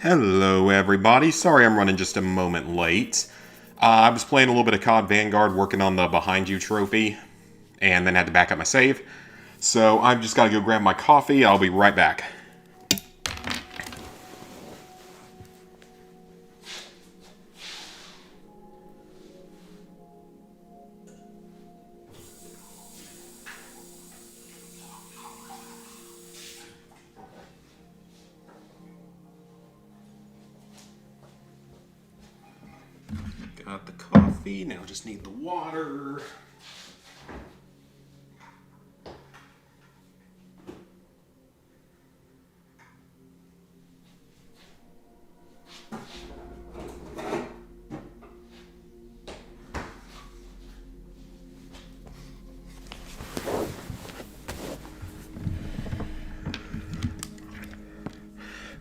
Hello everybody, sorry I'm running just a moment late. I was playing a little bit of COD Vanguard, working on the Behind You trophy, and then had to back up my save. So I've just got to go grab my coffee, I'll be right back. Got the coffee, now just need the water.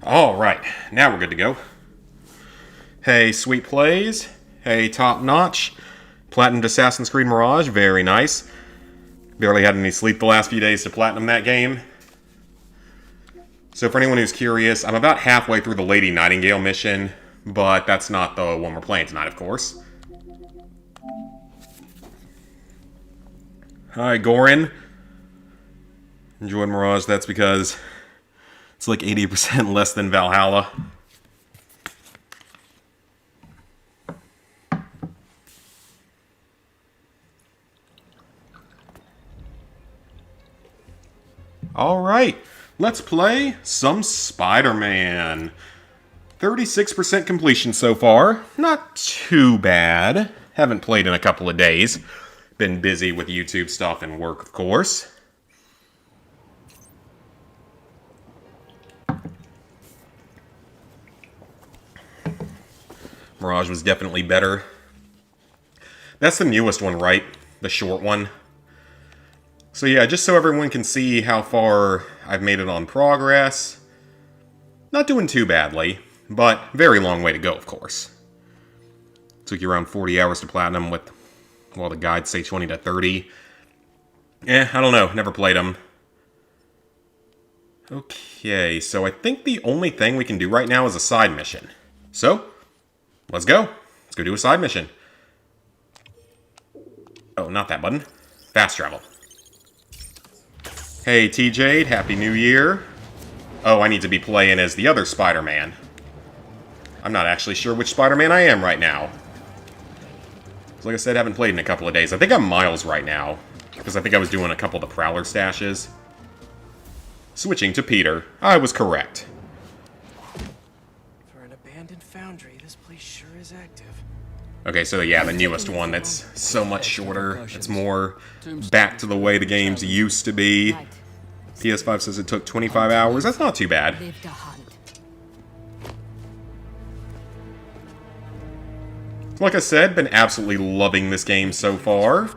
Alright, now we're good to go. Hey, Sweet Plays. Hey, Top Notch. Platinumed Assassin's Creed Mirage, very nice. Barely had any sleep the last few days to platinum that game. So for anyone who's curious, I'm about halfway through the Lady Nightingale mission, but that's not the one we're playing tonight, of course. Hi, Gorin. Enjoyed Mirage, that's because it's like 80% less than Valhalla. Alright, let's play some Spider-Man. 36% completion so far. Not too bad. Haven't played in a couple of days. Been busy with YouTube stuff and work, of course. Mirage was definitely better. That's the newest one, right? The short one. So yeah, just so everyone can see how far I've made it on progress. Not doing too badly, but very long way to go, of course. Took you around 40 hours to platinum with, well, the guides say 20 to 30. I don't know, never played them. Okay, so I think the only thing we can do right now is a side mission. So, let's go. Let's go do a side mission. Oh, not that button. Fast travel. Hey, TJ, Happy New Year. Oh, I need to be playing as the other Spider-Man. I'm not actually sure which Spider-Man I am right now. Like I said, I haven't played in a couple of days. I think I'm Miles right now, because I think I was doing a couple of the Prowler stashes. Switching to Peter. I was correct. For an abandoned foundry, this place sure is active. Okay, so yeah, the newest one that's so much shorter. It's more back to the way the games used to be. PS5 says it took 25 hours. That's not too bad. Like I said, been absolutely loving this game so far.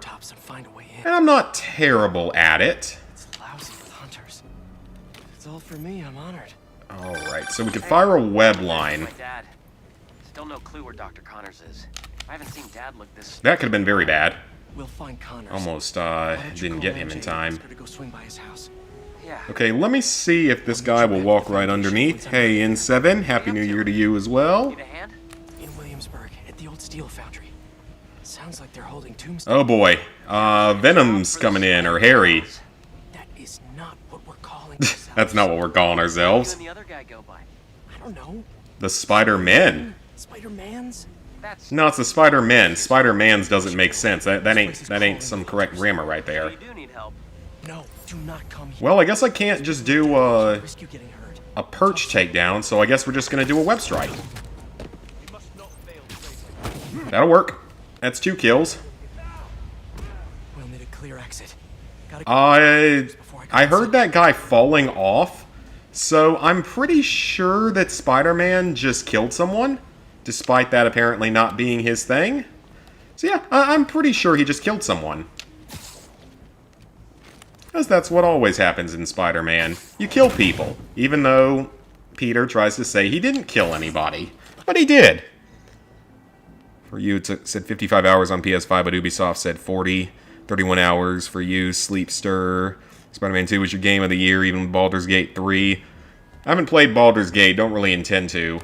And I'm not terrible at it. It's lousy with hunters. If it's all for me, I'm honored. Alright, so we could fire a web line. My dad. Still no clue where Dr. Connors is. I haven't seen Dad look this. That could have been very bad. We'll find Connors. Almost didn't get him in time. Go swing by his house. Yeah. Okay, let me see if this guy will walk right underneath. Hey, N7, Happy New Year to you as well. Need a hand? In Williamsburg, at the old steel foundry. Sounds like they're holding tombstones. Oh boy, Venom's coming in, or Harry. That is not what we're calling ourselves. That's not what we're calling You ourselves. and the other guy go by. I don't know. The Spider-Men. Spider-Mans? That's. No, it's the Spider-Men. Spider-Mans doesn't make sense. That ain't some correct grammar right So there. you do need help. No, do not come here. Well, I guess I can't just do Risk you getting hurt. a perch takedown, so I guess we're just gonna do a web strike. That'll work. That's 2 kills. We'll need a clear exit. I heard that guy falling off, so I'm pretty sure that Spider-Man just killed someone, despite that apparently not being his thing. So yeah, I'm pretty sure he just killed someone. Because that's what always happens in Spider-Man. You kill people, even though Peter tries to say he didn't kill anybody. But he did. For you, it said 55 hours on PS5, but Ubisoft said 40. 31 hours for you, Sleepster. Spider-Man 2 was your game of the year, even Baldur's Gate 3. I haven't played Baldur's Gate, don't really intend to.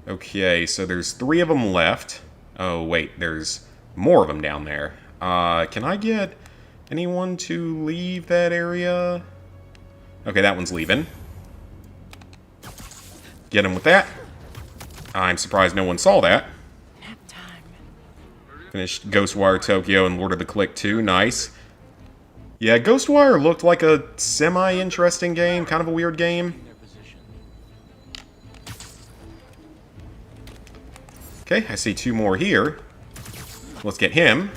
Okay, so there's 3 of them left. Oh, wait, there's more of them down there. Can I get anyone to leave that area? Okay, that one's leaving. Get him with that. I'm surprised no one saw that. Nap time. Finished Ghostwire Tokyo and Lord of the Click 2. Nice. Yeah, Ghostwire looked like a semi-interesting game. Kind of a weird game. Okay, I see 2 more here. Let's get him.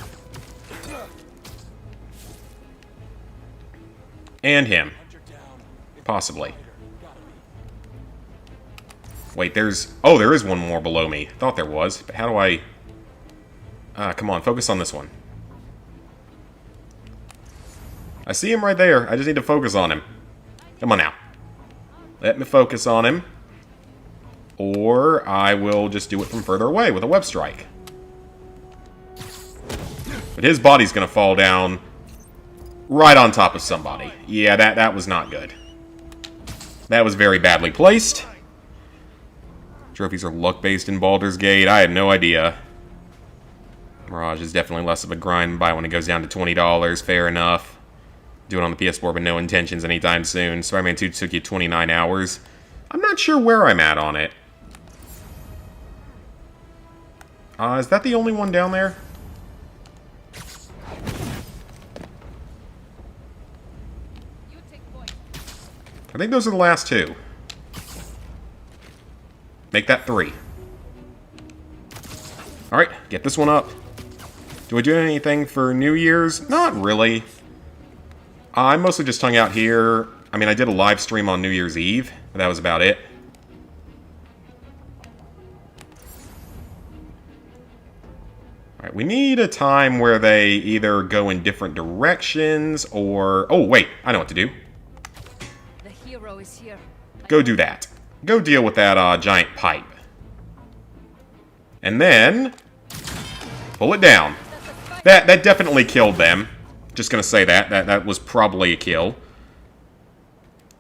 And him. Possibly. Wait, there's... Oh, there is one more below me. Thought there was, but how do I... come on, focus on this one. I see him right there. I just need to focus on him. Come on now. Let me focus on him. Or I will just do it from further away with a web strike. But his body's gonna fall down right on top of somebody. Yeah, that was not good. That was very badly placed. Trophies are luck-based in Baldur's Gate. I had no idea. Mirage is definitely less of a grind buy when it goes down to $20. Fair enough. Do it on the PS4, but no intentions anytime soon. Spider-Man 2 took you 29 hours. I'm not sure where I'm at on it. Is that the only one down there? I think those are the last 2. Make that 3. Alright, get this one up. Do I do anything for New Year's? Not really. I mostly just hung out here. I mean, I did a live stream on New Year's Eve, but that was about it. Alright, we need a time where they either go in different directions or... Oh, wait, I know what to do. The hero is here. Go do that. Go deal with that giant pipe. And then... pull it down. That definitely killed them. Just gonna say that. That was probably a kill.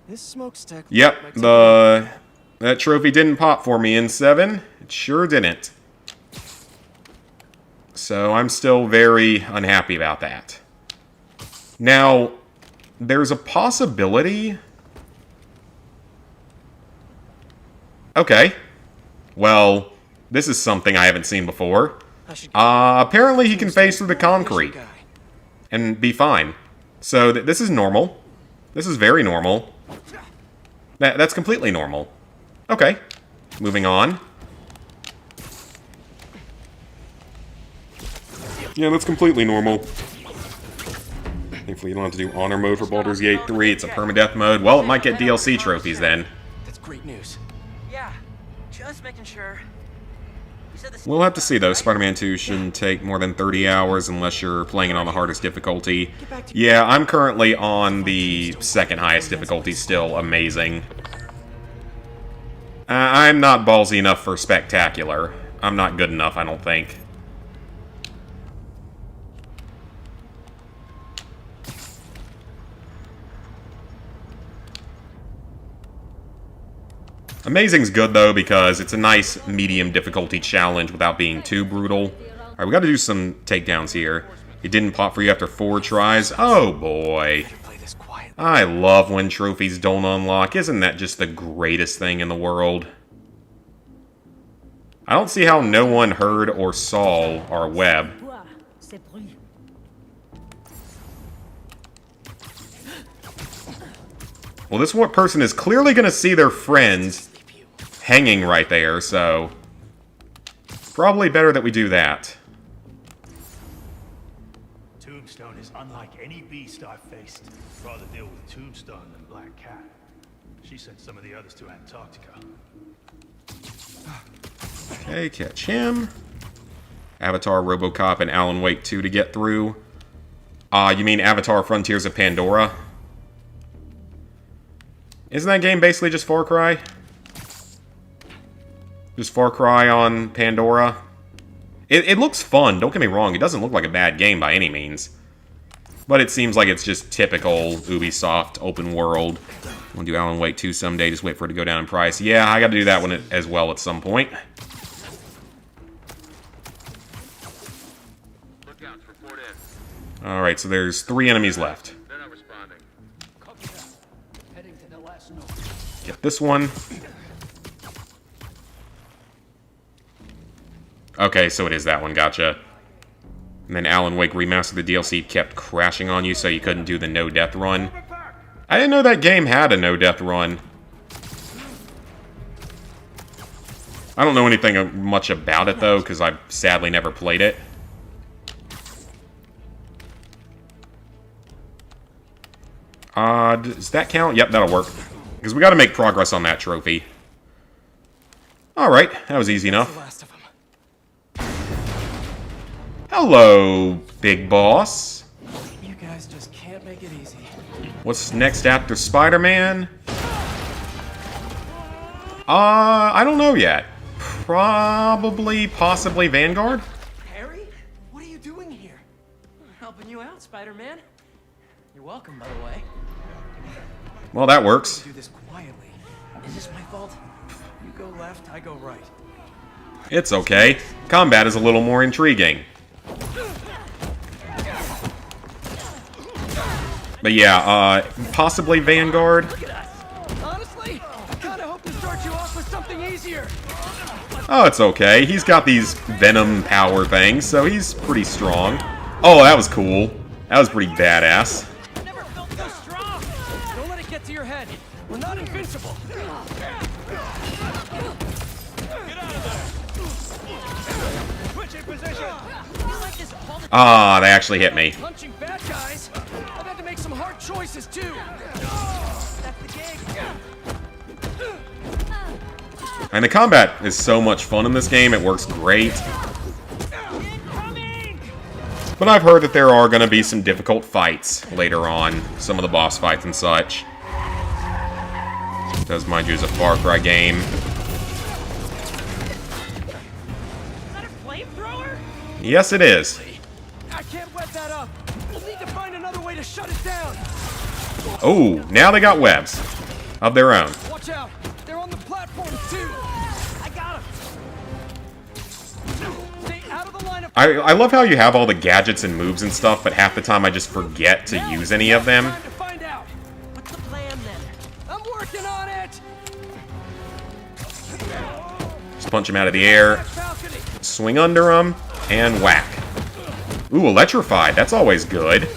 This smokestack. Yep, that trophy didn't pop for me in 7. It sure didn't. So I'm still very unhappy about that. Now, there's a possibility... Okay. Well, this is something I haven't seen before. Apparently he can phase through the concrete and be fine. So this is normal. This is very normal. That's completely normal. Okay. Moving on. Yeah, that's completely normal. Thankfully you don't have to do honor mode for Baldur's Gate 3. It's a permadeath mode. Well, it might get DLC trophies then. That's great news. Yeah, just making sure. You said this. We'll have to see, though. Spider-Man 2 shouldn't take more than 30 hours unless you're playing it on the hardest difficulty. Yeah, I'm currently on the second highest difficulty still. Amazing. I'm not ballsy enough for spectacular. I'm not good enough, I don't think. Amazing's good, though, because it's a nice medium difficulty challenge without being too brutal. Alright, we gotta do some takedowns here. It didn't pop for you after 4 tries? Oh, boy. Play this quietly. I love when trophies don't unlock. Isn't that just the greatest thing in the world? I don't see how no one heard or saw our web. Well, this one person is clearly going to see their friends hanging right there, so... probably better that we do that. Tombstone is unlike any beast I've faced. Rather deal with Tombstone than Black Cat. She sent some of the others to Antarctica. Okay, catch him. Avatar, RoboCop, and Alan Wake 2 to get through. You mean Avatar Frontiers of Pandora? Isn't that game basically just Far Cry? Just Far Cry on Pandora? It looks fun, don't get me wrong. It doesn't look like a bad game by any means. But it seems like it's just typical Ubisoft open world. We'll do Alan Wake 2 someday, just wait for it to go down in price. Yeah, I gotta do that one as well at some point. Alright, so there's 3 enemies left. They're not responding. Copy that. Heading to the last node. Get this one. Okay, so it is that one, gotcha. And then Alan Wake Remastered, the DLC kept crashing on you, so you couldn't do the no-death run. I didn't know that game had a no-death run. I don't know anything much about it, though, because I've sadly never played it. Does that count? Yep, that'll work. Because we gotta make progress on that trophy. Alright, that was easy enough. The last of them. Hello, big boss. You guys just can't make it easy. What's next after Spider-Man? I don't know yet. Possibly Vanguard? Harry? What are you doing here? Helping you out, Spider-Man. You're welcome, by the way. Well, that works. Do this quietly. Is this my fault? You go left, I go right. It's okay. Combat is a little more intriguing. But yeah, possibly Vanguard. Look at us. Honestly, I kinda hope to start you off with something easier. Oh, it's okay. He's got these Venom power things, so he's pretty strong. Oh, that was cool. That was pretty badass. I never felt so strong. Don't let it get to your head. We're not invincible. Get out of there! Switch in position! Ah, they actually hit me. Punching bad guys. I've had to make some hard choices too. That's the gig. And the combat is so much fun in this game, it works great. But I've heard that there are going to be some difficult fights later on, some of the boss fights and such. Does mind you, is a Far Cry game. Is that a flamethrower? Yes, it is. I can't wet that up. We'll need to find another way to shut it down. Oh, now they got webs of their own. Watch out. They're on the platform too. I got them. Stay out of the line of I love how you have all the gadgets and moves and stuff, but half the time I just forget to use any of them. Time to find out. What's the plan then? I'm working on it. Just punch him out of the air, Balcony. swing under him, and whack. Ooh, electrified. That's always good.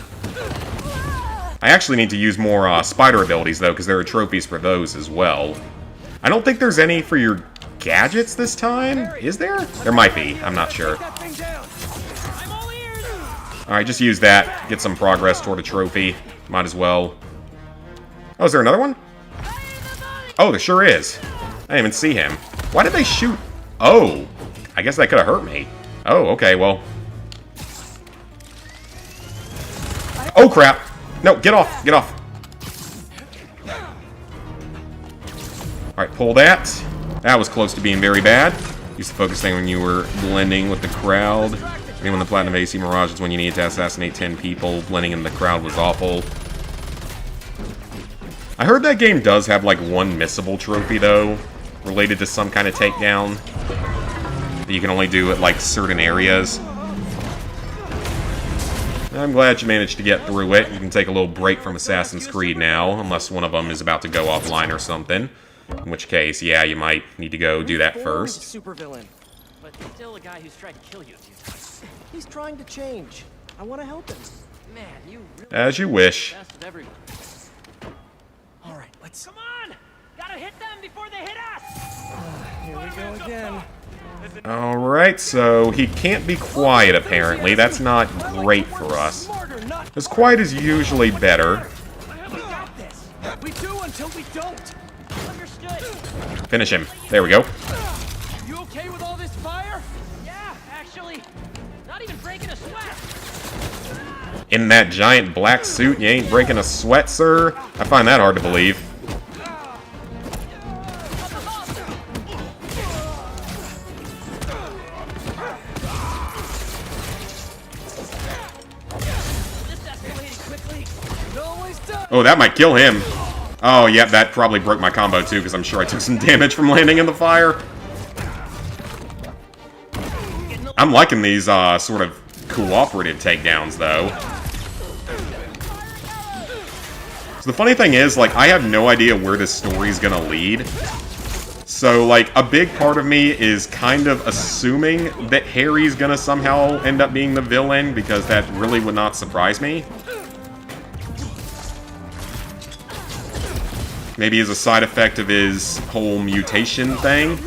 I actually need to use more spider abilities, though, because there are trophies for those as well. I don't think there's any for your gadgets this time. Is there? There might be. I'm not sure. That thing down. I'm all ears. Alright, just use that. Get some progress toward a trophy. Might as well. Oh, is there another one? Oh, there sure is. I didn't even see him. Why did they shoot? Oh, I guess that could have hurt me. Oh, okay, well. Oh, crap. No, get off. Get off. Alright, pull that. That was close to being very bad. Use the focus thing when you were blending with the crowd. And when the Platinum AC Mirage is when you need to assassinate 10 people. Blending in the crowd was awful. I heard that game does have like one missable trophy though, related to some kind of takedown that you can only do at like certain areas. I'm glad you managed to get through it. You can take a little break from Assassin's Creed now, unless one of them is about to go offline or something. In which case, yeah, you might need to go do that first. Supervillain. But still a guy who's tried to kill you a few times. He's trying to change. I want to help him. Man, you really As you wish. best of everyone. All right, let's. Come on! Gotta hit them before they hit us! Here we go again. Alright, so he can't be quiet apparently. That's not great for us. Smarter, not As quiet is usually better. We got this. We do until we don't. Understood. Finish him. There we go. You okay with all this fire? Yeah, actually, not even breaking a sweat. In that giant black suit, you ain't breaking a sweat, sir? I find that hard to believe. This escalated quickly. It always does. Oh, that might kill him. Oh, yep, that probably broke my combo too, because I'm sure I took some damage from landing in the fire. I'm liking these, sort of cooperative takedowns, though. So the funny thing is, like, I have no idea where this story's gonna lead. So, like, a big part of me is kind of assuming that Harry's gonna somehow end up being the villain, because that really would not surprise me. Maybe as a side effect of his whole mutation thing.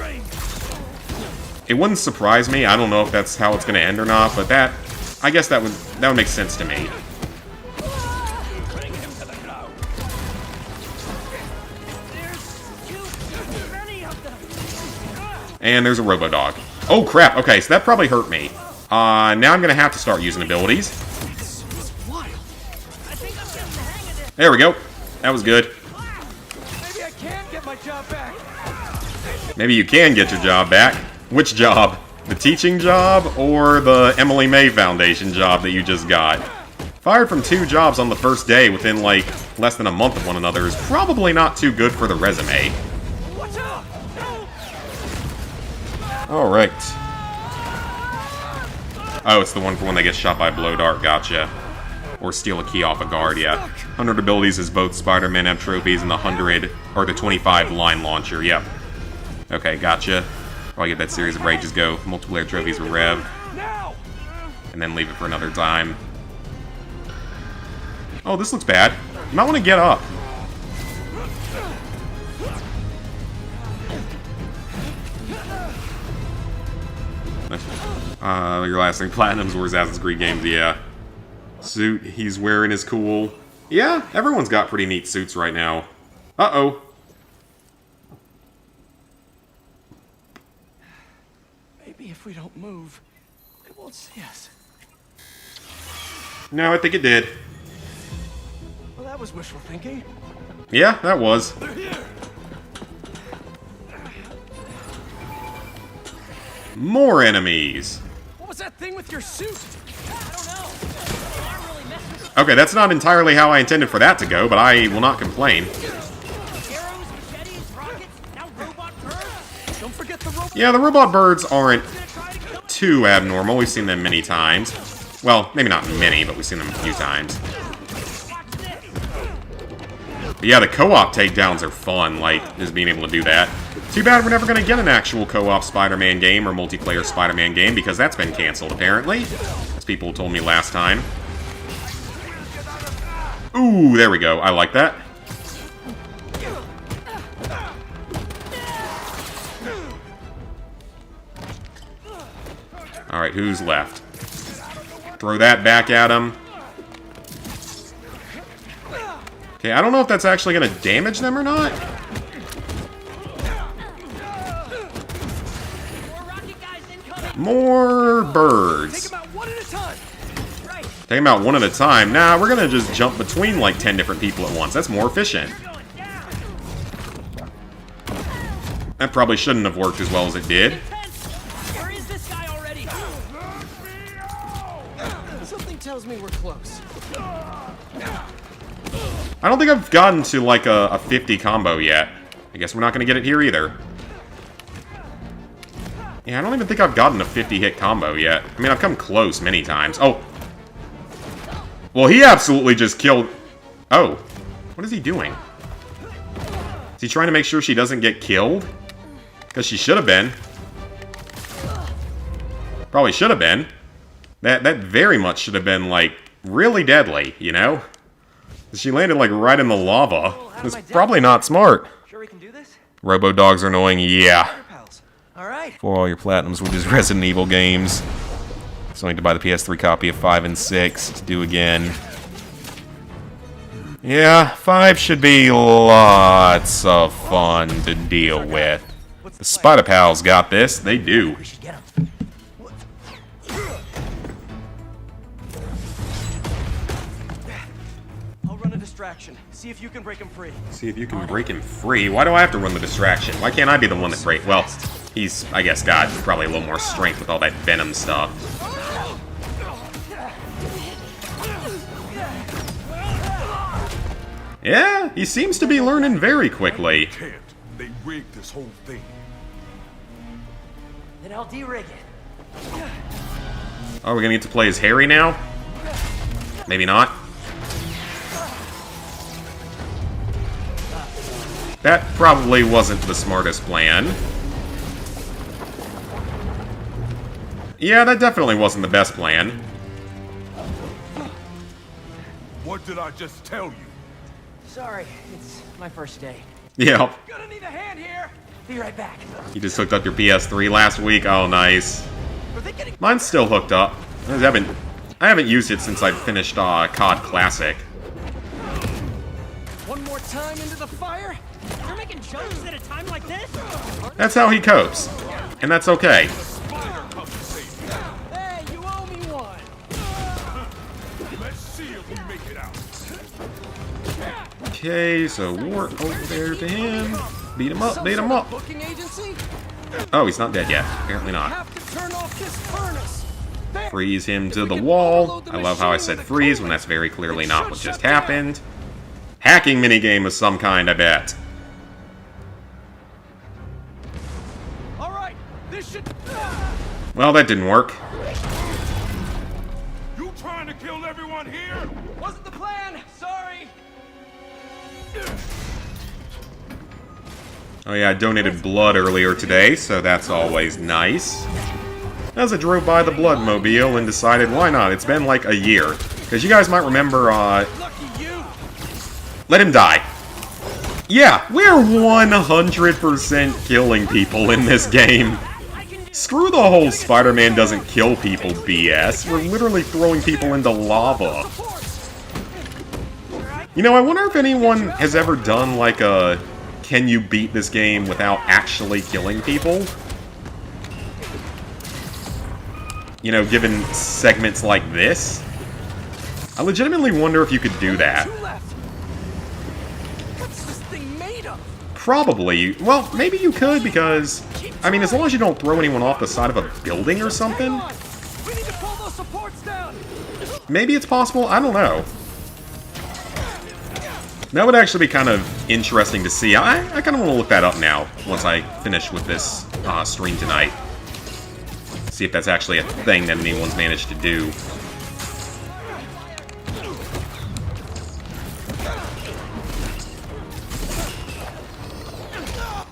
It wouldn't surprise me. I don't know if that's how it's gonna end or not, but that... I guess that would make sense to me. And there's a Robodog. Oh crap, okay, so that probably hurt me. Now I'm gonna have to start using abilities. There we go. That was good. Maybe I can get my job back. Maybe you can get your job back. Which job? The teaching job or the Emily May Foundation job that you just got? Fired from 2 jobs on the first day within, like, less than a month of one another is probably not too good for the resume. Watch out! Alright. Oh, it's the one for when they get shot by a blow dart, gotcha. Or steal a key off a guard, yeah. 100 abilities is both Spider-Man have trophies and the 100, or the 25 line launcher, yep. Okay, gotcha. I'll get that series of rages go. Multiplayer trophies with Rev. And then leave it for another time. Oh, this looks bad. You might want to get up. Your last 3 platinums were Assassin's Creed games, yeah. Suit he's wearing is cool. Yeah, everyone's got pretty neat suits right now. Uh-oh. Maybe if we don't move, they won't see us. No, I think it did. Well, that was wishful thinking. Yeah, that was. They're here. More enemies. What was that thing with your suit? I don't know. They aren't really messing with Okay, that's not entirely how I intended for that to go, but I will not complain. arrows, machetes, rockets, now robot birds. Don't forget the robot. Yeah, the robot birds aren't Gonna try to kill too abnormal. We've seen them many times. Well, maybe not many, but we've seen them a few times. Watch this. But yeah, the co-op takedowns are fun, like, just being able to do that. Too bad we're never going to get an actual co-op Spider-Man game or multiplayer Spider-Man game, because that's been canceled, apparently. As people told me last time. Ooh, there we go. I like that. Alright, who's left? Throw that back at him. Okay, I don't know if that's actually going to damage them or not. More rocket guys incoming. More birds. Take them out one at a time. Right. Take them out one at a time. Nah, we're gonna just jump between like 10 different people at once. That's more efficient. Going down. That probably shouldn't have worked as well as it did. Intense. Where is this guy already? Something tells me we're close. I don't think I've gotten to like a 50 combo yet. I guess we're not gonna get it here either. Yeah, I don't even think I've gotten a 50 hit combo yet. I mean, I've come close many times. Oh. Well, he absolutely just killed... Oh. What is he doing? Is he trying to make sure she doesn't get killed? Because she should have been. Probably should have been. That very much should have been, like, really deadly, you know? She landed, like, right in the lava. It's probably not smart. Sure we can do this? Robo-dogs are annoying, yeah. Pals. All right. For all your platinums, which is Resident Evil games. So I need to buy the PS3 copy of 5 and 6 to do again. Yeah, 5 should be lots of fun to deal with. The Spider Pals got this. They do. We should get him. I'll run a distraction. See if you can break him free. See if you can break him free. Why do I have to run the distraction? Why can't I be the one that break? Well, he's, I guess, got probably a little more strength with all that Venom stuff. Yeah, he seems to be learning very quickly. Can't. They rigged this whole thing. Then I'll de-rig it. Oh, we're gonna get to play as Harry now? Maybe not. That probably wasn't the smartest plan. Yeah, that definitely wasn't the best plan. What did I just tell you? Sorry, it's my first day. Yeah, Gonna need a hand here. Be right back. you just hooked up your PS3 last week. Oh, nice. Are they getting... Mine's still hooked up. I haven't used it since I finished COD Classic. One more time into the fire? You're making jokes at a time like this? That's how he copes. And that's okay. Spider come to save me. Hey, you owe me one. Let's see if we make it out. Okay, so war over there to him. Beat him up, beat him up. Booking agency? Oh, he's not dead yet. Apparently not. Have to turn off this furnace. There. Freeze him to the wall. I love how I said freeze when that's very clearly not what just happened. Hacking minigame of some kind, I bet. All right, this should... Well, that didn't work. You trying to kill everyone here? Wasn't the plan. Sorry. Oh yeah, I donated blood earlier today, so that's always nice. As I drove by the blood mobile and decided, why not? It's been like a year. Because you guys might remember, Lucky you. let him die. Yeah, we're 100% killing people in this game. Screw the whole Spider-Man doesn't kill people BS. We're literally throwing people into lava. You know, I wonder if anyone has ever done like a can you beat this game without actually killing people? You know, given segments like this. I legitimately wonder if you could do that. Two left. What's this thing made of? Probably. Well, maybe you could because, I mean, as long as you don't throw anyone off the side of a building or something, Hang on. We need to pull those supports down. maybe it's possible. I don't know. That would actually be kind of interesting to see. I kind of want to look that up now once I finish with this stream tonight. See if that's actually a thing that anyone's managed to do.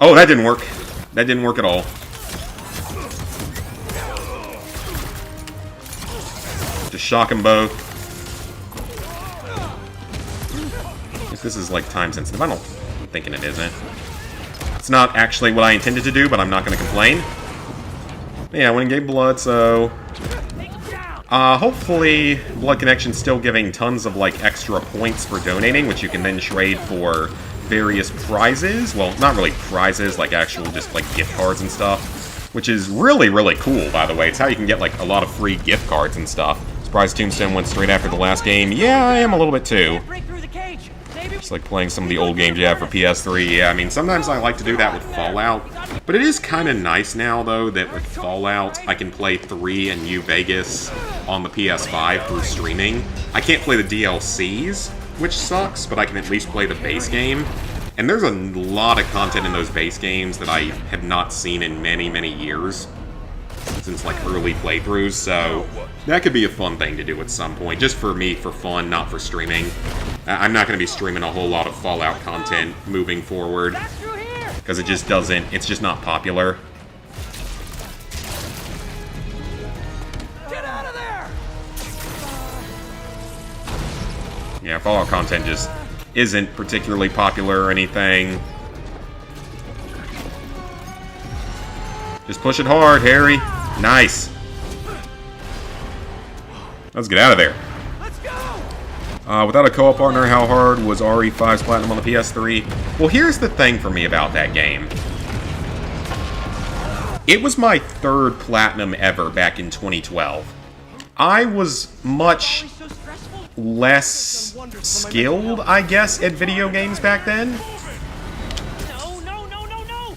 Oh, that didn't work. That didn't work at all. Just shock them both. If this is like time sensitive, I'm thinking it isn't. It's not actually what I intended to do, but I'm not going to complain. Yeah, I went and gave blood, so... hopefully Blood Connection's still giving tons of, like, extra points for donating, which you can then trade for various prizes. Well, not really prizes, like actual just, like, gift cards and stuff. Which is really, really cool, by the way. It's how you can get, like, a lot of free gift cards and stuff. Surprised Tombstone went straight after the last game. Yeah, I am a little bit too. Break through the cage. Maybe Just like playing some of the old games you have for PS3. Yeah, I mean, sometimes I like to do that with Fallout. But it is kind of nice now, though, that with Fallout, I can play 3 and New Vegas on the PS5 through streaming. I can't play the DLCs, which sucks, but I can at least play the base game. And there's a lot of content in those base games that I have not seen in many, many years. Since, like, early playthroughs, so that could be a fun thing to do at some point. Just for me, for fun, not for streaming. I'm not going to be streaming a whole lot of Fallout content moving forward. that's through here. Because it just doesn't, it's just not popular. Get out of there. Yeah, Fallout content just isn't particularly popular or anything. Just push it hard, Harry. Nice. Let's get out of there. Let's go. Without a co-op partner, how hard was RE5's Platinum on the PS3? Well, here's the thing for me about that game. It was my 3rd Platinum ever back in 2012. I was much So stressful. less skilled, I guess, at video games back then. No, no, no, no, no.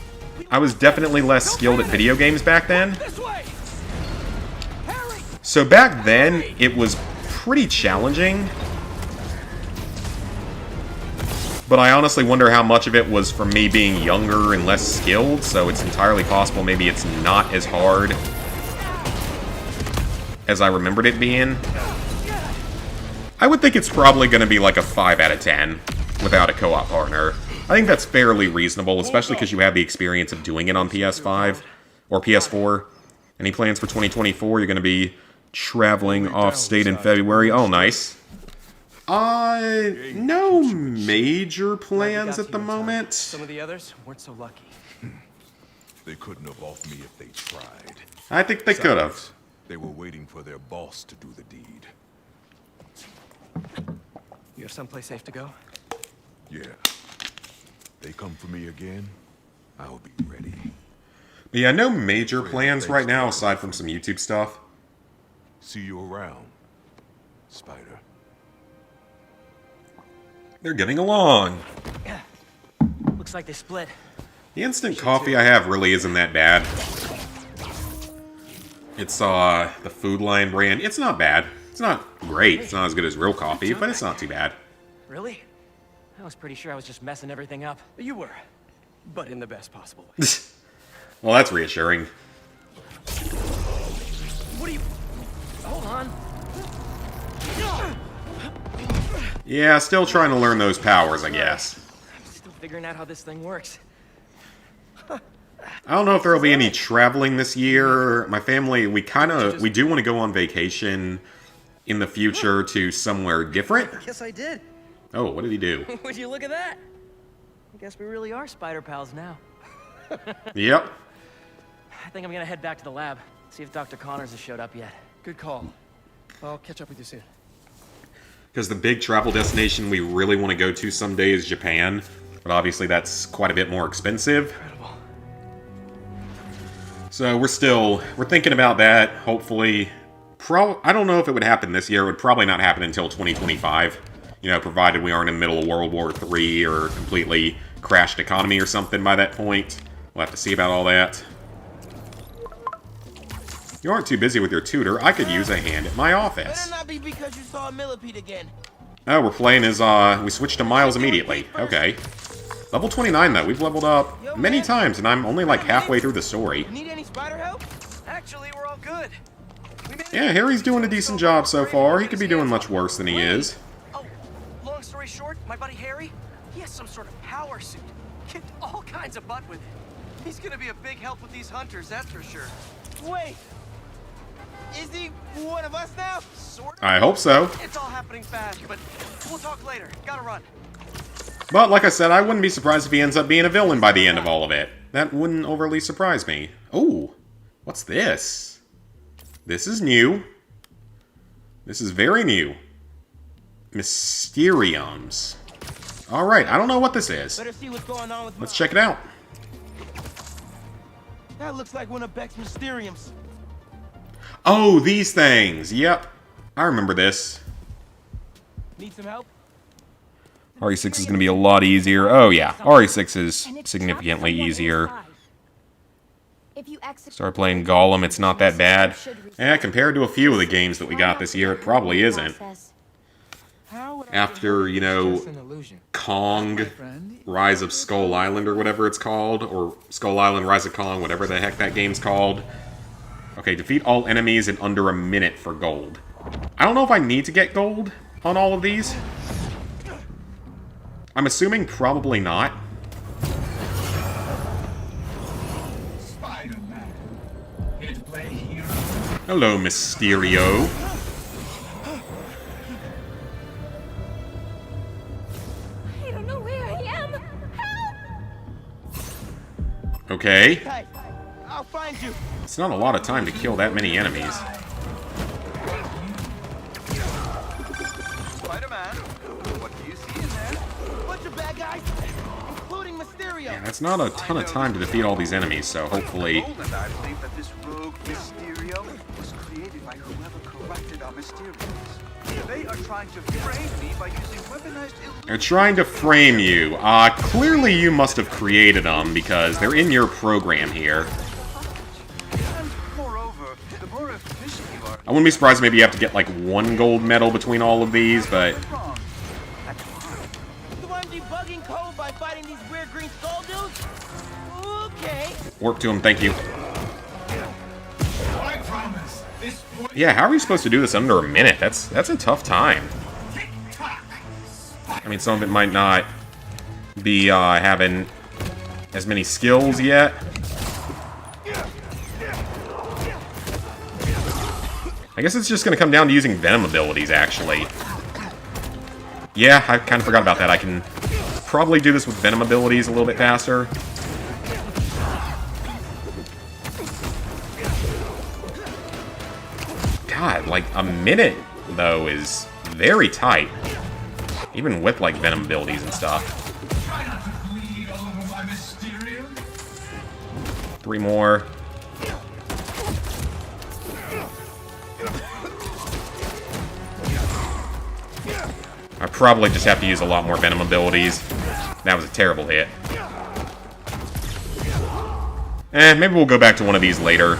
I was definitely less skilled at video games back then. This way. Harry. So back then, it was pretty challenging. But I honestly wonder how much of it was from me being younger and less skilled, so it's entirely possible maybe it's not as hard as I remembered it being. I would think it's probably going to be like a 5 out of 10 without a co-op partner. I think that's fairly reasonable, especially because you have the experience of doing it on PS5 or PS4. Any plans for 2024? You're going to be traveling off-state in February. Oh, nice. No major plans at the moment. Some of the others weren't so lucky. They couldn't have off me if they tried. I think they could have. Besides, they were waiting for their boss to do the deed. You have someplace safe to go? Yeah. They come for me again, I'll be ready. But yeah, no major plans right now aside from some YouTube stuff. See you around, Spider. They're getting along. Looks like they split. The instant coffee I have really isn't that bad. It's the Food Lion brand. It's not bad. It's not great. It's not as good as real coffee, but it's not too bad. Really? I was pretty sure I was just messing everything up. You were, but in the best possible way. Well, that's reassuring. What are you... Hold on. Yeah, still trying to learn those powers, I guess. I'm still figuring out how this thing works. I don't know if there will be any traveling this year. My family, we do want to go on vacation in the future to somewhere different. Guess I did. Oh, what did he do? Would you look at that? I guess we really are spider pals now. Yep. I think I'm gonna head back to the lab, see if Dr. Connors has showed up yet. Good call. I'll catch up with you soon. Because the big travel destination we really want to go to someday is Japan. But obviously that's quite a bit more expensive. Incredible. So we're thinking about that. Hopefully, I don't know if it would happen this year. It would probably not happen until 2025. You know, provided we aren't in the middle of World War III or completely crashed economy or something by that point. We'll have to see about all that. You aren't too busy with your tutor. I could use a hand at my office. Better not be because you saw a millipede again. Oh, we're playing as, we switched to Miles immediately. Okay. Level 29, though. We've leveled up many times, and I'm only like halfway through the story. Need any spider help? Actually, we're all good. Yeah, Harry's doing a decent job so far. He could be doing much worse than he is. Oh, long story short, my buddy Harry, he has some sort of power suit. Kicked all kinds of butt with it. He's gonna be a big help with these hunters, that's for sure. Wait. Is he one of us now? Sort of. I hope so. It's all happening fast, but we'll talk later. Gotta run. But like I said, I wouldn't be surprised if he ends up being a villain by the end of all of it. That wouldn't overly surprise me. Oh, what's this? This is new. This is very new. Mysteriums. Alright, I don't know what this is. Better see what's going on with Let's check it out. That looks like one of Beck's Mysteriums. Oh, these things. Yep. I remember this. Need some help? RE6 is going to be a lot easier. Oh, yeah. RE6 is significantly easier. Start playing Gollum, it's not that bad. Yeah, compared to a few of the games that we got this year, it probably isn't. After, you know, Kong, Rise of Skull Island, or whatever it's called, or Skull Island, Rise of Kong, whatever the heck that game's called. Okay, defeat all enemies in under a minute for gold. I don't know if I need to get gold on all of these. I'm assuming probably not. Hello, Mysterio. I don't know where I am. Help! Okay. Hey, I'll find you. It's not a lot of time to kill that many enemies. Spider-Man, what do you see in there? Bunch of bad guys, including Mysterio. Yeah, that's not a ton of time to defeat all these enemies, so hopefully... And I believe that this rogue Mysterio was created by whoever corrupted our Mysterios. They are trying to frame me by using weaponized They're trying to frame you. Clearly you must have created them, because they're in your program here. And moreover, the more efficient you are, I wouldn't be surprised maybe you have to get like 1 gold medal between all of these, but... wrong. So I'm debugging code by fighting these weird green skull dudes? Okay. Work to him, thank you. Yeah, how are you supposed to do this under a minute? That's a tough time. I mean, some of it might not be having as many skills yet. I guess it's just going to come down to using Venom abilities, actually. Yeah, I kind of forgot about that. I can probably do this with Venom abilities a little bit faster. God, like, a minute, though, is very tight. Even with, like, Venom abilities and stuff. 3 more. I probably just have to use a lot more Venom abilities. That was a terrible hit. Maybe we'll go back to one of these later.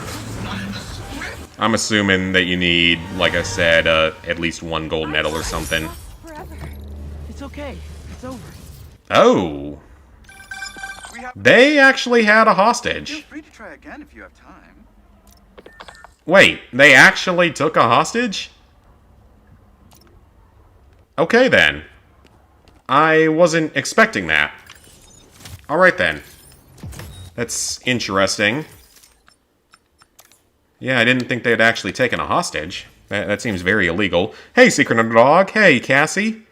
I'm assuming that you need, like I said, at least 1 gold medal or something. It's okay. It's over. Oh. They actually had a hostage. Feel free to try again if you have time. Wait, they actually took a hostage? Okay, then. I wasn't expecting that. Alright, then. That's interesting. Yeah, I didn't think they had actually taken a hostage. That seems very illegal. Hey, Secret Underdog. Hey, Cassie.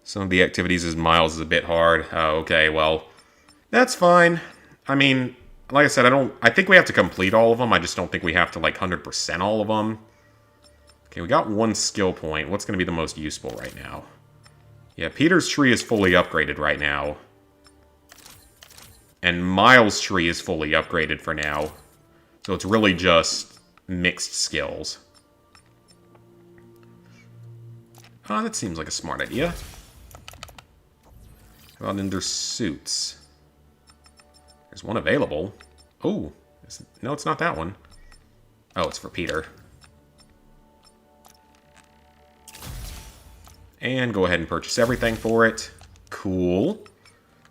Some of the activities as Miles is a bit hard. Oh, okay, well, that's fine. I mean, like I said, I think we have to complete all of them. I just don't think we have to, like, 100% all of them. Okay, we got 1 skill point. What's going to be the most useful right now? Yeah, Peter's tree is fully upgraded right now. And Miles' tree is fully upgraded for now. So it's really just mixed skills. Oh, that seems like a smart idea. How about in their suits? There's one available. Oh, no, it's not that one. Oh, it's for Peter. And go ahead and purchase everything for it. Cool.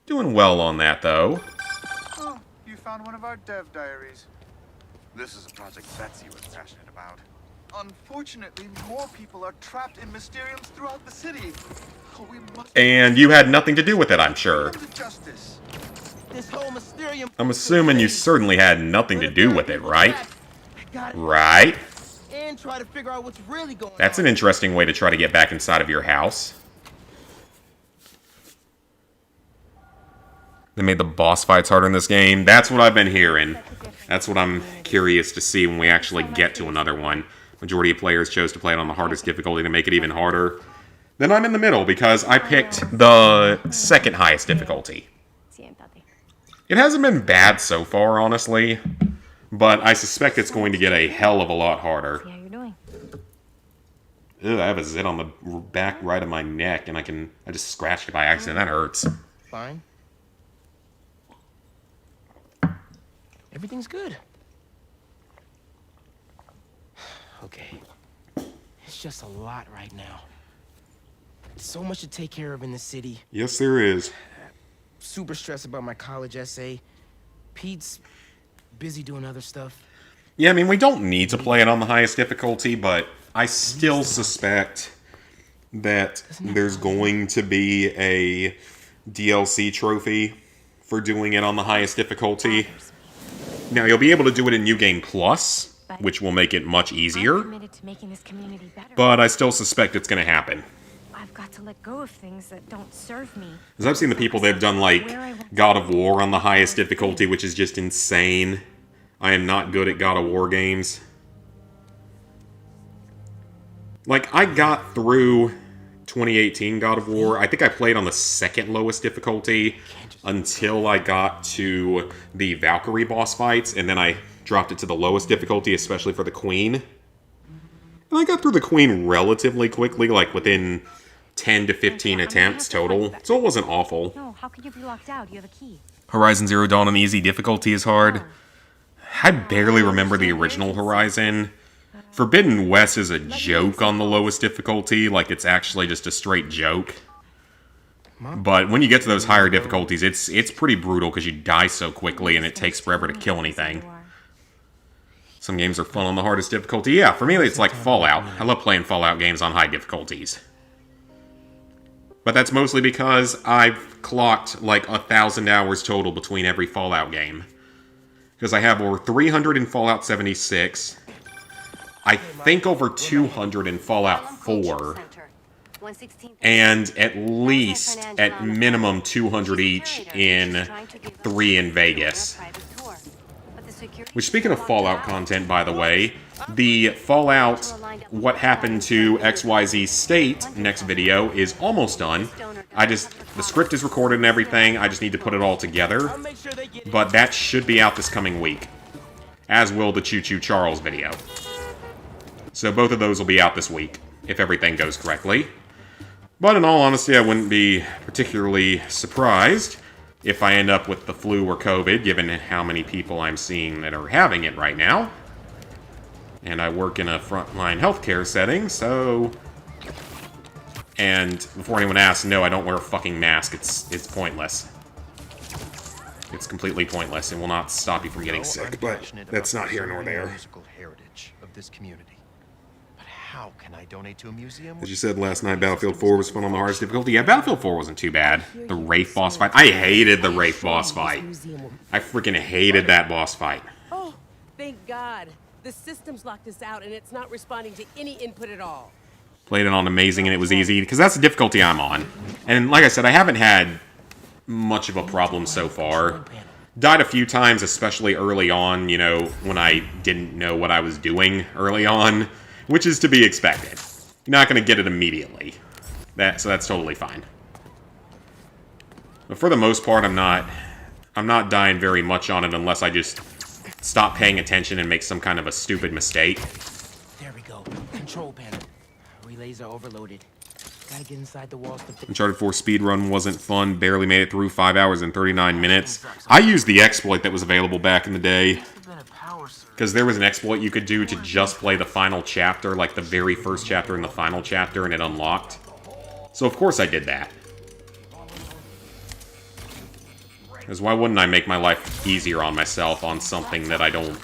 Doing well on that, though. Oh, you found one of our dev diaries. This is a project Betsy was passionate about. Unfortunately, more people are trapped in Mysteriums throughout the city. Oh, we must... And you had nothing to do with it, I'm sure. Justice. This whole Mysterium... I'm assuming you certainly had nothing to do with it, right? Right? And try to figure out what's really going on. That's an interesting way to try to get back inside of your house. They made the boss fights harder in this game. That's what I've been hearing. That's what I'm curious to see when we actually get to another one. Majority of players chose to play it on the hardest difficulty to make it even harder. Then I'm in the middle because I picked the second highest difficulty. It hasn't been bad so far, honestly. But I suspect it's going to get a hell of a lot harder. See how you're doing. Ugh, I have a zit on the back right of my neck, and I just scratched it by accident. That hurts. Fine. Everything's good. Okay. It's just a lot right now. So much to take care of in the city. Yes, there is. Super stressed about my college essay. Pete's busy doing other stuff. Yeah, I mean, we don't need to play it on the highest difficulty, but I still suspect that there's going to be a DLC trophy for doing it on the highest difficulty. Now, you'll be able to do it in New Game Plus, which will make it much easier. But I still suspect it's going to happen. I've got to let go of things that don't serve me. Because I've seen the people that have done, like, God of War on the highest difficulty, which is just insane. I am not good at God of War games. Like, I got through 2018 God of War. I think I played on the second lowest difficulty until I got to the Valkyrie boss fights, and then I dropped it to the lowest difficulty, especially for the Queen. And I got through the Queen relatively quickly, like within 10 to 15 attempts total, so it wasn't awful. No, how could you be locked out? You have a key. Horizon Zero Dawn on easy difficulty is hard. I barely remember the original Horizon. Forbidden West is a joke on the lowest difficulty, like it's actually just a straight joke. But when you get to those higher difficulties, it's pretty brutal because you die so quickly and it takes forever to kill anything. Some games are fun on the hardest difficulty. Yeah, for me it's like Fallout. I love playing Fallout games on high difficulties. But that's mostly because I've clocked like 1,000 hours total between every Fallout game. Because I have over 300 in Fallout 76. I think over 200 in Fallout 4. And at least, at minimum, 200 each in 3 in Vegas. Which, speaking of Fallout content, by the way, the Fallout What Happened to XYZ State next video is almost done. The script is recorded and everything, I just need to put it all together. But that should be out this coming week. As will the Choo Choo Charles video. So both of those will be out this week, if everything goes correctly. But in all honesty, I wouldn't be particularly surprised if I end up with the flu or COVID, given how many people I'm seeing that are having it right now. And I work in a frontline healthcare setting, so... And before anyone asks, no, I don't wear a fucking mask. It's pointless. It's completely pointless. It will not stop you from getting sick, but that's not here nor there. Heritage of this community. But how can I donate to a museum? As you said last night, Battlefield 4 was fun on the hardest difficulty. Yeah, Battlefield 4 wasn't too bad. The Wraith boss fight. I hated the Wraith boss fight. I freaking hated that boss fight. Oh, thank God. The system's locked us out and it's not responding to any input at all. Played it on amazing and it was easy, because that's the difficulty I'm on. And like I said, I haven't had much of a problem so far. Died a few times, especially early on, you know, when I didn't know what I was doing early on, which is to be expected. You're not going to get it immediately. So that's totally fine. But for the most part, I'm not dying very much on it unless I just stop paying attention and make some kind of a stupid mistake. There we go. Control panel. Relays are overloaded. Gotta get inside the walls to... Uncharted 4 speedrun wasn't fun. Barely made it through 5 hours and 39 minutes. I used the exploit that was available back in the day. Because there was an exploit you could do to just play the final chapter, like the very first chapter and the final chapter, and it unlocked. So of course I did that. Because why wouldn't I make my life easier on myself on something that I don't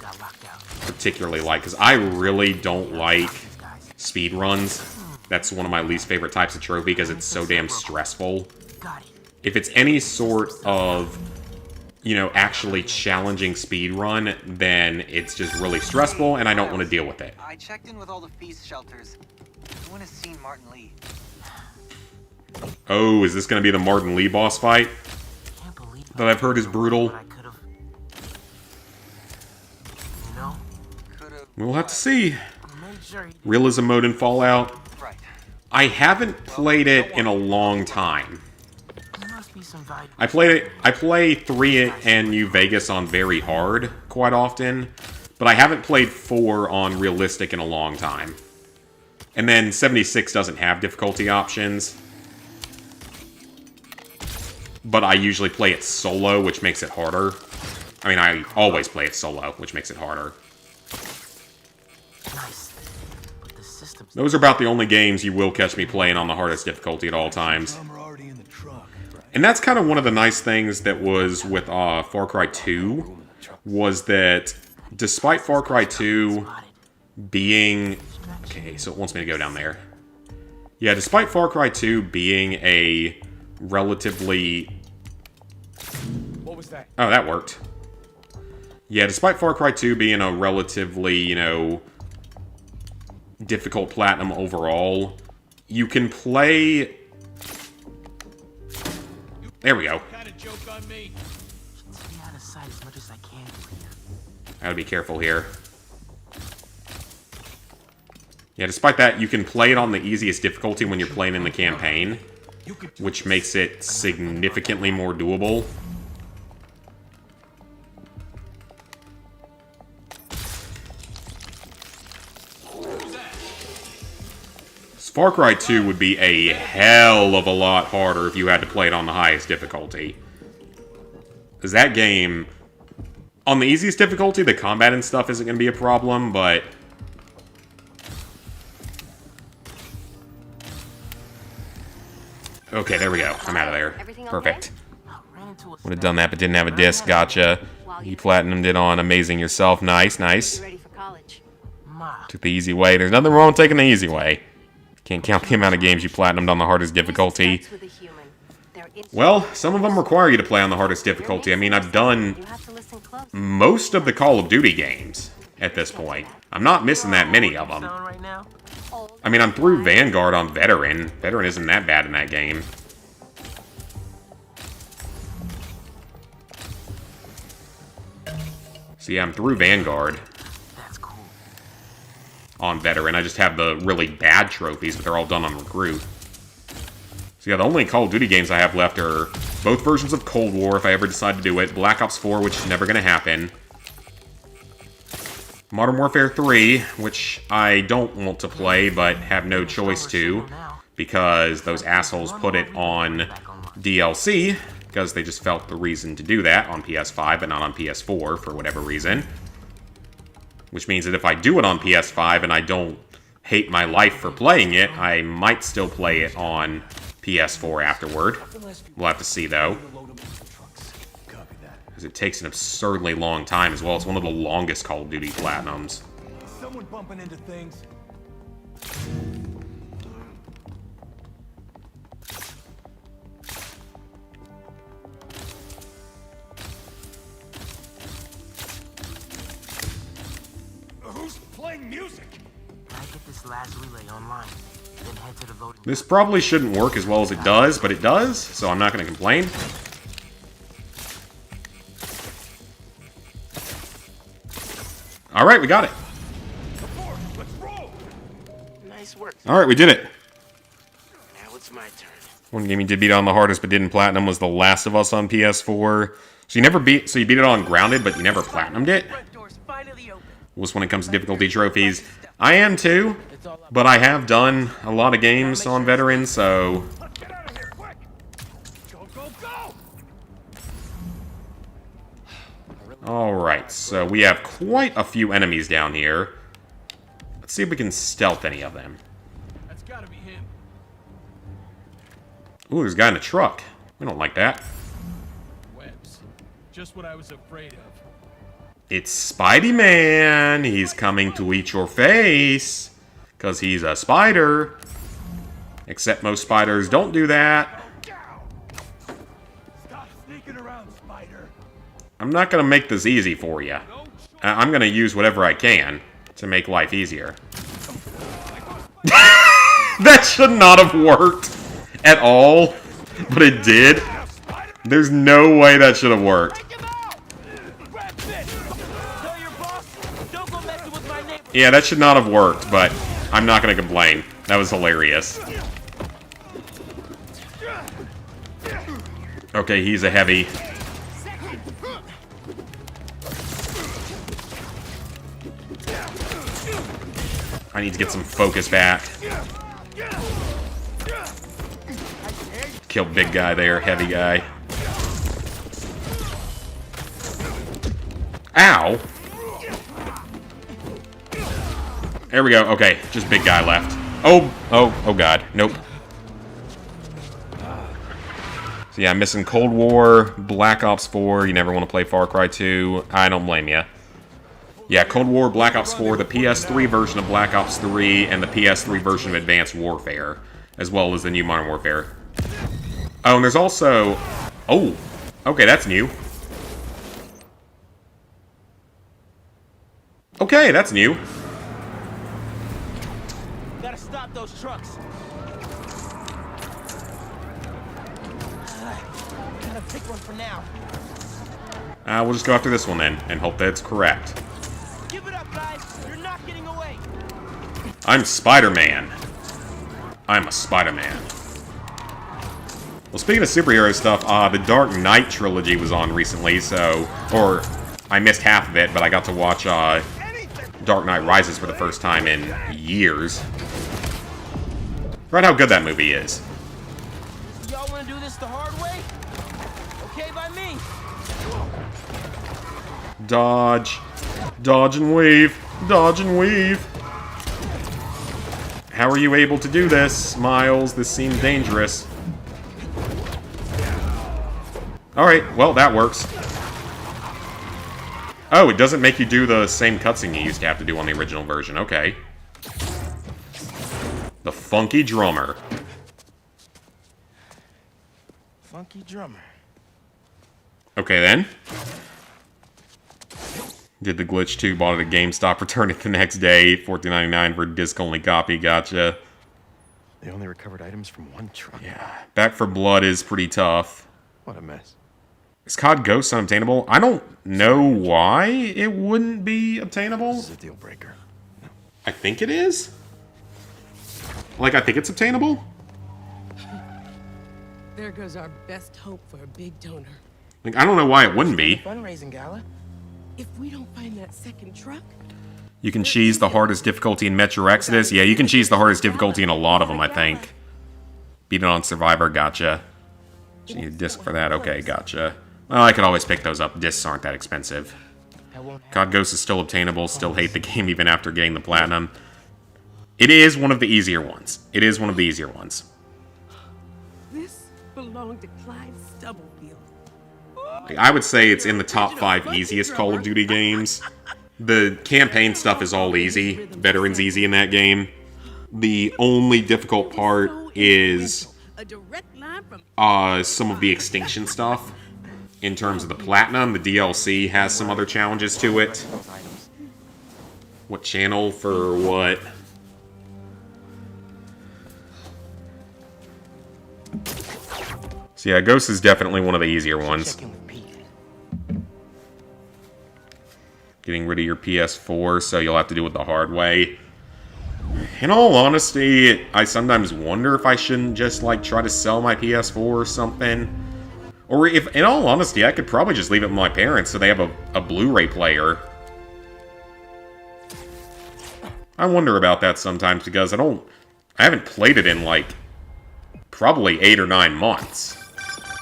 particularly like? Because I really don't like speedruns. That's one of my least favorite types of trophy because it's so damn stressful. If it's any sort of, you know, actually challenging speedrun, then it's just really stressful and I don't want to deal with it. I checked in with all the feast shelters. No one has seen Martin Lee. Oh, is this going to be the Martin Lee boss fight? That I've heard is brutal. We'll have to see. Realism mode in Fallout. I haven't played it in a long time. I play 3 and New Vegas on very hard quite often, but I haven't played 4 on realistic in a long time. And then 76 doesn't have difficulty options. But I usually play it solo, which makes it harder. I mean, I always play it solo, which makes it harder. Those are about the only games you will catch me playing on the hardest difficulty at all times. And that's kind of one of the nice things that was with Far Cry 2, was that despite Far Cry 2 being... Okay, so it wants me to go down there. Yeah, despite Far Cry 2 being a relatively... What was that? Oh, that worked. Yeah, despite Far Cry 2 being a relatively, you know, difficult platinum overall, you can play... There we go. Gotta be careful here. Yeah, despite that, you can play it on the easiest difficulty when you're playing in the campaign, which makes it significantly more doable. Far Cry 2 would be a hell of a lot harder if you had to play it on the highest difficulty. Because that game, on the easiest difficulty, the combat and stuff isn't going to be a problem, but... Okay, there we go. I'm out of there. Perfect. Would have done that, but didn't have a disc. Gotcha. You platinumed it on Amazing Yourself. Nice, nice. Took the easy way. There's nothing wrong with taking the easy way. Can't count the amount of games you platinumed on the hardest difficulty. Well, some of them require you to play on the hardest difficulty. I mean, I've done most of the Call of Duty games at this point. I'm not missing that many of them. I mean, I'm through Vanguard on Veteran. Veteran isn't that bad in that game. So yeah, I'm through Vanguard. On Veteran. I just have the really bad trophies, but they're all done on Recruit. So yeah, the only Call of Duty games I have left are both versions of Cold War, if I ever decide to do it, Black Ops 4, which is never going to happen, Modern Warfare 3, which I don't want to play, but have no choice to, because those assholes put it on DLC, because they just felt the reason to do that on PS5, but not on PS4, for whatever reason. Which means that if I do it on PS5 and I don't hate my life for playing it, I might still play it on PS4 afterward. We'll have to see, though. Because it takes an absurdly long time as well. It's one of the longest Call of Duty platinums. Someone bumping into things. Who's playing music? I get this last relay online, then head to the voting. This probably shouldn't work as well as it does, but it does, so I'm not going to complain. Alright, we got it. Nice work. Alright, we did it. Now it's my turn. One game you did beat on the hardest but didn't platinum was The Last of Us on PS4. So you beat it on Grounded, but you never platinumed it? Was when it comes to difficulty trophies. I am too, but I have done a lot of games on Veteran, so... Alright, so we have quite a few enemies down here. Let's see if we can stealth any of them. That's gotta be him. Ooh, there's a guy in a truck. We don't like that. Webs. Just what I was afraid of. It's Spidey-Man! He's coming to eat your face! Because he's a spider. Except most spiders don't do that. Stop sneaking around, Spider. I'm not going to make this easy for you. I'm going to use whatever I can to make life easier. That should not have worked at all, but it did. There's no way that should have worked. Yeah, that should not have worked, but I'm not going to complain. That was hilarious. Okay, he's a heavy. I need to get some focus back. Kill big guy there, heavy guy. Ow! There we go. Okay, just big guy left. Oh god. Nope. So yeah, I'm missing Cold War, Black Ops 4. You never want to play Far Cry 2. I don't blame you. Yeah, Cold War, Black Ops 4, the PS3 version of Black Ops 3, and the PS3 version of Advanced Warfare, as well as the new Modern Warfare. Oh, and there's also... Oh, okay, that's new. Okay, that's new. Gotta stop those trucks. Gotta pick one for now. We'll just go after this one then, and hope that it's correct. Give it up, guys. You're not getting away. I'm Spider-Man. I'm a Spider-Man. Well, speaking of superhero stuff, the Dark Knight trilogy was on recently, so... Or, I missed half of it, but I got to watch, Dark Knight Rises for the first time in years. Right how good that movie is. Y'all wanna do this the hard way? Okay by me. Dodge. Dodge and weave. Dodge and weave. How are you able to do this, Miles? This seems dangerous. Alright, well, that works. Oh, it doesn't make you do the same cutscene you used to have to do on the original version. Okay. The funky drummer. Funky drummer. Okay, then. Did the glitch too, bought it at GameStop, returned it the next day, $14.99 for a disc-only copy, gotcha. They only recovered items from one truck. Yeah, Back for Blood is pretty tough. What a mess. Is COD Ghost unobtainable? I don't know why it wouldn't be obtainable. This is a deal breaker. No. I think it is. Like, I think it's obtainable. There goes our best hope for a big donor. Like, I don't know why it wouldn't be. Fundraising gala. If we don't find that second truck, You can cheese the hardest difficulty in Metro Exodus. Yeah, you can cheese the hardest difficulty in a lot of them, I think. Beat it on Survivor, gotcha. You need a disc for that, okay, gotcha. Well, I could always pick those up. Discs aren't that expensive. COD Ghost is still obtainable. Still hate the game even after getting the platinum. It is one of the easier ones. It is one of the easier ones. this belonged to Clyde Stubblefield. I would say it's in the top 5 easiest Call of Duty games. The campaign stuff is all easy. Veteran's easy in that game. The only difficult part is A direct line from some of the extinction stuff. In terms of the platinum, the DLC has some other challenges to it. What channel for what? So yeah, Ghost is definitely one of the easier ones. Checking with Pete. Getting rid of your PS4, so you'll have to do it the hard way. In all honesty, I sometimes wonder if I shouldn't just, like, try to sell my PS4 or something. Or if, in all honesty, I could probably just leave it with my parents so they have a Blu-ray player. I wonder about that sometimes because I haven't played it in, like, probably 8 or 9 months.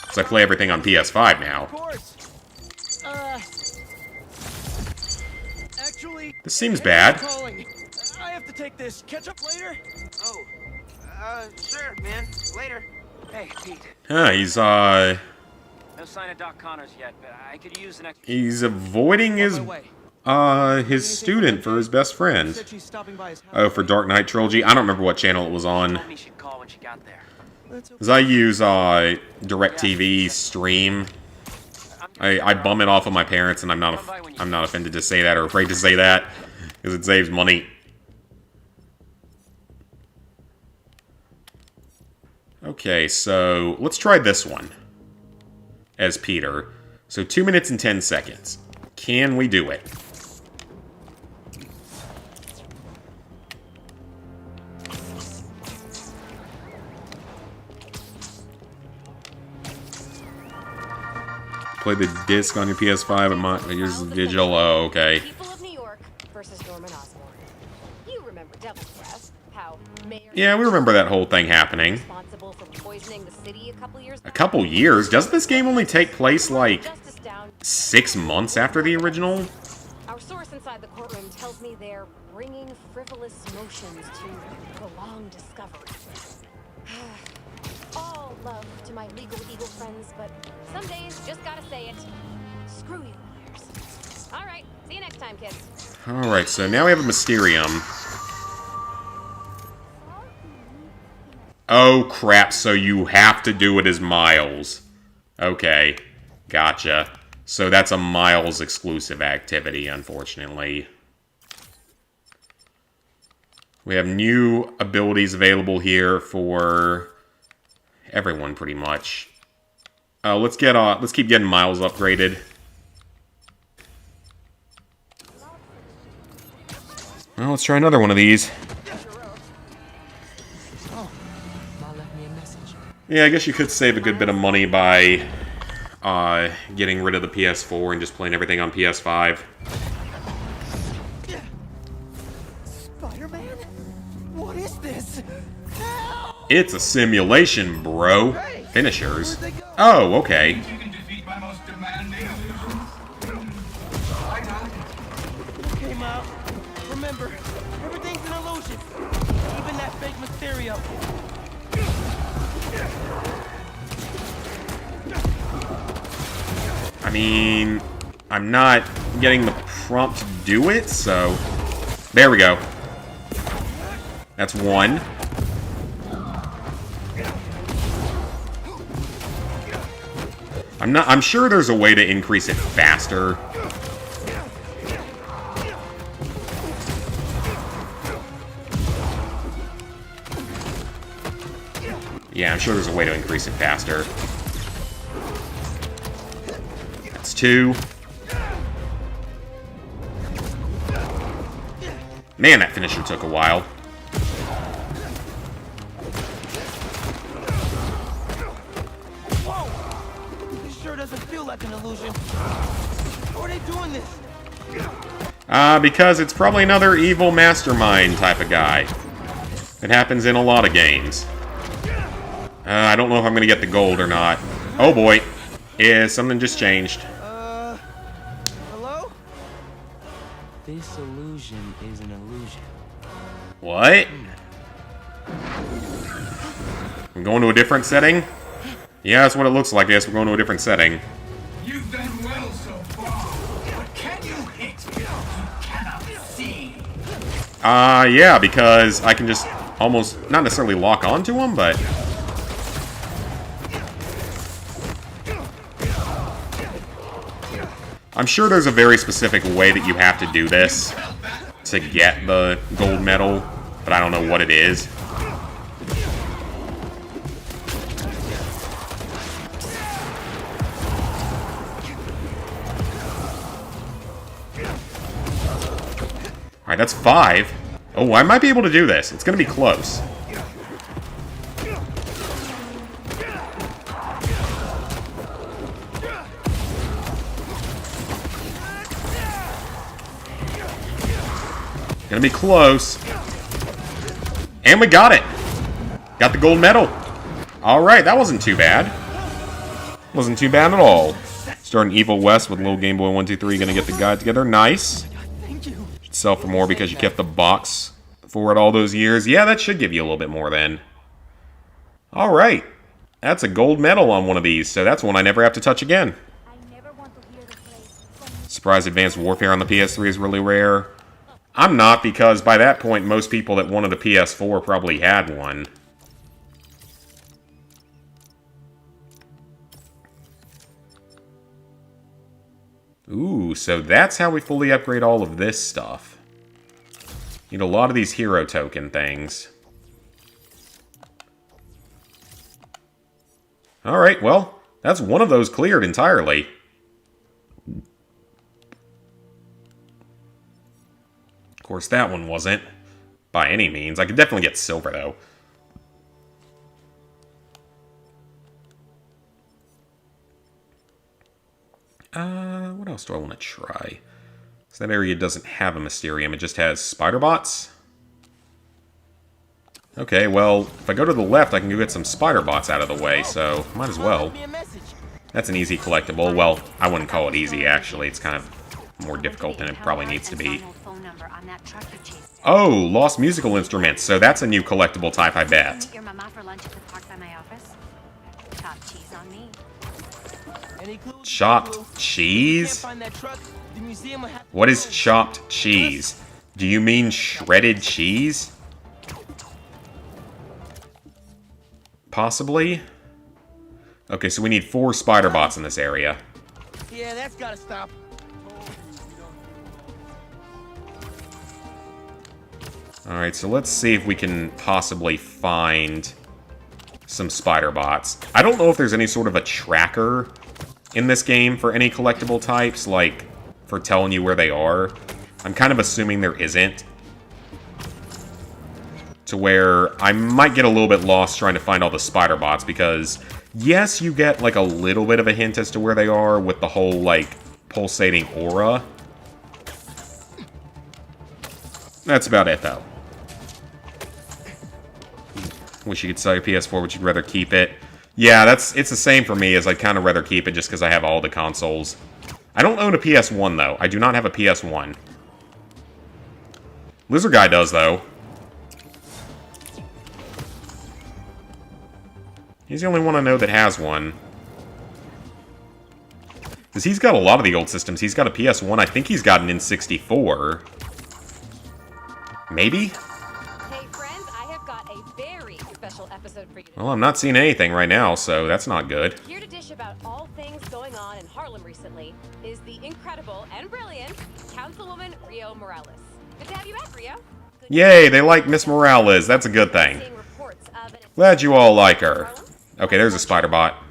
Because I play everything on PS5 now. Of course. Actually, This seems bad. calling. I have to take this. Catch up later. Oh, sure, man. Later. Hey, Pete. Yeah, he's, No sign of Doc Connors yet, but I could use an extra. he's avoiding his student for his best friend. Said she's stopping by his house. Oh, for Dark Knight Trilogy? I don't remember what channel it was on. Told me she'd call when she got there. Because I use DirecTV Stream. I bum it off of my parents, and I'm not offended to say that or afraid to say that because it saves money. Okay, so let's try this one as Peter. So 2 minutes and 10 seconds. Can we do it? Play the disc on your PS5, but yours is digital. Oh, okay. People of New York versus Norman Osborn. You remember Devil's Breath, how Mayor Yeah, we remember that whole thing happening. responsible for poisoning the city a couple years A back? couple years? Doesn't this game only take place, like, Justice down. 6 months after the original? Our source inside the courtroom tells me they're bringing frivolous motions to prolong discovery. All love to my legal eagle friends, but some days just gotta say it. Screw you, lawyers. All right, see you next time, kids. Alright, so now we have a Mysterium. Oh, crap, so you have to do it as Miles. Okay, gotcha. So that's a Miles exclusive activity, unfortunately. We have new abilities available here for everyone, pretty much. Let's keep getting Miles upgraded. Well, let's try another one of these. Oh, Ma left me a message. Yeah, I guess you could save a good bit of money by getting rid of the PS4 and just playing everything on PS5. Spider-Man? What is this? It's a simulation, bro. Finishers. Oh, okay. You can defeat my most demanding. Okay, Ma. Remember, everything's an illusion. Even that fake Mysterio. I mean, I'm not getting the prompt to do it, so... There we go. That's one. I'm sure there's a way to increase it faster. Yeah, I'm sure there's a way to increase it faster. That's 2. Man, that finisher took a while. Whoa! This sure doesn't feel like an illusion. How are they doing this? Because it's probably another evil mastermind type of guy. It happens in a lot of games. I don't know if I'm gonna get the gold or not. Oh boy. Yeah, something just changed. Hello? This illusion is an illusion. What? I'm going to a different setting? Yeah, that's what it looks like. Yes, we're going to a different setting. You've done well so far, but can you hit what you cannot see? Yeah, because I can just almost, not necessarily lock onto him, but... I'm sure there's a very specific way that you have to do this to get the gold medal, but I don't know what it is. Alright, that's 5. Oh, I might be able to do this. It's going to be close. Gonna be close. And we got it! Got the gold medal. Alright, that wasn't too bad. Wasn't too bad at all. Starting Evil West with Little Game Boy 123. Gonna get the guide together. Nice. Should sell for more because you kept the box for it all those years. Yeah, that should give you a little bit more then. Alright. That's a gold medal on one of these, so that's one I never have to touch again. Surprise Advanced Warfare on the PS3 is really rare. I'm not, because by that point, most people that wanted a PS4 probably had one. Ooh, so that's how we fully upgrade all of this stuff. Need a lot of these hero token things. Alright, well, that's one of those cleared entirely. Of course, that one wasn't, by any means. I could definitely get silver, though. What else do I want to try? So that area doesn't have a Mysterium, it just has spider bots. Okay, well, if I go to the left, I can go get some spider bots out of the way, so might as well. That's an easy collectible. Well, I wouldn't call it easy, actually. It's kind of more difficult than it probably needs to be. Oh, lost musical instruments. So that's a new collectible type, I bet. Meet your mama for lunch at the park by my office. Chopped cheese on me. Chopped cheese? What is chopped cheese? Do you mean shredded cheese? Possibly? Okay, so we need 4 spider bots in this area. Yeah, that's gotta stop. Alright, so let's see if we can possibly find some spider bots. I don't know if there's any sort of a tracker in this game for any collectible types, like, for telling you where they are. I'm kind of assuming there isn't. To where I might get a little bit lost trying to find all the spider bots, because yes, you get like a little bit of a hint as to where they are with the whole like pulsating aura. That's about it though. Wish you could sell your PS4, but you'd rather keep it. Yeah, it's the same for me, as I'd kind of rather keep it just because I have all the consoles. I don't own a PS1 though. I do not have a PS1. Lizard Guy does though. He's the only one I know that has one. Because he's got a lot of the old systems. He's got a PS1. I think he's got an N64. Maybe? Hey friends, I have got a very special episode for you today. Well, I'm not seeing anything right now, so that's not good. Here to dish dish about all things going on in Harlem recently is the incredible and brilliant Councilwoman Rio Morales. Good to have you back, Rio. Yay, they like Miss Morales. That's a good thing. Glad you all like her. Okay, there's a spider bot.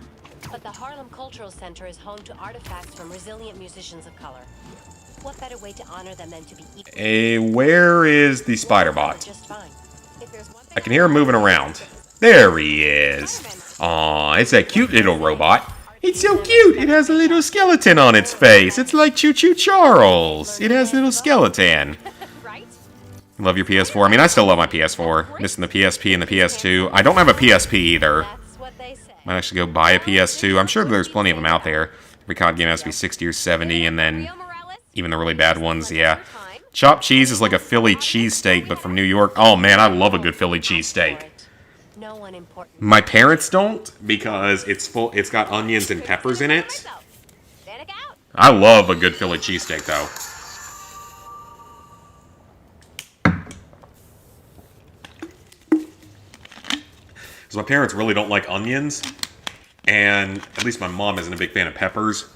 But the Harlem Cultural Center is home to artifacts from resilient musicians of color. What better way to honor them than to be equal? Where is the spider bot? Just fine. If there's one thing I can hear him moving around. There he is. Aw, it's a cute little robot. It's so cute. It has a little skeleton on its face. It's like Choo Choo Charles. It has a little skeleton. right? Love your PS4. I mean, I still love my PS4. Missing the PSP and the PS2. I don't have a PSP either. That's what they say. Might actually go buy a PS2. I'm sure there's plenty of them out there. Every COD game has to be 60 or 70, and then even the really bad ones, yeah. Chopped cheese is like a Philly cheesesteak, but from New York. Oh man, I love a good Philly cheesesteak. No one important. My parents don't, because it's got onions and peppers in it. I love a good Philly cheesesteak, though. Because my parents really don't like onions, and at least my mom isn't a big fan of peppers.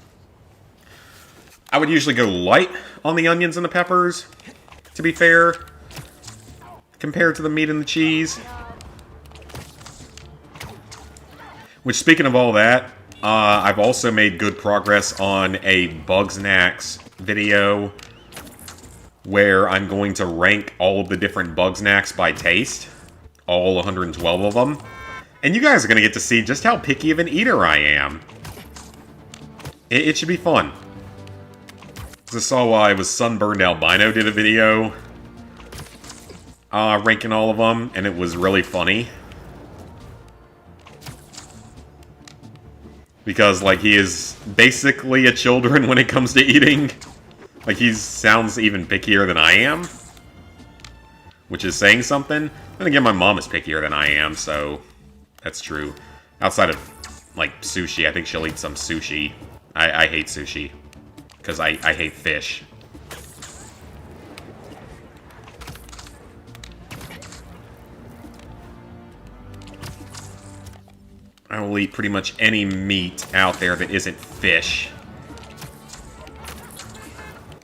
I would usually go light on the onions and the peppers, to be fair, compared to the meat and the cheese. Which, speaking of all that, I've also made good progress on a Bugsnax video where I'm going to rank all of the different Bugsnax by taste. All 112 of them. And you guys are going to get to see just how picky of an eater I am. It should be fun. I saw while I was Sunburned Albino did a video ranking all of them, and it was really funny. Because, like, he is basically a children when it comes to eating. Like, he sounds even pickier than I am. Which is saying something. Then again, my mom is pickier than I am, so that's true. Outside of, like, sushi, I think she'll eat some sushi. I hate sushi. Because I hate fish. I will eat pretty much any meat out there that isn't fish.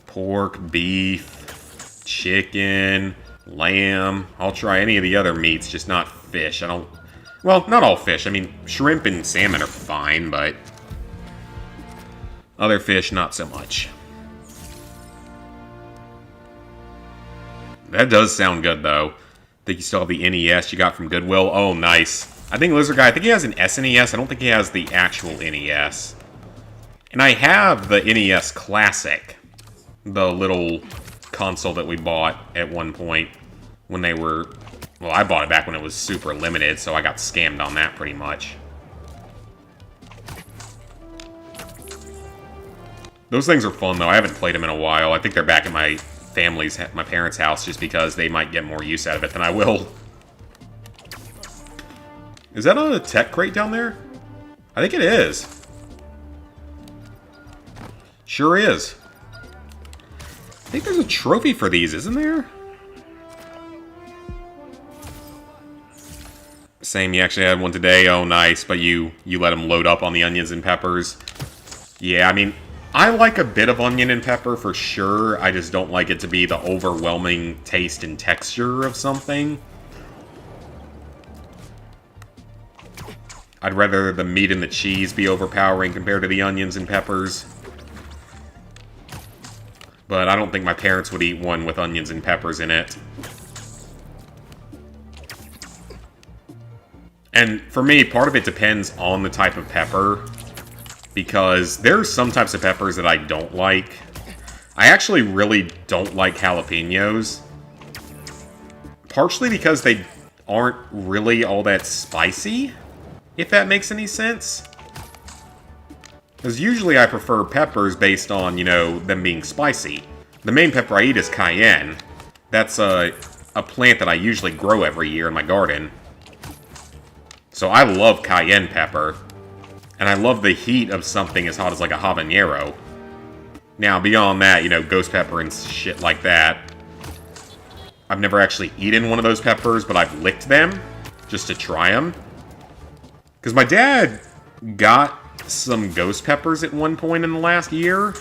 Pork, beef, chicken, lamb. I'll try any of the other meats, just not fish. I don't... Well, not all fish. I mean, shrimp and salmon are fine, but... other fish, not so much. That does sound good, though. I think you still have the NES you got from Goodwill. Oh, nice. I think Lizard Guy, I think he has an SNES. I don't think he has the actual NES. And I have the NES Classic. The little console that we bought at one point when they were... Well, I bought it back when it was super limited, so I got scammed on that pretty much. Those things are fun, though. I haven't played them in a while. I think they're back at my parents' house just because they might get more use out of it than I will. Is that on a tech crate down there? I think it is. Sure is. I think there's a trophy for these, isn't there? Same, you actually had one today. Oh, nice. But you let them load up on the onions and peppers. Yeah, I mean, I like a bit of onion and pepper for sure. I just don't like it to be the overwhelming taste and texture of something. I'd rather the meat and the cheese be overpowering compared to the onions and peppers. But I don't think my parents would eat one with onions and peppers in it. And for me, part of it depends on the type of pepper. Because there's some types of peppers that I don't like. I actually really don't like jalapenos. Partially because they aren't really all that spicy. If that makes any sense. Because usually I prefer peppers based on, you know, them being spicy. The main pepper I eat is cayenne. That's a plant that I usually grow every year in my garden. So I love cayenne pepper. And I love the heat of something as hot as like a habanero. Now, beyond that, you know, ghost pepper and shit like that. I've never actually eaten one of those peppers, but I've licked them just to try them. Because my dad got some ghost peppers at one point in the last year.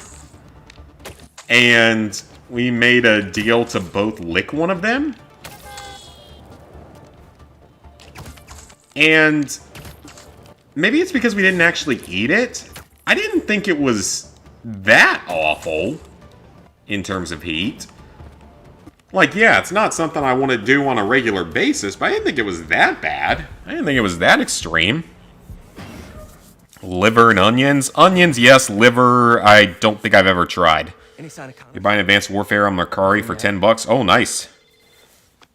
And we made a deal to both lick one of them. And maybe it's because we didn't actually eat it. I didn't think it was that awful in terms of heat. Like, yeah, it's not something I want to do on a regular basis, but I didn't think it was that bad. I didn't think it was that extreme. Liver and onions. Onions, yes. Liver, I don't think I've ever tried. Any sign of Connor? You're buying Advanced Warfare on Mercari for $10. Oh, nice.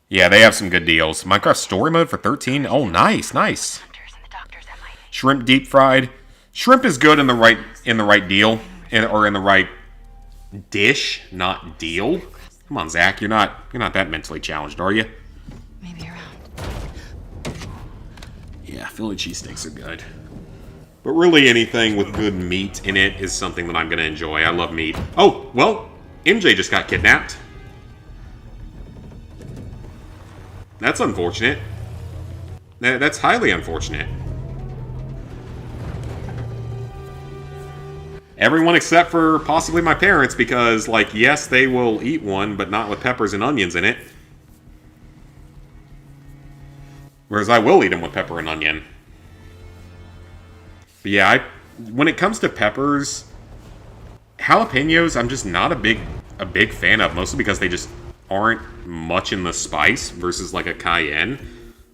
Yeah, they have some good deals. Minecraft Story Mode for 13. Oh, nice, nice. Shrimp deep fried. Shrimp is good in the right deal, or in the right dish, not deal. Come on, Zach, you're not that mentally challenged, are you? Maybe around. Yeah, Philly cheesesteaks are good. But really anything with good meat in it is something that I'm going to enjoy. I love meat. Oh, well, MJ just got kidnapped. That's unfortunate. That's highly unfortunate. Everyone except for possibly my parents, because, like, yes, they will eat one, but not with peppers and onions in it. Whereas I will eat them with pepper and onion. But yeah, when it comes to peppers, jalapenos, I'm just not a big fan of, mostly because they just aren't much in the spice versus like a cayenne.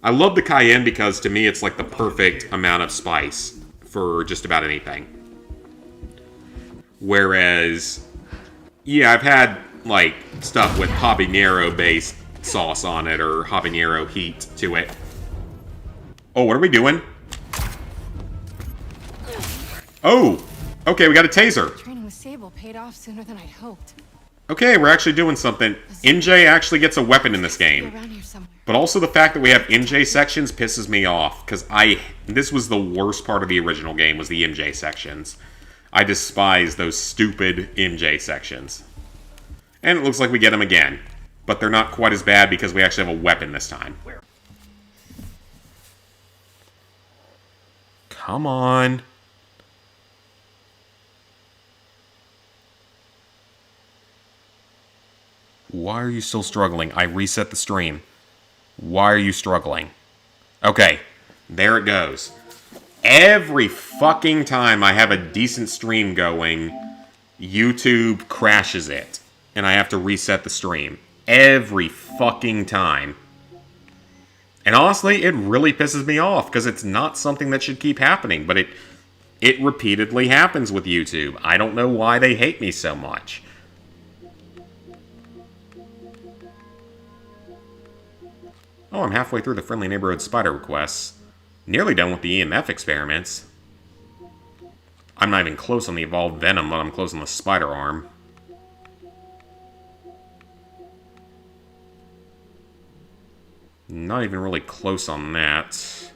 I love the cayenne because to me it's like the perfect amount of spice for just about anything. Whereas, yeah, I've had like stuff with habanero based sauce on it or habanero heat to it. Oh, what are we doing? Oh, okay, we got a taser. Training with Sable paid off sooner than I'd hoped. Okay, we're actually doing something. MJ actually gets a weapon in this game. But also the fact that we have MJ sections pisses me off, because this was the worst part of the original game, was the MJ sections. I despise those stupid MJ sections. And it looks like we get them again. But they're not quite as bad because we actually have a weapon this time. Come on. Why are you still struggling? I reset the stream. Why are you struggling? Okay, there it goes. Every fucking time I have a decent stream going, YouTube crashes it. And I have to reset the stream. Every fucking time. And honestly, it really pisses me off, because it's not something that should keep happening, but it repeatedly happens with YouTube. I don't know why they hate me so much. Oh, I'm halfway through the Friendly Neighborhood Spider requests. Nearly done with the EMF experiments. I'm not even close on the Evolved Venom, but I'm close on the Spider Arm. Not even really close on that.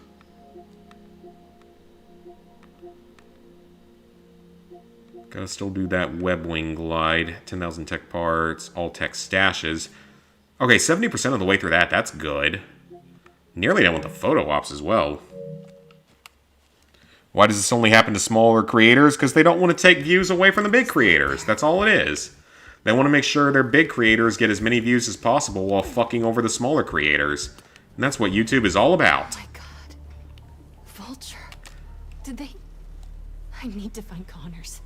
Gotta still do that Webwing Glide. 10,000 tech parts, all tech stashes. Okay, 70% of the way through that, that's good. Nearly done with the photo ops as well. Why does this only happen to smaller creators? Because they don't want to take views away from the big creators. That's all it is. They want to make sure their big creators get as many views as possible while fucking over the smaller creators. And that's what YouTube is all about. Oh my god. Vulture. Did they... I need to find Connors.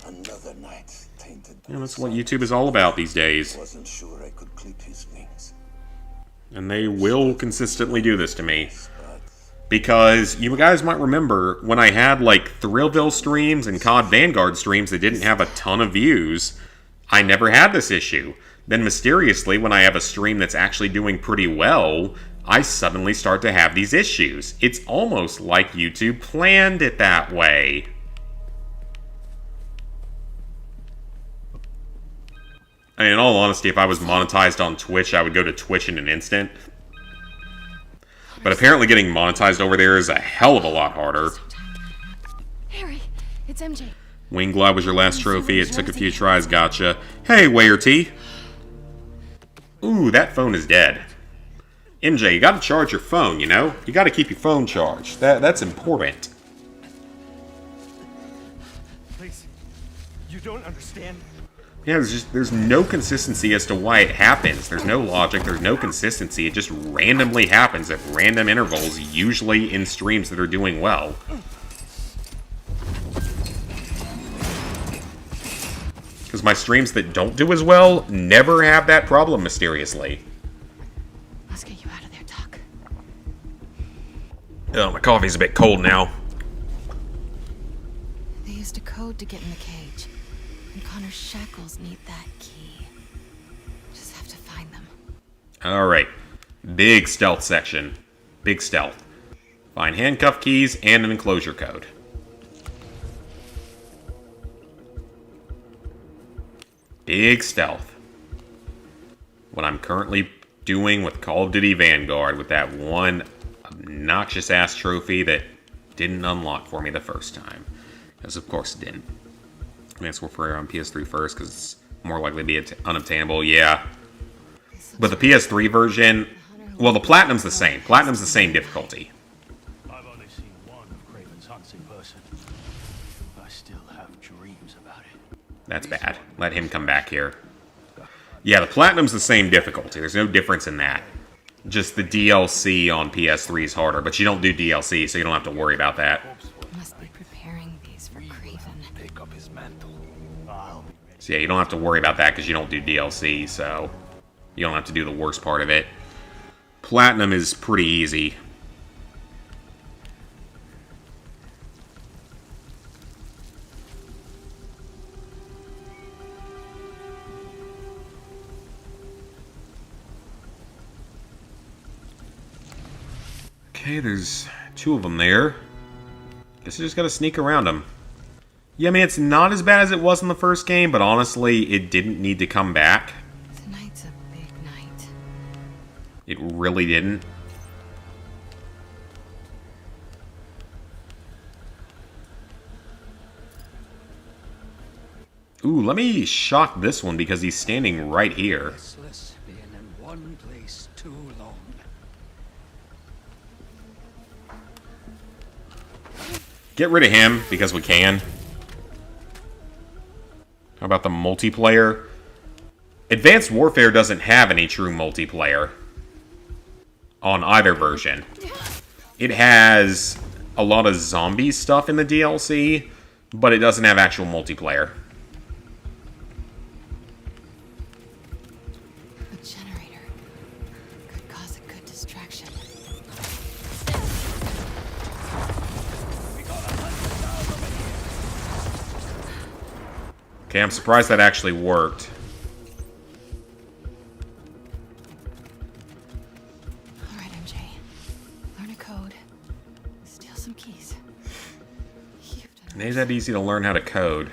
Another night tainted. Yeah, that's what YouTube is all about these days. Wasn't sure I could clip his wings. And they will consistently do this to me. Because you guys might remember when I had like Thrillville streams and COD Vanguard streams that didn't have a ton of views, I never had this issue. Then mysteriously, when I have a stream that's actually doing pretty well, I suddenly start to have these issues. It's almost like YouTube planned it that way. I mean, in all honesty, if I was monetized on Twitch, I would go to Twitch in an instant. But apparently getting monetized over there is a hell of a lot harder. Harry, it's MJ. Wing Glide was your last trophy. It took a few tries, gotcha. Hey, Wayer T. Ooh, that phone is dead. MJ, you gotta charge your phone, you know? You gotta keep your phone charged. That's important. You don't understand. Yeah, there's no consistency as to why it happens. There's no logic, there's no consistency. It just randomly happens at random intervals, usually in streams that are doing well. Because my streams that don't do as well never have that problem, mysteriously. Let's get you out of there, Doc. Oh, my coffee's a bit cold now. They used a code to get in the cage. And Connor's shackles need that key. Just have to find them. Alright. Big stealth section. Big stealth. Find handcuff keys and an enclosure code. Big stealth. What I'm currently doing with Call of Duty Vanguard with that one obnoxious ass trophy that didn't unlock for me the first time. Because of course it didn't. Advanced Warfare on PS3 first because it's more likely to be unobtainable, yeah. But the PS3 version, well, the Platinum's the same. Platinum's the same difficulty. I've only seen one of Craven's hunts in person. I still have dreams about it. That's bad. Let him come back here. Yeah, the Platinum's the same difficulty. There's no difference in that. Just the DLC on PS3 is harder, but you don't do DLC, so you don't have to worry about that. Must be preparing these for Craven. Take up his mantle. So yeah, you don't have to worry about that because you don't do DLC, so you don't have to do the worst part of it. Platinum is pretty easy. Okay, there's two of them there. Guess I just gotta sneak around them. Yeah, I mean, it's not as bad as it was in the first game, but honestly, it didn't need to come back. Tonight's a big night. It really didn't. Ooh, let me shock this one because he's standing right here. Restless, being in one place too long. Get rid of him because we can. How about the multiplayer? Advanced Warfare doesn't have any true multiplayer on either version. It has a lot of zombie stuff in the DLC, but it doesn't have actual multiplayer. A generator could cause a good distraction. Okay, I'm surprised that actually worked. Alright, MJ. Learn a code. Steal some keys. It ain't that easy to learn how to code.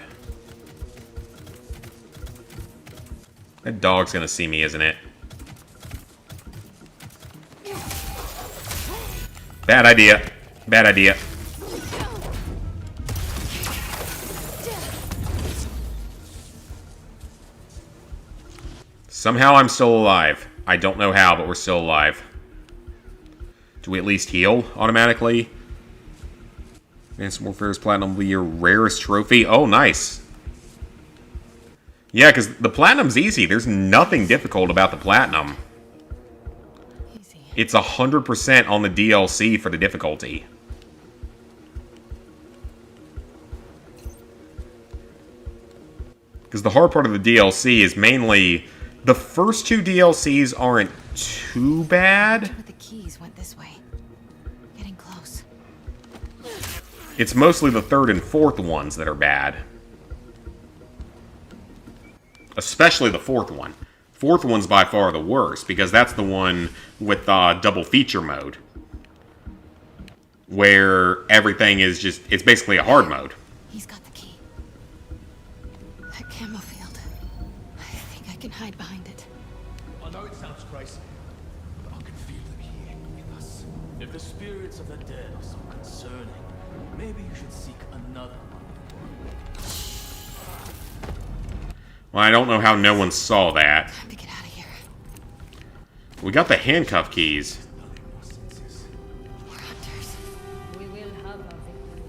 That dog's gonna see me, isn't it? Bad idea. Bad idea. Somehow I'm still alive. I don't know how, but we're still alive. Do we at least heal automatically? Advanced Warfare's Platinum will be your rarest trophy. Oh, nice. Yeah, because the Platinum's easy. There's nothing difficult about the Platinum. Easy. It's 100% on the DLC for the difficulty. Because the hard part of the DLC is mainly... The first two DLCs aren't too bad. With the keys went this way. Getting close. It's mostly the third and fourth ones that are bad. Especially the fourth one. Fourth one's by far the worst, because that's the one with double feature mode. Where everything is just... It's basically a hard mode. He's got the key. That camo field. I think I can hide behind it. I know it sounds crazy, but I can feel the key with us. If the spirits of the dead are so concerning, maybe you should seek another one. Well, I don't know how no one saw that. Time to get out of here. We got the handcuff keys. We're hunters. We will have a victory.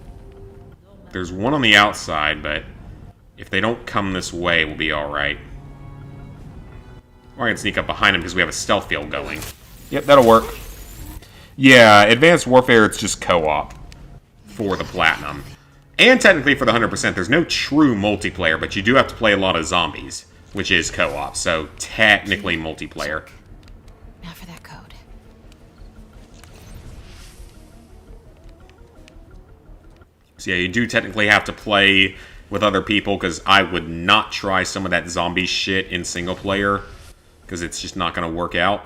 There's one on the outside, but If they don't come this way, we'll be alright. Or I can sneak up behind them because we have a stealth field going. Yep, that'll work. Yeah, Advanced Warfare, it's just co-op for the Platinum. And technically for the 100%, there's no true multiplayer, but you do have to play a lot of zombies, which is co-op, so technically multiplayer. Now for that code. So yeah, you do technically have to play with other people, because I would not try some of that zombie shit in single player, because it's just not going to work out.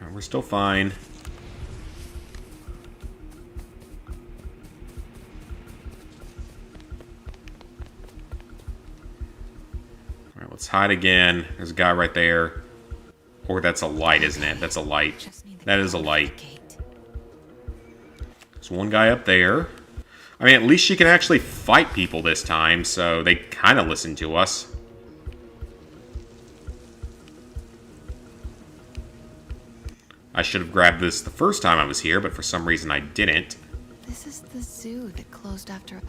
Alright, we're still fine. Alright, let's hide again. There's a guy right there. Or that's a light, isn't it? That's a light. That is a light. There's one guy up there. I mean, at least she can actually fight people this time, so they kind of listen to us. I should have grabbed this the first time I was here, but for some reason I didn't. This is the zoo that closed after...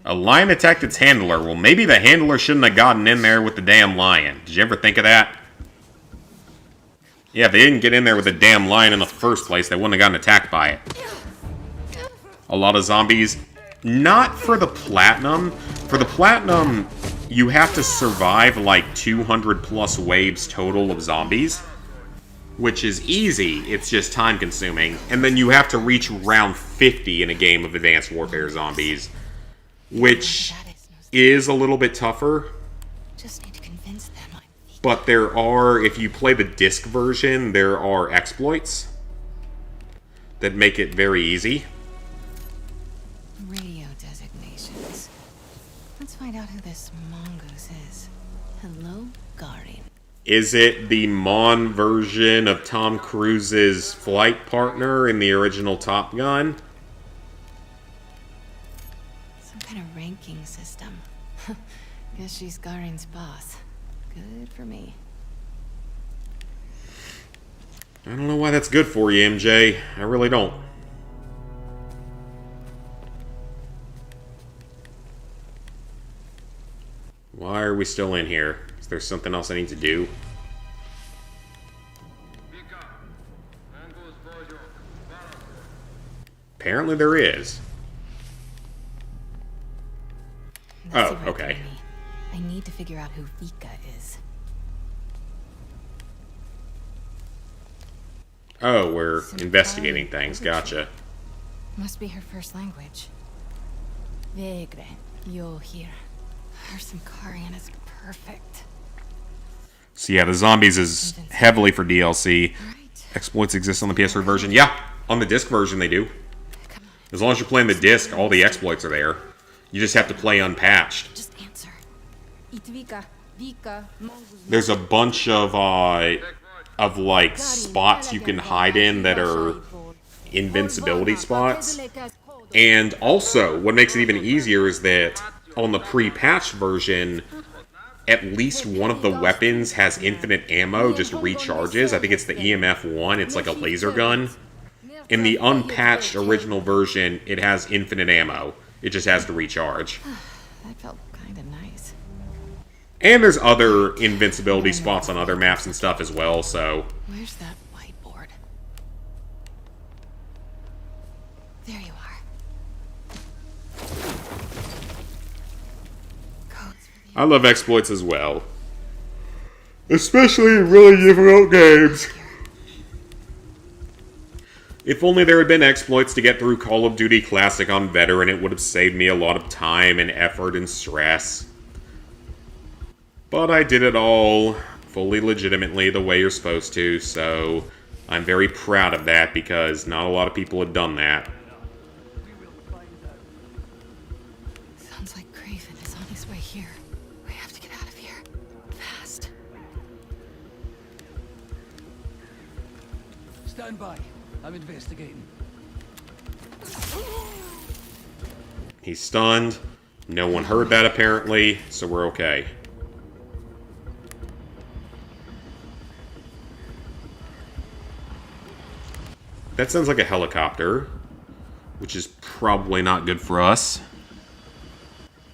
A lion attacked its handler. Well, maybe the handler shouldn't have gotten in there with the damn lion. Did you ever think of that? Yeah, if they didn't get in there with the damn lion in the first place, they wouldn't have gotten attacked by it. A lot of zombies. Not for the Platinum. For the Platinum, you have to survive like 200 plus waves total of zombies. Which is easy, it's just time consuming. And then you have to reach round 50 in a game of Advanced Warfare Zombies. Which is a little bit tougher. Just need to convince them. But there are, if you play the disc version, there are exploits that make it very easy. Radio designations. Let's find out who this mongoose is. Hello, Garin. Is it the Mon version of Tom Cruise's flight partner in the original Top Gun? Some kind of ranking system. Guess she's Garin's boss. Good for me. I don't know why that's good for you, MJ. I really don't. Why are we still in here? Is there something else I need to do? Apparently there is. That's Oh, okay. I need to figure out who Vika is. Oh, we're investigating things. Gotcha. Must be her first language. Vegre, yo here. Her Simkarian is perfect. So yeah, the zombies is heavily for DLC. Exploits exist on the PS3 version. Yeah, on the disc version they do. As long as you're playing the disc, all the exploits are there. You just have to play unpatched. Just answer. There's a bunch of like spots you can hide in that are invincibility spots. And also, what makes it even easier is that on the pre-patched version, at least one of the weapons has infinite ammo, just recharges. I think it's the EMF-1, it's like a laser gun. In the unpatched original version, it has infinite ammo. It just has to recharge. That felt kind of nice. And there's other invincibility spots on other maps and stuff as well, so... Where's that whiteboard? There you are. I love exploits as well. Especially in really difficult games. If only there had been exploits to get through Call of Duty Classic on Veteran, it would have saved me a lot of time and effort and stress. But I did it all fully legitimately the way you're supposed to, so I'm very proud of that because not a lot of people have done that. Sounds like Craven is on his way here. We have to get out of here. Fast. Stand by. I'm investigating. He's stunned. No one heard that apparently, so we're okay. That sounds like a helicopter, which is probably not good for us.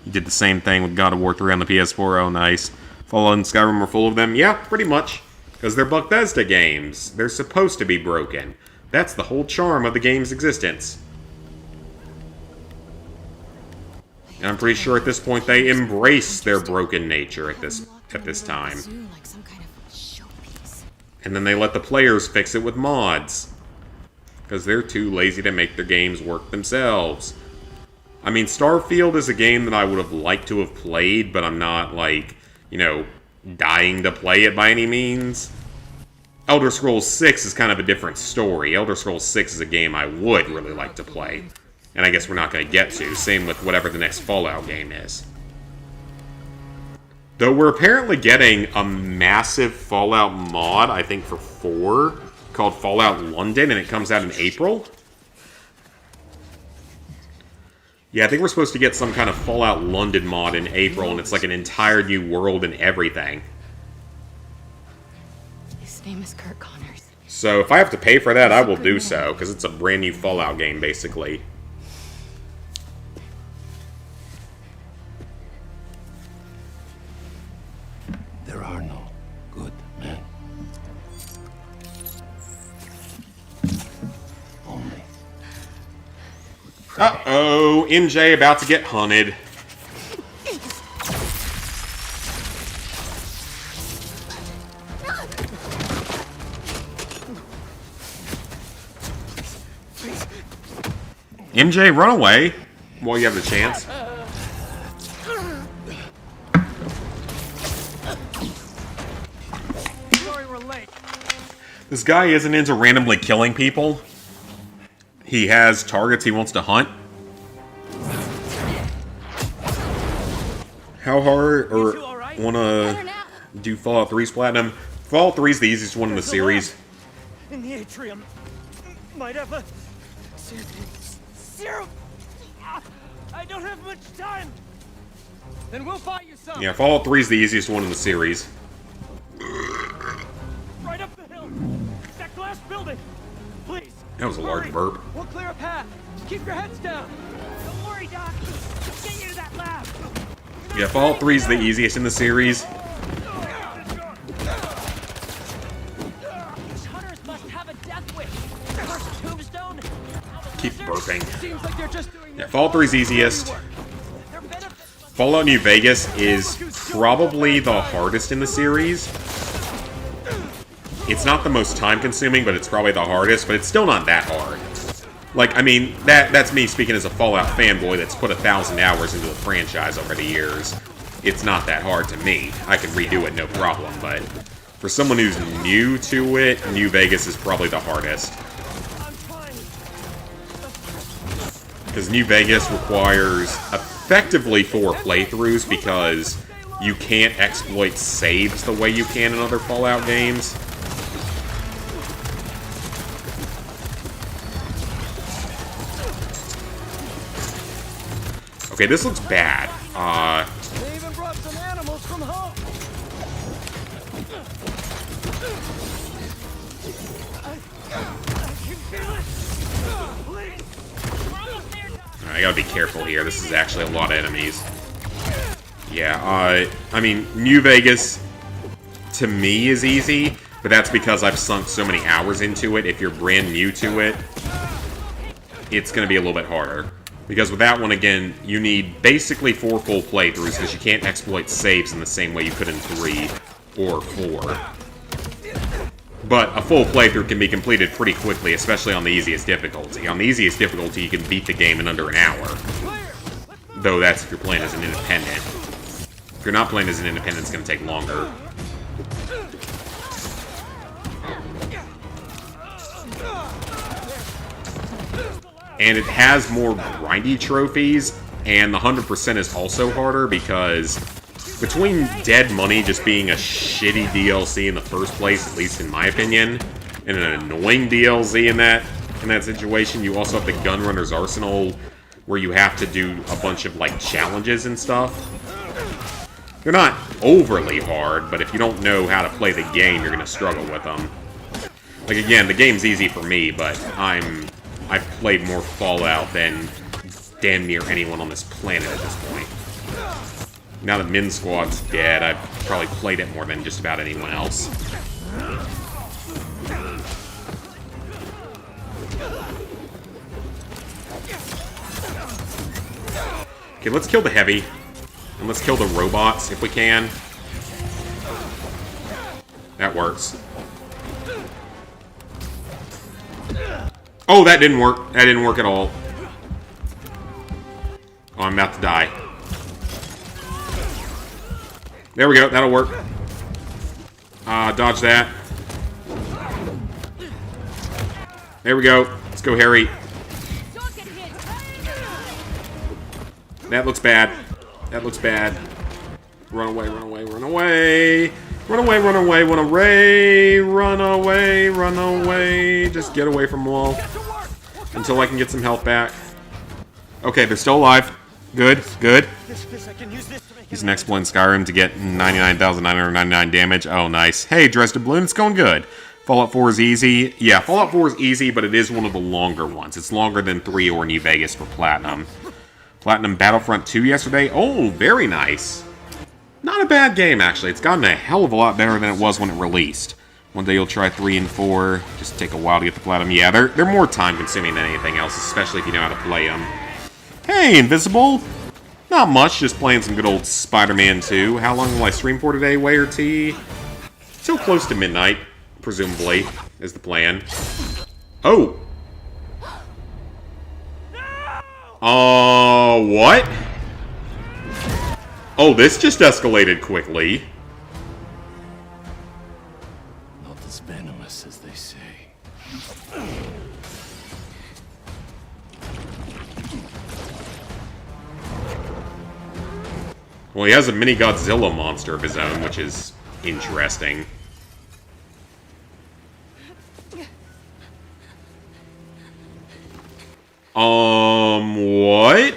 You did the same thing with God of War 3 on the PS4. Oh, nice. Fallout and Skyrim are full of them. Yeah, pretty much. Because they're Bethesda games. They're supposed to be broken. That's the whole charm of the game's existence. And I'm pretty sure at this point they embrace their broken nature at this time. And then they let the players fix it with mods. Because they're too lazy to make their games work themselves. I mean, Starfield is a game that I would have liked to have played, but I'm not, like, you know, dying to play it by any means. Elder Scrolls 6 is kind of a different story. Elder Scrolls 6 is a game I would really like to play. And I guess we're not going to get to. Same with whatever the next Fallout game is. Though we're apparently getting a massive Fallout mod, I think for 4, called Fallout London, and it comes out in April. Yeah, I think we're supposed to get some kind of Fallout London mod in April, and it's like an entire new world and everything. His name is Kurt Connors. So if I have to pay for that, I will do so, because it's a brand new Fallout game, basically. There are no good men. Only. Uh-oh, MJ about to get hunted. MJ, run away while you have the chance. Sorry we're late. This guy isn't into randomly killing people. He has targets he wants to hunt. How hard, or wanna do Fallout 3's Platinum? Fallout 3's the easiest one in the series. In the atrium. Might have a serum. I don't have much time. Then we'll buy you some. Yeah, Fallout 3's the easiest one in the series. Right up the hill. That glass building. Please. That was a large burp. We'll clear a path. Keep your heads down. Don't worry, Doc. We'll get you to that lab. Yeah, Fallout 3's the easiest in the series. These hunters must have a death wish. First tombstone. Keep burping. Seems like they're just doing Yeah, Fallout 3's easiest. Fallout New Vegas is probably the hardest in the series. It's not the most time-consuming, but it's probably the hardest, but it's still not that hard. Like, I mean, that's me speaking as a Fallout fanboy that's put 1,000 hours into the franchise over the years. It's not that hard to me. I can redo it, no problem, but for someone who's new to it, New Vegas is probably the hardest. Because New Vegas requires effectively 4 playthroughs because you can't exploit saves the way you can in other Fallout games. Okay, this looks bad. They even brought some animals from home. I can feel it. Please. We're almost there, Doc. I gotta be careful here. This is actually a lot of enemies. Yeah, I mean, New Vegas, to me, is easy, but that's because I've sunk so many hours into it. If you're brand new to it, it's gonna be a little bit harder. Because with that one, again, you need basically 4 full playthroughs, because you can't exploit saves in the same way you could in 3 or 4. But a full playthrough can be completed pretty quickly, especially on the easiest difficulty. On the easiest difficulty, you can beat the game in under an hour. Though that's if you're playing as an independent. If you're not playing as an independent, it's going to take longer. And it has more grindy trophies, and the 100% is also harder because between Dead Money just being a shitty DLC in the first place, at least in my opinion, and an annoying DLC in that situation, you also have the Gunrunner's Arsenal, where you have to do a bunch of like challenges and stuff. They're not overly hard, but if you don't know how to play the game, you're going to struggle with them. Like, again, the game's easy for me, but I've played more Fallout than damn near anyone on this planet at this point. Now that Min Squad's dead, I've probably played it more than just about anyone else. Okay, let's kill the heavy. And let's kill the robots if we can. That works. Oh, that didn't work. That didn't work at all. Oh, I'm about to die. There we go. That'll work. Dodge that. There we go. Let's go, Harry. That looks bad. That looks bad. Run away, run away, run away. Run away, run away, run away. Run away, run away. Just get away from them all. Until I can get some health back. Okay, they're still alive. Good, good. He's an exploit in Skyrim to get 99,999 damage. Oh, nice. Hey, Dresden Balloon, it's going good. Fallout 4 is easy. Yeah, Fallout 4 is easy, but it is one of the longer ones. It's longer than 3 or New Vegas for Platinum. Platinum Battlefront 2 yesterday. Oh, very nice. Not a bad game, actually. It's gotten a hell of a lot better than it was when it released. One day you'll try 3 and 4. Just take a while to get the Platinum. Yeah, they're more time-consuming than anything else, especially if you know how to play them. Hey, Invisible! Not much, just playing some good old Spider-Man 2. How long will I stream for today, Way or T? Till close to midnight, presumably, is the plan. Oh! What? Oh, this just escalated quickly. Not as venomous as they say. Well, he has a mini Godzilla monster of his own, which is interesting. What?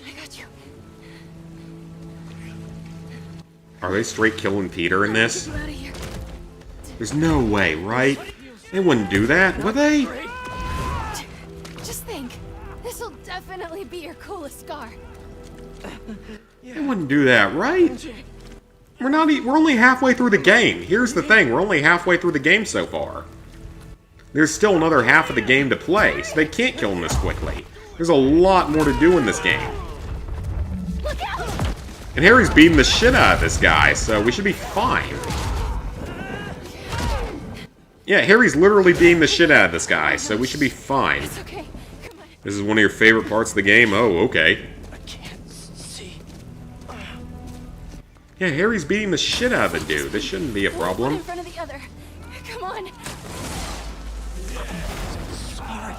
I got you. Are they straight killing Peter in this? There's no way, right? They wouldn't do that, would they? Just think, this'll definitely be your coolest scar. They wouldn't do that, right? We're only halfway through the game. Here's the thing, we're only halfway through the game so far. There's still another half of the game to play, so they can't kill him this quickly. There's a lot more to do in this game. And Harry's beating the shit out of this guy, so we should be fine. Yeah, Harry's literally beating the shit out of this guy, so we should be fine. This is one of your favorite parts of the game? Oh, okay. Yeah, Harry's beating the shit out of the dude. This shouldn't be a problem. One in front of the other. Come on. Sorry.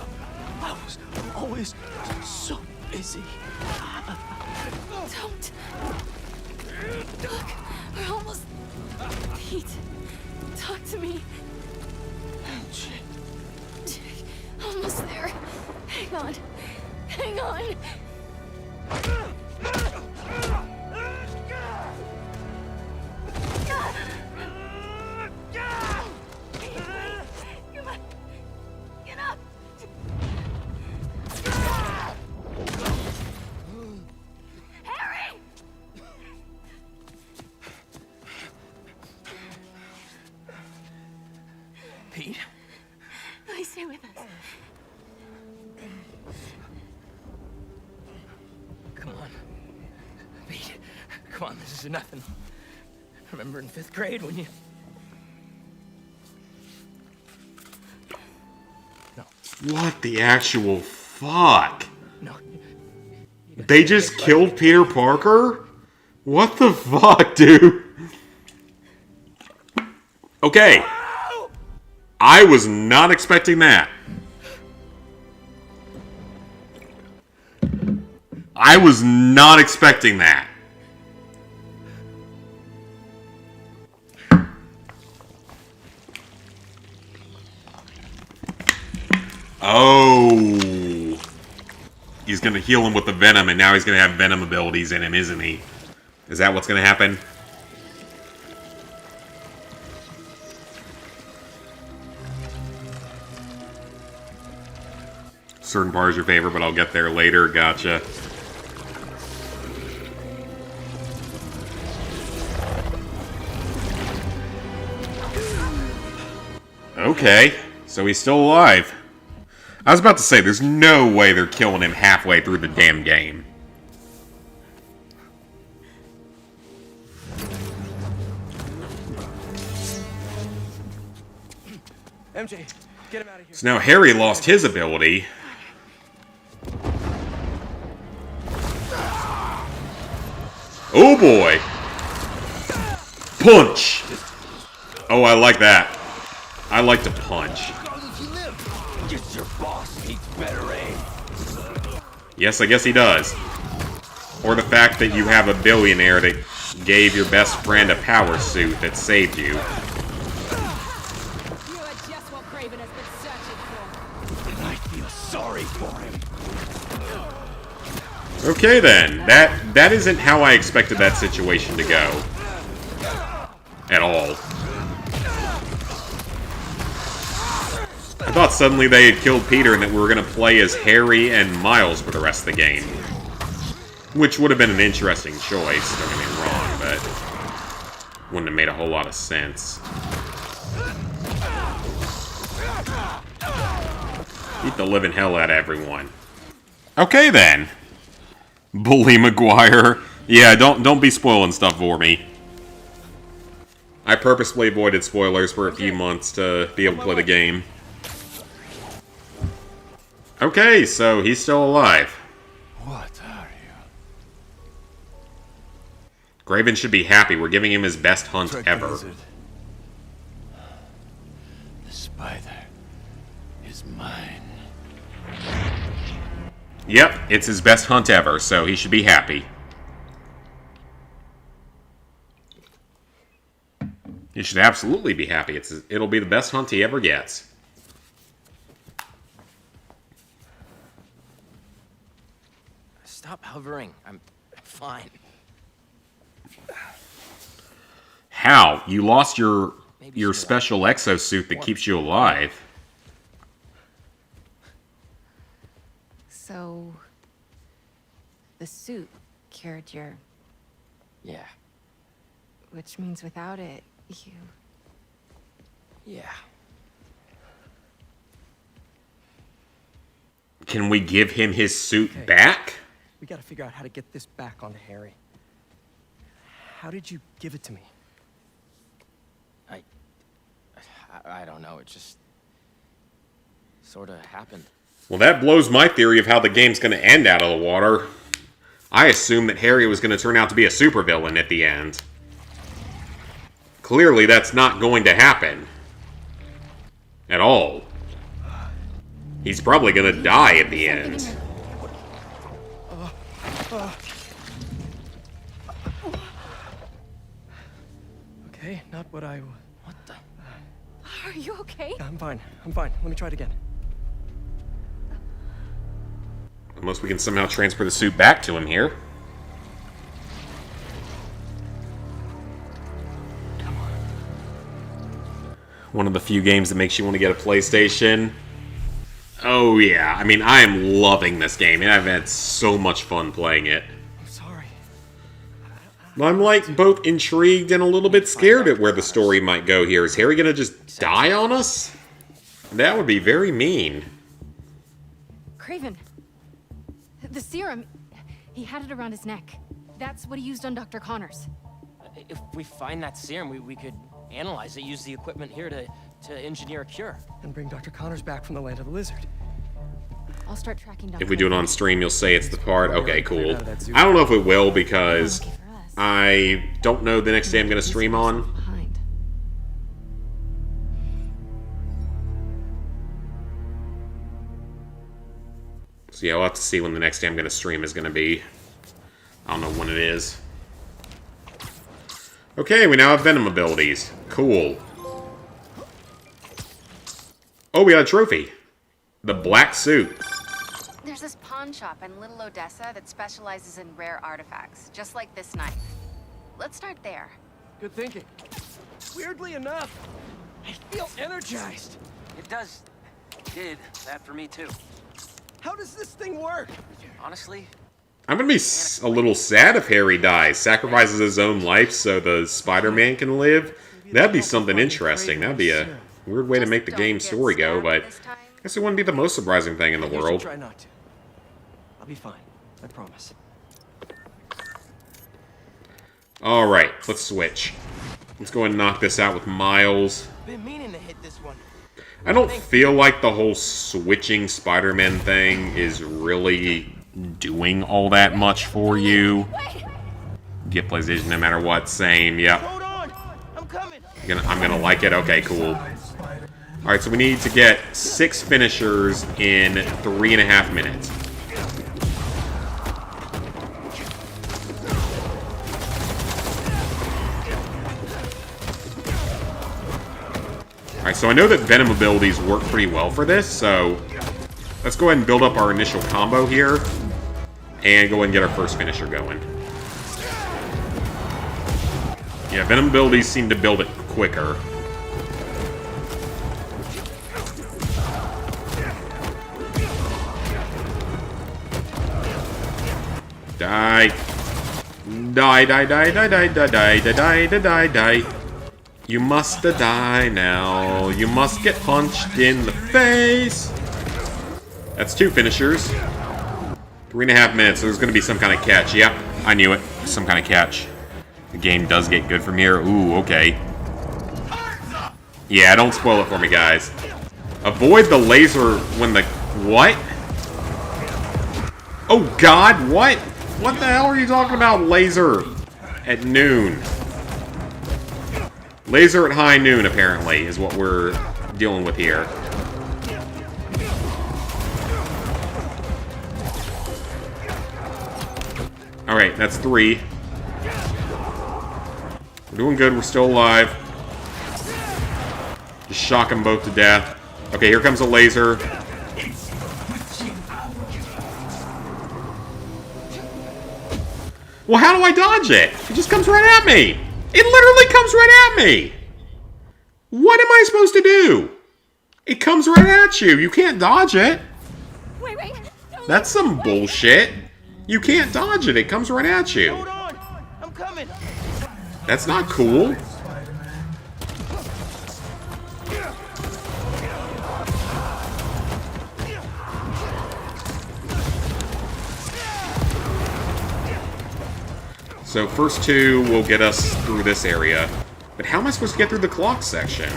I was always so busy. Don't. Look, we're almost... Pete, talk to me. Almost there. Hang on. Hang on. Get up! Harry! Pete? Please stay with us. Come on. Pete, come on, this is nothing. Remember in 5th grade when you... What the actual fuck? No. They just killed Peter Parker? What the fuck, dude? Okay. I was not expecting that. I was not expecting that. Oh. He's gonna heal him with the venom, and now he's gonna have venom abilities in him, isn't he? Is that what's gonna happen? Certain part is your favorite, but I'll get there later. Gotcha. Okay, so he's still alive. I was about to say, there's no way they're killing him halfway through the damn game. MJ, get him out of here. So now Harry lost his ability. Oh boy! Punch! Oh, I like that. I like to punch. Just your boss needs better aim. Yes, I guess he does. Or the fact that you have a billionaire that gave your best friend a power suit that saved you. You are just what Kraven has been searching for. And I feel sorry for him. Okay then, that isn't how I expected that situation to go. At all. I thought suddenly they had killed Peter and that we were going to play as Harry and Miles for the rest of the game. Which would have been an interesting choice, don't get me wrong, but wouldn't have made a whole lot of sense. Beat the living hell out of everyone. Okay then. Bully Maguire. Yeah, don't be spoiling stuff for me. I purposely avoided spoilers for a few months to be able to play the game. Okay, so he's still alive. What are you? Kraven should be happy. We're giving him his best hunt ever. The spider is mine. Yep, it's his best hunt ever, so he should be happy. He should absolutely be happy. It'll be the best hunt he ever gets. Stop hovering. I'm fine. How? You lost your special exosuit that keeps you alive. So, the suit cured your... Yeah. Which means without it, you... Yeah. Can we give him his suit back? We gotta figure out how to get this back onto Harry. How did you give it to me? I don't know. It just sort of happened. Well, that blows my theory of how the game's going to end out of the water. I assumed that Harry was going to turn out to be a supervillain at the end. Clearly, that's not going to happen. At all. He's probably going to die at the end. Okay, not what I... What the? Are you okay? I'm fine. I'm fine. Let me try it again. Unless we can somehow transfer the suit back to him here. Come on. One of the few games that makes you want to get a PlayStation. Oh yeah, I mean, I am loving this game, and I've had so much fun playing it. I'm sorry. I'm like both intrigued and a little bit scared at where the story might go here. Is Harry gonna just die on us? That would be very mean. Kraven. The serum. He had it around his neck. That's what he used on Dr. Connors. If we find that serum, we could analyze it, use the equipment here to engineer a cure. And bring Dr. Connors back from the land of the lizard. I'll start tracking down... If we do it on stream, you'll say it's the part. Okay, cool. I don't know if it will because I don't know the next day I'm going to stream on. So yeah, we'll have to see when the next day I'm going to stream is going to be. I don't know when it is. Okay, we now have Venom abilities. Cool. Oh, we got a trophy. The black suit. There's this pawn shop in Little Odessa that specializes in rare artifacts, just like this knife. Let's start there. Good thinking. Weirdly enough, I feel energized. It did that for me too. How does this thing work? Honestly, I'm gonna be a little sad if Harry dies, sacrifices his own life so the Spider-Man can live. That'd be something interesting. That'd be a weird way to make the game story go, but I guess it wouldn't be the most surprising thing in the world. Try not to. I'll be fine. I promise. Alright, let's switch. Let's go and knock this out with Miles. Been meaning to hit this one. I don't feel like the whole switching Spider-Man thing is really doing all that much for you. Get PlayStation no matter what, same, yep. Hold on, I'm coming. I'm gonna like it, okay, cool. Alright, so we need to get 6 finishers in 3.5 minutes. Alright, so I know that Venom abilities work pretty well for this, so let's go ahead and build up our initial combo here and go ahead and get our first finisher going. Yeah, Venom abilities seem to build it quicker. Die. Die, die, die, die, die, die, die, die, die, die, die. You must die now. You must get punched in the face. That's 2 finishers. 3.5 minutes. So there's going to be some kind of catch. Yep, I knew it. Some kind of catch. The game does get good from here. Ooh, okay. Yeah, don't spoil it for me, guys. Avoid the laser when the... What? Oh, God, what? What the hell are you talking about, laser at noon? Laser at high noon, apparently, is what we're dealing with here. Alright, that's 3. We're doing good, we're still alive. Just shock them both to death. Okay, here comes a laser. Well, how do I dodge it? It just comes right at me. It literally comes right at me. What am I supposed to do? It comes right at you. You can't dodge it. Wait. That's some bullshit. You can't dodge it. It comes right at you. Hold on, I'm coming. That's not cool. So first 2 will get us through this area. But how am I supposed to get through the clock section?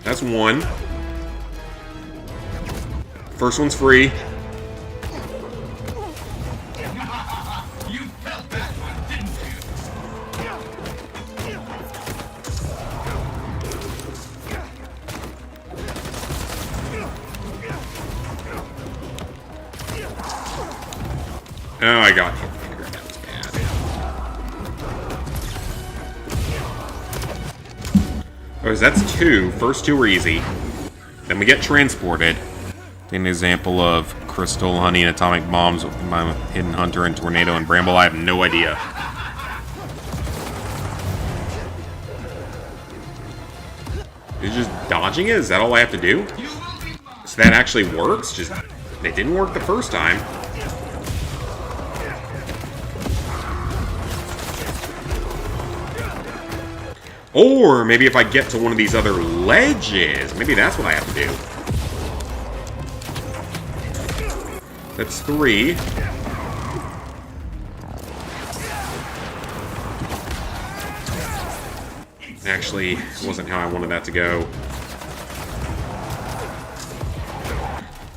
That's 1. First one's free. You felt that one, didn't Oh, I got hit. That was bad. Oh, so that's 2. First 2 are easy. Then we get transported. An example of crystal, honey, and atomic bombs with my hidden hunter and tornado and bramble. I have no idea. Is just dodging it? Is that all I have to do? So that actually works? Just it didn't work the first time. Or maybe if I get to one of these other ledges, maybe that's what I have to do. That's 3. Actually, wasn't how I wanted that to go.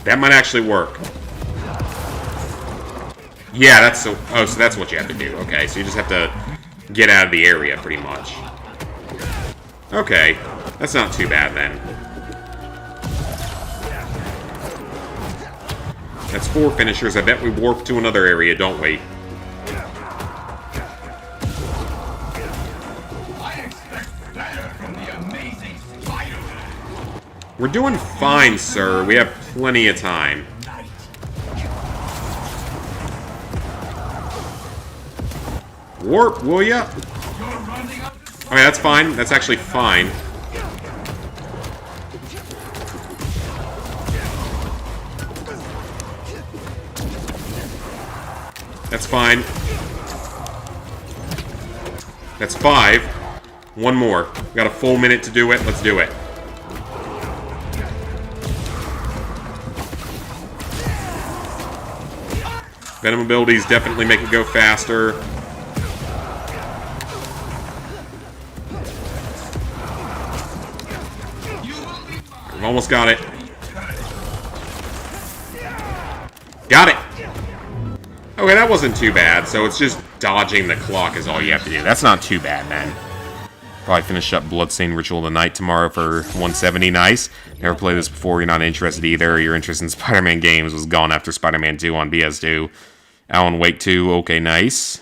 That might actually work. Yeah, that's so... Oh, so that's what you have to do. Okay, so you just have to get out of the area, pretty much. Okay, that's not too bad then. That's 4 finishers. I bet we warp to another area, don't we? I expect better from the amazing Spider-Man. We're doing fine, sir. We have plenty of time. Warp, will ya? I mean, that's fine. That's actually fine. That's fine. That's 5. One more. We got a full minute to do it. Let's do it. Venom abilities definitely make it go faster. We've almost got it. Got it! Okay, that wasn't too bad. So it's just dodging the clock is all you have to do. That's not too bad, man. Probably finish up Bloodstained Ritual of the Night tomorrow for 170. Nice. Never played this before. You're not interested either. Your interest in Spider-Man games was gone after Spider-Man 2 on PS2. Alan Wake 2. Okay, nice.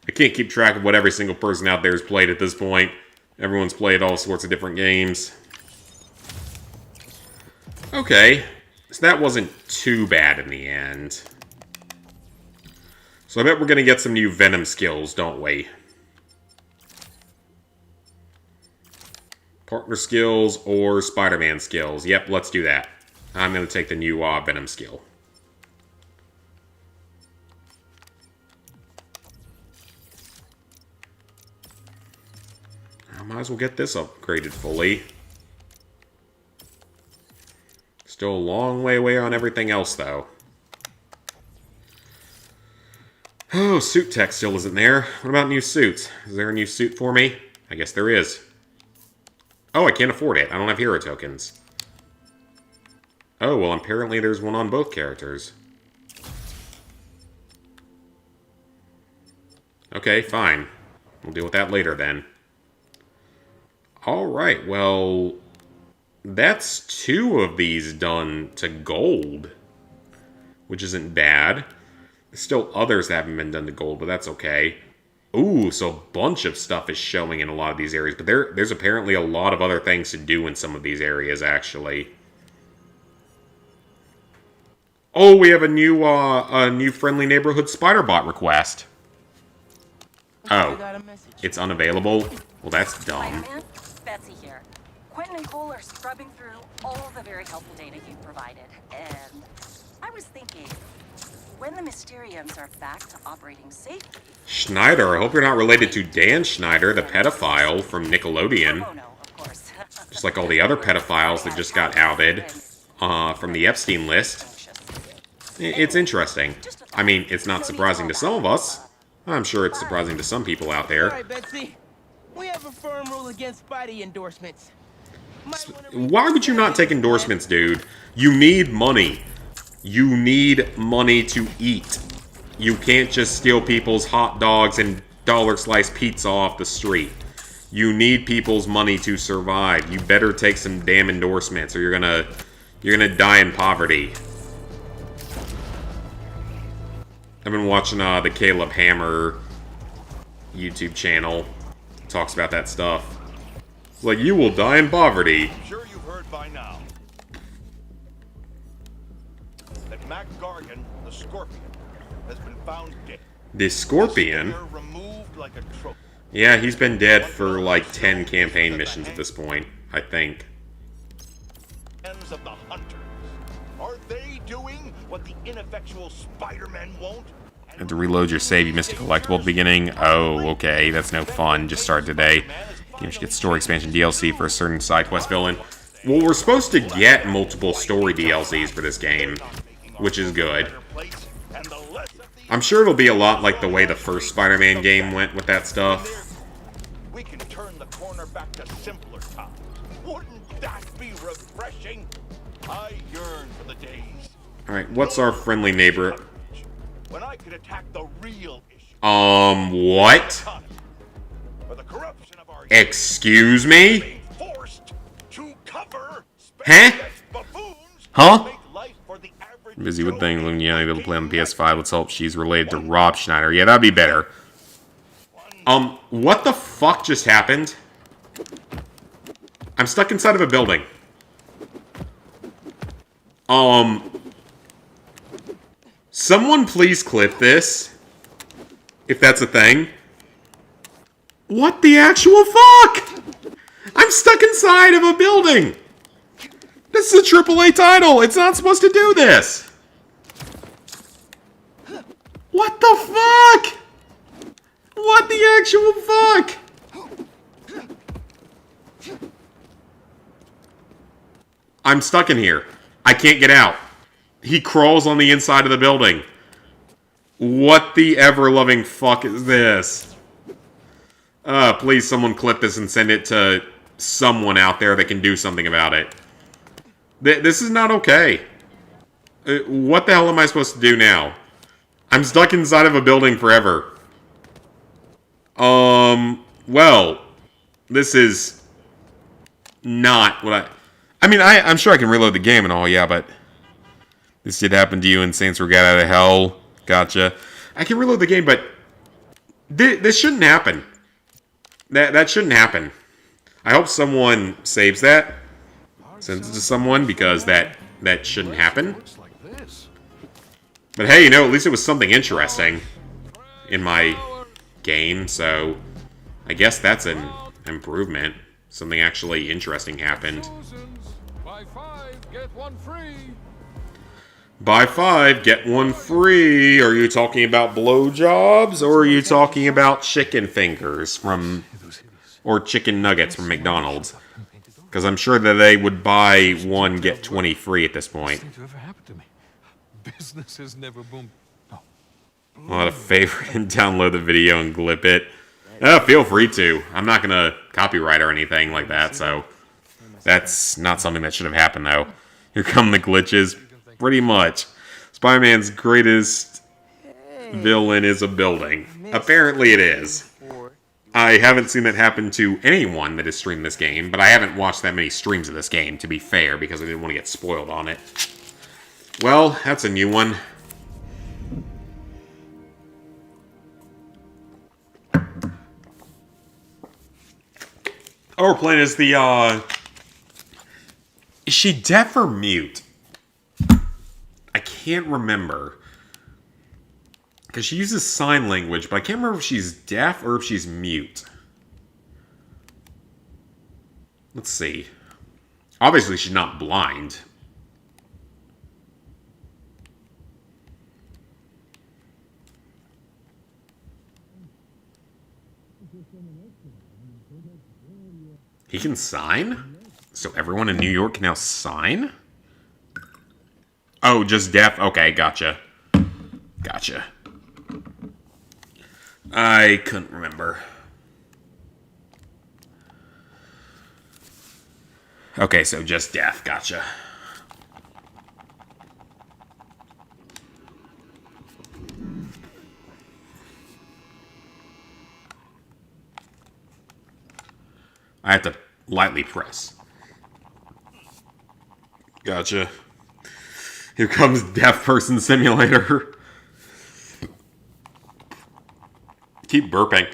I can't keep track of what every single person out there has played at this point. Everyone's played all sorts of different games. Okay. So that wasn't too bad in the end. So I bet we're going to get some new Venom skills, don't we? Partner skills or Spider-Man skills. Yep, let's do that. I'm going to take the new Venom skill. I might as well get this upgraded fully. Still a long way away on everything else, though. Oh, suit tech still isn't there. What about new suits? Is there a new suit for me? I guess there is. Oh, I can't afford it. I don't have hero tokens. Oh, well, apparently there's one on both characters. Okay, fine. We'll deal with that later, then. Alright, well... that's 2 of these done to gold. Which isn't bad. There's still others that haven't been done to gold, but that's okay. Ooh, so a bunch of stuff is showing in a lot of these areas. But there's apparently a lot of other things to do in some of these areas, actually. Oh, we have a new friendly neighborhood spider bot request. Oh, it's unavailable? Well, that's dumb. Spider-Man, Betsy here. Quentin and Cole are scrubbing through all the very helpful data you provided. And I was thinking, when the Mysteriums are back to operating safely... Schneider, I hope you're not related to Dan Schneider, the pedophile from Nickelodeon. Just like all the other pedophiles that just got outed from the Epstein list. It's interesting. I mean, it's not surprising to some of us. I'm sure it's surprising to some people out there. Alright, Betsy. We have a firm rule against Spidey endorsements. Why would you not take endorsements, dude? You need money. You need money to eat. You can't just steal people's hot dogs and dollar slice pizza off the street. You need people's money to survive. You better take some damn endorsements or you're gonna die in poverty. I've been watching the Caleb Hammer YouTube channel. Talks about that stuff. It's like, you will die in poverty. I'm sure you've heard by now that Mac Gargan, the Scorpion, has been found dead. The Scorpion? Like a trophy. Yeah, he's been dead for like 10 campaign missions at this point, I think. Of the hunters. Are they doing what the ineffectual Spider-Man won't? Had to reload your save. You missed a collectible at the beginning. Oh, okay. That's no fun. Just started today. Game should get story expansion DLC for a certain side quest villain. Well, we're supposed to get multiple story DLCs for this game, which is good. I'm sure it'll be a lot like the way the first Spider-Man game went with that stuff. We can turn the corner back to simpler times. Wouldn't that be refreshing? I yearn for the days. Alright, what's our friendly neighbor? When I could attack the real issue. What? Excuse me? Huh? Huh? Busy with things, yeah, able to play on the PS5. Let's hope she's related to Rob Schneider. Yeah, that'd be better. What the fuck just happened? I'm stuck inside of a building. Someone please clip this. If that's a thing. What the actual fuck? I'm stuck inside of a building. This is a AAA title. It's not supposed to do this. What the fuck? What the actual fuck? I'm stuck in here. I can't get out. He crawls on the inside of the building. What the ever-loving fuck is this? Please someone clip this and send it to someone out there that can do something about it. This is not okay. What the hell am I supposed to do now? I'm stuck inside of a building forever. Well, this is not what I mean, I'm sure I can reload the game and all, yeah, but this did happen to you in Saints Row Get Out of Hell. Gotcha. I can reload the game, but this shouldn't happen. That shouldn't happen. I hope someone saves that, sends it to someone, because that shouldn't happen. But hey, you know, at least it was something interesting in my game, so I guess that's an improvement. Something actually interesting happened. Buy 5, get 1 free. Buy 5, get 1 free. Are you talking about blowjobs, or are you talking about chicken fingers from, or chicken nuggets from McDonald's? Because I'm sure that they would buy 1, get 20 free at this point. Business has never boomed. I'll have to favorite and download the video and clip it. Feel free to. I'm not going to copyright or anything like that, so that's not something that should have happened, though. Here come the glitches. Pretty much. Spider-Man's greatest villain is a building. Apparently it is. I haven't seen that happen to anyone that has streamed this game, but I haven't watched that many streams of this game, to be fair, because I didn't want to get spoiled on it. Well, that's a new one. Oh, we're playing as the, is she deaf or mute? I can't remember. Because she uses sign language, but I can't remember if she's deaf or if she's mute. Let's see. Obviously, she's not blind. He can sign? So everyone in New York can now sign? Oh, just deaf? Okay, gotcha. Gotcha. I couldn't remember. Okay, so just deaf. Gotcha. I have to lightly press. Gotcha. Here comes Deaf Person Simulator. Keep burping.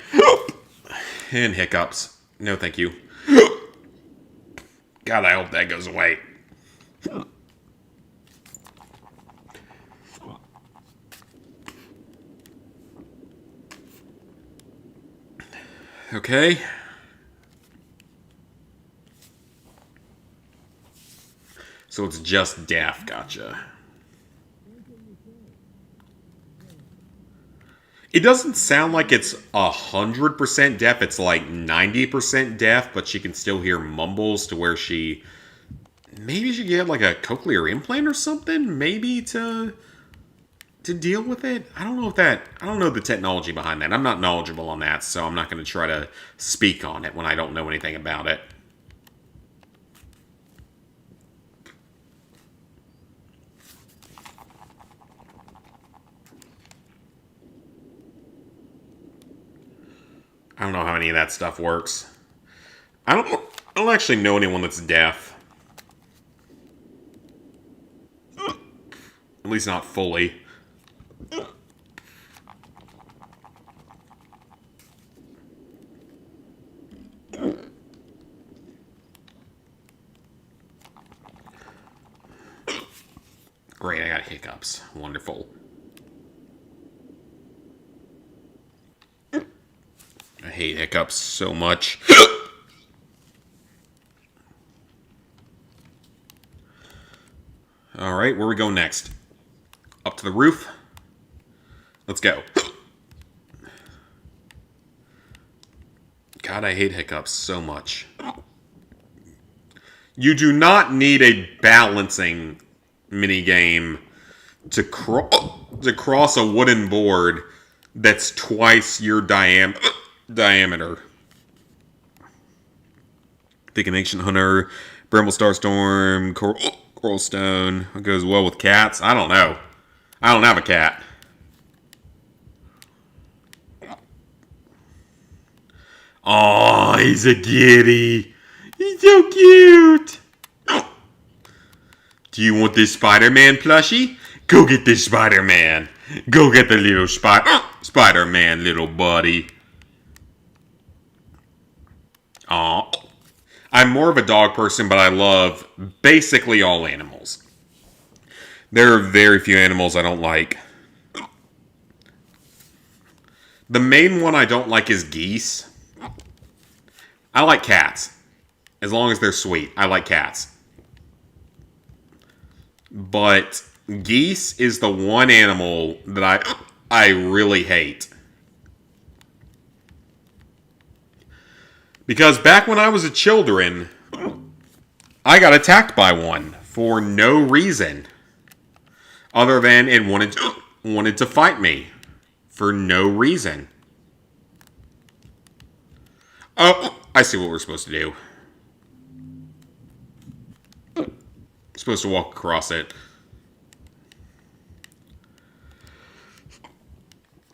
And hiccups. No, thank you. God, I hope that goes away. Okay. So it's just deaf, gotcha. It doesn't sound like it's 100% deaf. It's like 90% deaf, but she can still hear mumbles to where she... Maybe she get like a cochlear implant or something? Maybe to deal with it? I don't know if that... I don't know the technology behind that. I'm not knowledgeable on that, so I'm not going to try to speak on it when I don't know anything about it. I don't know how any of that stuff works. I don't actually know anyone that's deaf. At least not fully. Great, I got hiccups. Wonderful. hate hiccups so much. Alright, where we go next? Up to the roof? Let's go. God, I hate hiccups so much. You do not need a balancing minigame to cross a wooden board that's twice your diameter. Pick an Ancient Hunter, Bramble Starstorm, Coral Stone. What goes well with cats? I don't know. I don't have a cat. Oh, he's a kitty. He's so cute. Do you want this Spider-Man plushie? Go get this Spider-Man. Go get the little Spider-Man, little buddy. Aw. I'm more of a dog person, but I love basically all animals. There are very few animals I don't like. The main one I don't like is geese. I like cats. As long as they're sweet. I like cats. But geese is the one animal that I really hate. Because back when I was a children, I got attacked by one for no reason. Other than it wanted to fight me. For no reason. Oh, I see what we're supposed to do. Supposed to walk across it.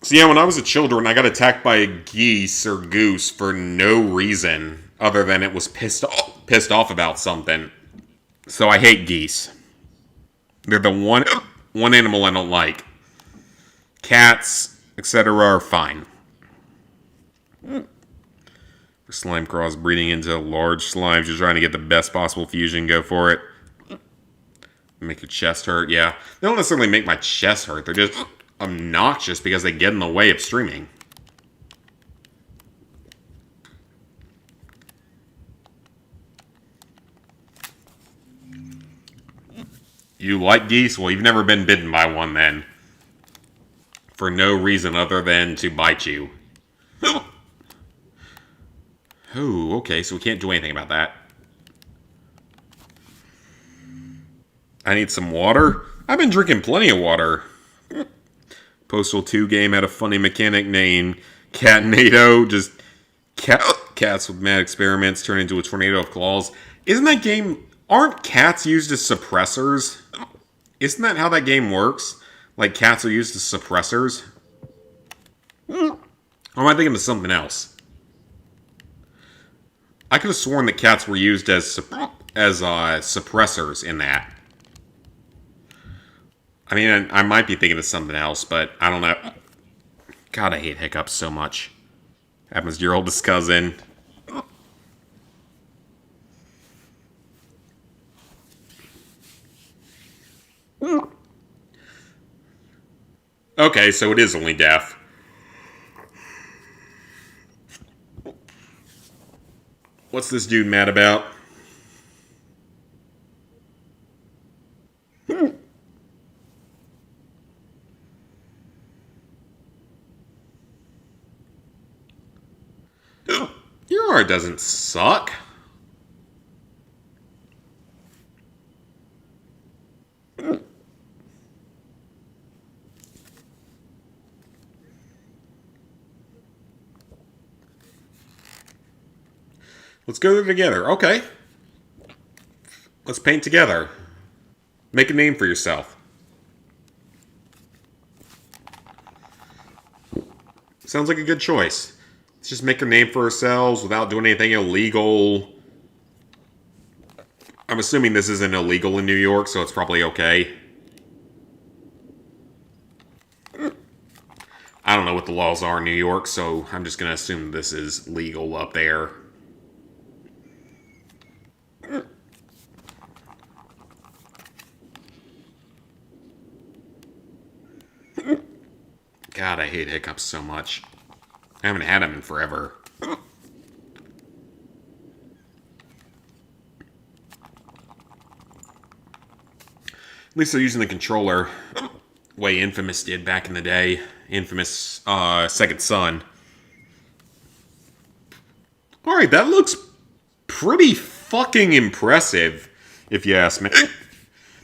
So yeah, when I was a children, I got attacked by a geese or goose for no reason other than it was pissed off about something. So I hate geese. They're the one animal I don't like. Cats, etc. are fine. Slime cross breeding into large slimes. You're trying to get the best possible fusion. Go for it. Make your chest hurt. Yeah. They don't necessarily make my chest hurt. They're just obnoxious because they get in the way of streaming. You like geese? Well, you've never been bitten by one then. For no reason other than to bite you. Oh, okay, so we can't do anything about that. I need some water? I've been drinking plenty of water. Postal 2 game had a funny mechanic named Catnado. Just cats with mad experiments turn into a tornado of claws. Isn't that game... Aren't cats used as suppressors? Isn't that how that game works? Like, cats are used as suppressors? Or am I thinking of something else? I could have sworn that cats were used as suppressors in that. I mean, I might be thinking of something else, but I don't know. God, I hate hiccups so much. Happens to your oldest cousin. Okay, so it is only death. What's this dude mad about? Your art doesn't suck. Let's go together. Okay. Let's paint together. Make a name for yourself. Sounds like a good choice. Let's just make a name for ourselves without doing anything illegal. I'm assuming this isn't illegal in New York, so it's probably okay. I don't know what the laws are in New York, so I'm just going to assume this is legal up there. God, I hate hiccups so much. I haven't had them in forever. At least they're using the controller way Infamous did back in the day. Infamous Second Son. Alright, that looks pretty fucking impressive, if you ask me.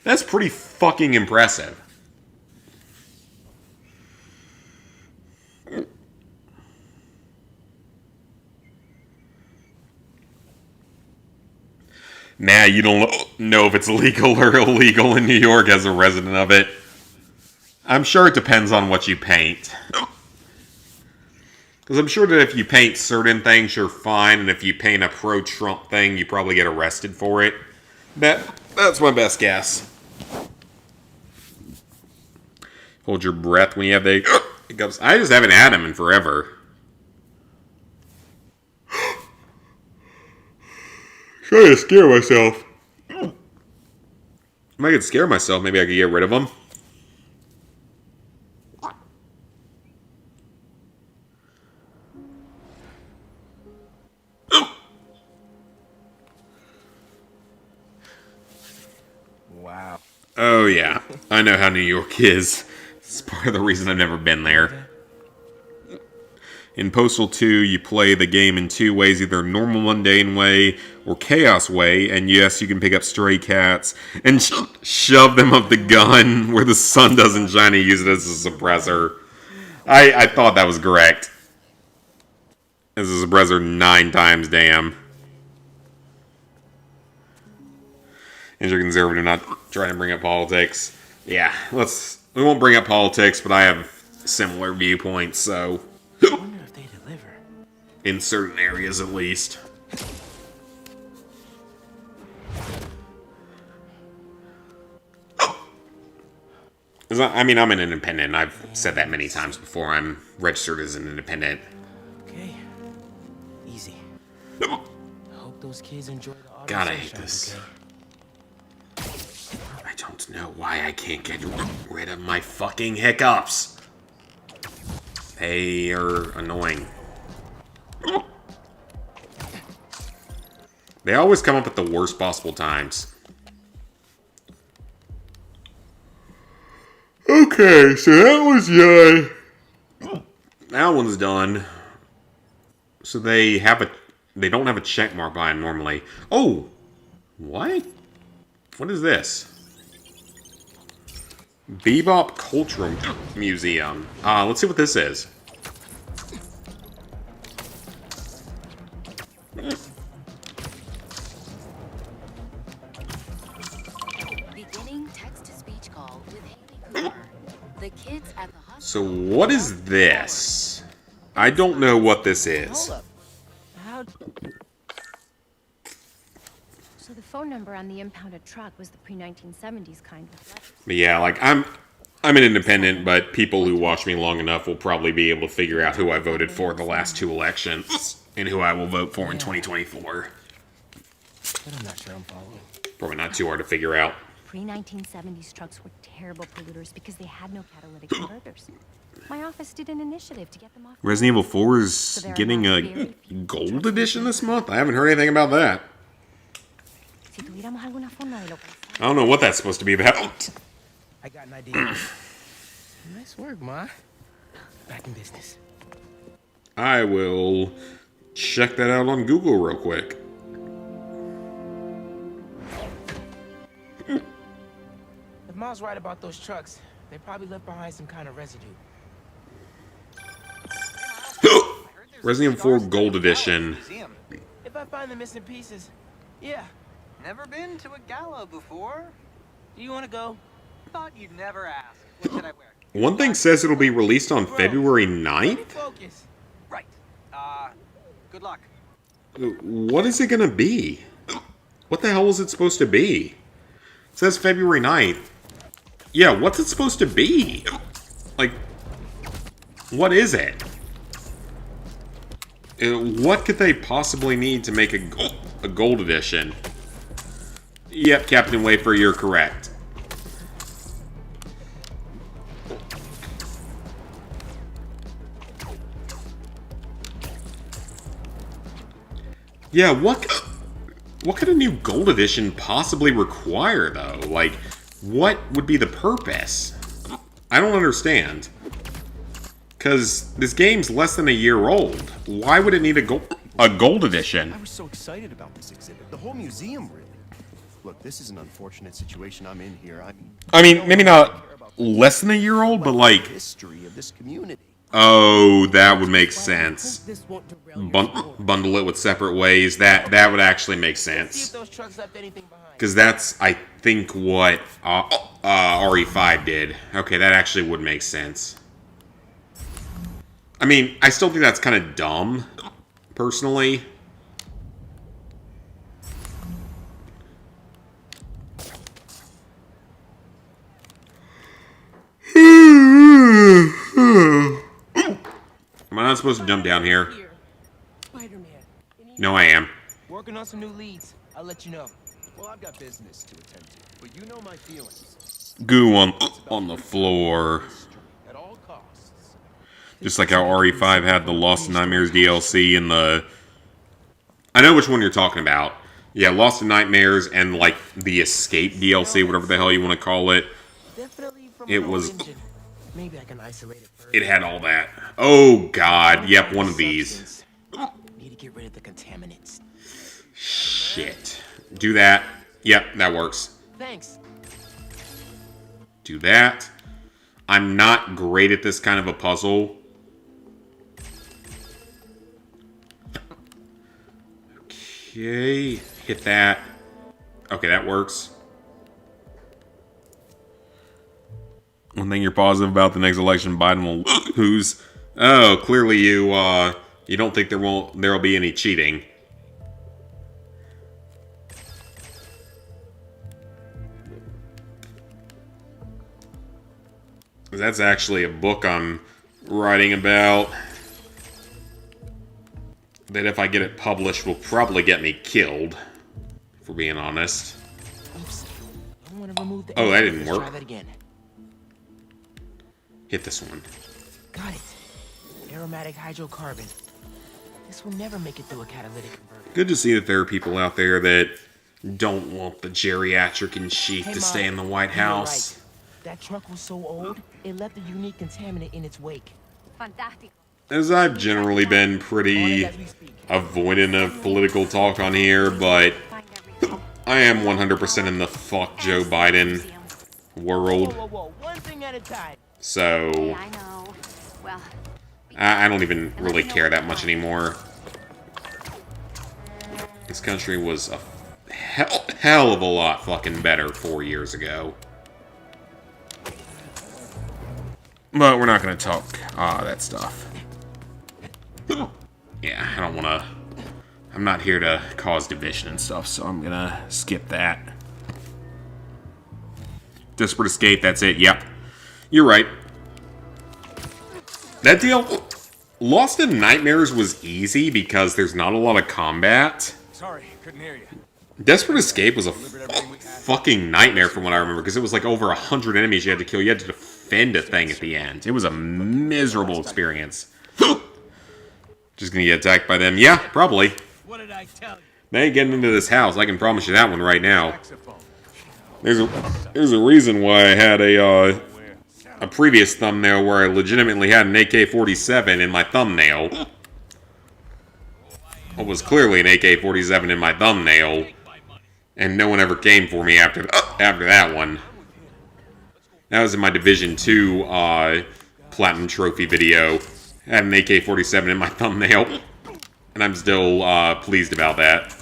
That's pretty fucking impressive. Nah, you don't know if it's legal or illegal in New York as a resident of it. I'm sure it depends on what you paint. Because I'm sure that if you paint certain things, you're fine, and if you paint a pro-Trump thing, you probably get arrested for it. That's my best guess. Hold your breath when you have the hiccups. I just haven't had them in forever. Trying to scare myself. If I could scare myself, maybe I could get rid of them. Wow. Oh yeah, I know how New York is. It's part of the reason I've never been there. In Postal 2, you play the game in two ways, either normal mundane way or chaos way, and yes, you can pick up stray cats and shove them up the gun where the sun doesn't shine and use it as a suppressor. I thought that was correct. As a suppressor 9 times, damn. And you're conservative, not trying to bring up politics. Yeah, we won't bring up politics, but I have similar viewpoints, so... I wonder if they deliver. In certain areas, at least. I mean, I'm an independent. I've said that many times before. I'm registered as an independent. Okay. Easy. I hope those kids enjoy the autumn God, I sunshine, hate this. okay? I don't know why I can't get rid of my fucking hiccups. They are annoying. They always come up at the worst possible times. Okay, so that was that one's done. So they don't have a check mark by it normally. Oh, what? What is this? Bebop Cultural Museum. Let's see what this is. Beginning text-to-speech call with Haley Cooper. The kids at the hospital. So what is this? I don't know what this is. Hold up. So the phone number on the impounded truck was the pre-1970s kind with letters. But yeah, like I'm an independent, but people who watch me long enough will probably be able to figure out who I voted for the last 2 elections and who I will vote for in 2024. But I'm not sure I'm following. Probably not too hard to figure out. Pre-1970s trucks were terrible polluters because they had no catalytic converters. My office did an initiative to get them off. Resident Evil 4 is getting a gold edition this month? I haven't heard anything about that. I don't know what that's supposed to be about. I got an idea. Nice work, Ma. Back in business. I will check that out on Google real quick. If Ma's right about those trucks, they probably left behind some kind of residue. Resident Evil 4 Gold Edition. If I find the missing pieces, yeah. Never been to a gala before? Do you want to go? Thought you'd never ask. What should I wear? One thing says it'll be released on February 9th? Focus. Right. Good luck. What is it gonna be? What the hell is it supposed to be? It says February 9th. Yeah, what's it supposed to be? Like, what is it? What could they possibly need to make a gold edition? Yep, Captain Wafer, you're correct. Yeah, what could a new gold edition possibly require, though? Like, what would be the purpose? I don't understand. Because this game's less than a year old. Why would it need a gold edition? I was so excited about this exhibit. The whole museum, really. Look, this is an unfortunate situation I'm in here. I mean, maybe not less than a year old, but like... history of this community. Oh, that would make sense. Bundle it with separate ways. That would actually make sense. Because that's, I think, what RE5 did. Okay, that actually would make sense. I mean, I still think that's kind of dumb, personally. Am I not supposed to jump down here? No, I am. Working on some new leads. I'll let you know. Well, I've got business to attend to, but you know my feelings. Goo on the floor. At all costs. Just like how RE5 had the Lost in Nightmares DLC and the... I know which one you're talking about. Yeah, Lost in Nightmares and like the Escape DLC, whatever the hell you want to call it. It was... Maybe I can isolate it first. It had all that. Oh god, yep, one of these. Need to get rid of the contaminants. Shit. Do that. Yep, that works. Thanks. Do that. I'm not great at this kind of a puzzle. Okay, hit that. Okay, that works. One thing you're positive about the next election, Biden will lose. Oh, clearly you don't think there'll be any cheating. That's actually a book I'm writing about. That if I get it published will probably get me killed. If we're being honest. Oops. I want to remove the Oh, that didn't Let's work. Try that again. Hit this one. Got it. Aromatic hydrocarbon. This will never make it through a catalytic converter. Good to see that there are people out there that don't want the geriatric and sheath to stay in the White House. Right. That truck was so old, it left a unique contaminant in its wake. Fantastic. As I've generally been pretty avoidant of political talk on here, but I am 100% in the fuck Joe Biden world. Whoa, whoa, whoa. One thing at a time. So, Hey, I know. Well, I don't even really care that much anymore. This country was a hell of a lot fucking better 4 years ago. But we're not going to talk that stuff. Yeah, I don't want to... I'm not here to cause division and stuff, so I'm going to skip that. Desperate Escape, that's it. Yep. You're right. That deal... Lost in Nightmares was easy because there's not a lot of combat. Sorry, couldn't hear you. Desperate Escape was a fucking nightmare from what I remember, because it was like over 100 enemies you had to kill. You had to defend a thing at the end. It was a miserable experience. Just gonna get attacked by them? Yeah, probably. What did I tell you? They ain't getting into this house. I can promise you that one right now. There's a reason why I had a previous thumbnail where I legitimately had an AK-47 in my thumbnail. It was clearly an AK-47 in my thumbnail, and no one ever came for me after that one. That was in my Division 2 Platinum Trophy video. I had an AK-47 in my thumbnail, and I'm still pleased about that.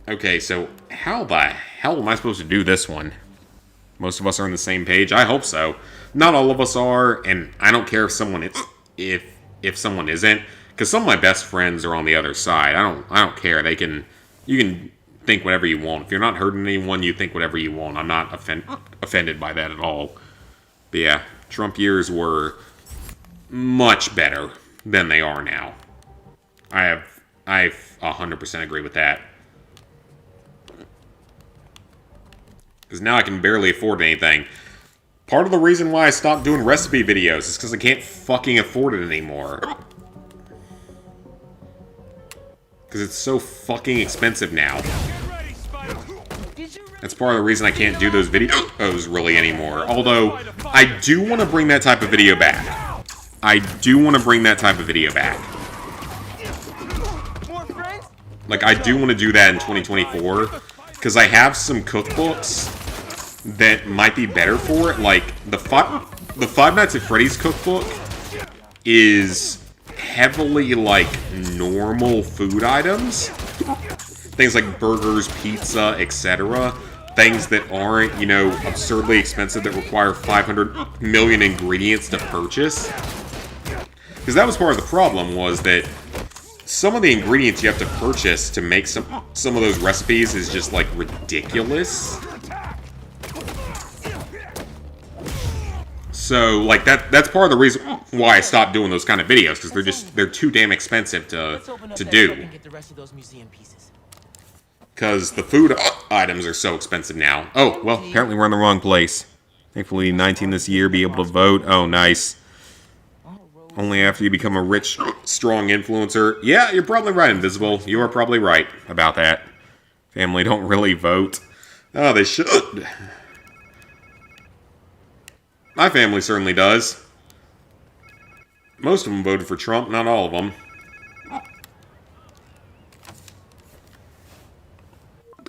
Okay, so how the hell am I supposed to do this one? Most of us are on the same page? I hope so. Not all of us are, and I don't care if someone is, if someone isn't, because some of my best friends are on the other side. I don't care. You can think whatever you want. If you're not hurting anyone, you think whatever you want. I'm not offended by that at all. But yeah, Trump years were much better than they are now. I 100% agree with that. Because now I can barely afford anything. Part of the reason why I stopped doing recipe videos is because I can't fucking afford it anymore. Because it's so fucking expensive now. That's part of the reason I can't do those videos really anymore. Although, I do want to bring that type of video back. I do want to bring that type of video back. Like, I do want to do that in 2024. Because I have some cookbooks that might be better for it. Like, the Five Nights at Freddy's cookbook is heavily, like, normal food items. Things like burgers, pizza, etc. Things that aren't, you know, absurdly expensive that require 500 million ingredients to purchase. Because that was part of the problem, was that some of the ingredients you have to purchase to make some of those recipes is just, like, ridiculous. So, like, that's part of the reason why I stopped doing those kind of videos, because they're too damn expensive to do. Because the food items are so expensive now. Oh, well, apparently we're in the wrong place. Thankfully, 19 this year, be able to vote. Oh, nice. Only after you become a rich, strong influencer. Yeah, you're probably right, Invisible. You are probably right about that. Family don't really vote. Oh, they should. My family certainly does. Most of them voted for Trump, not all of them.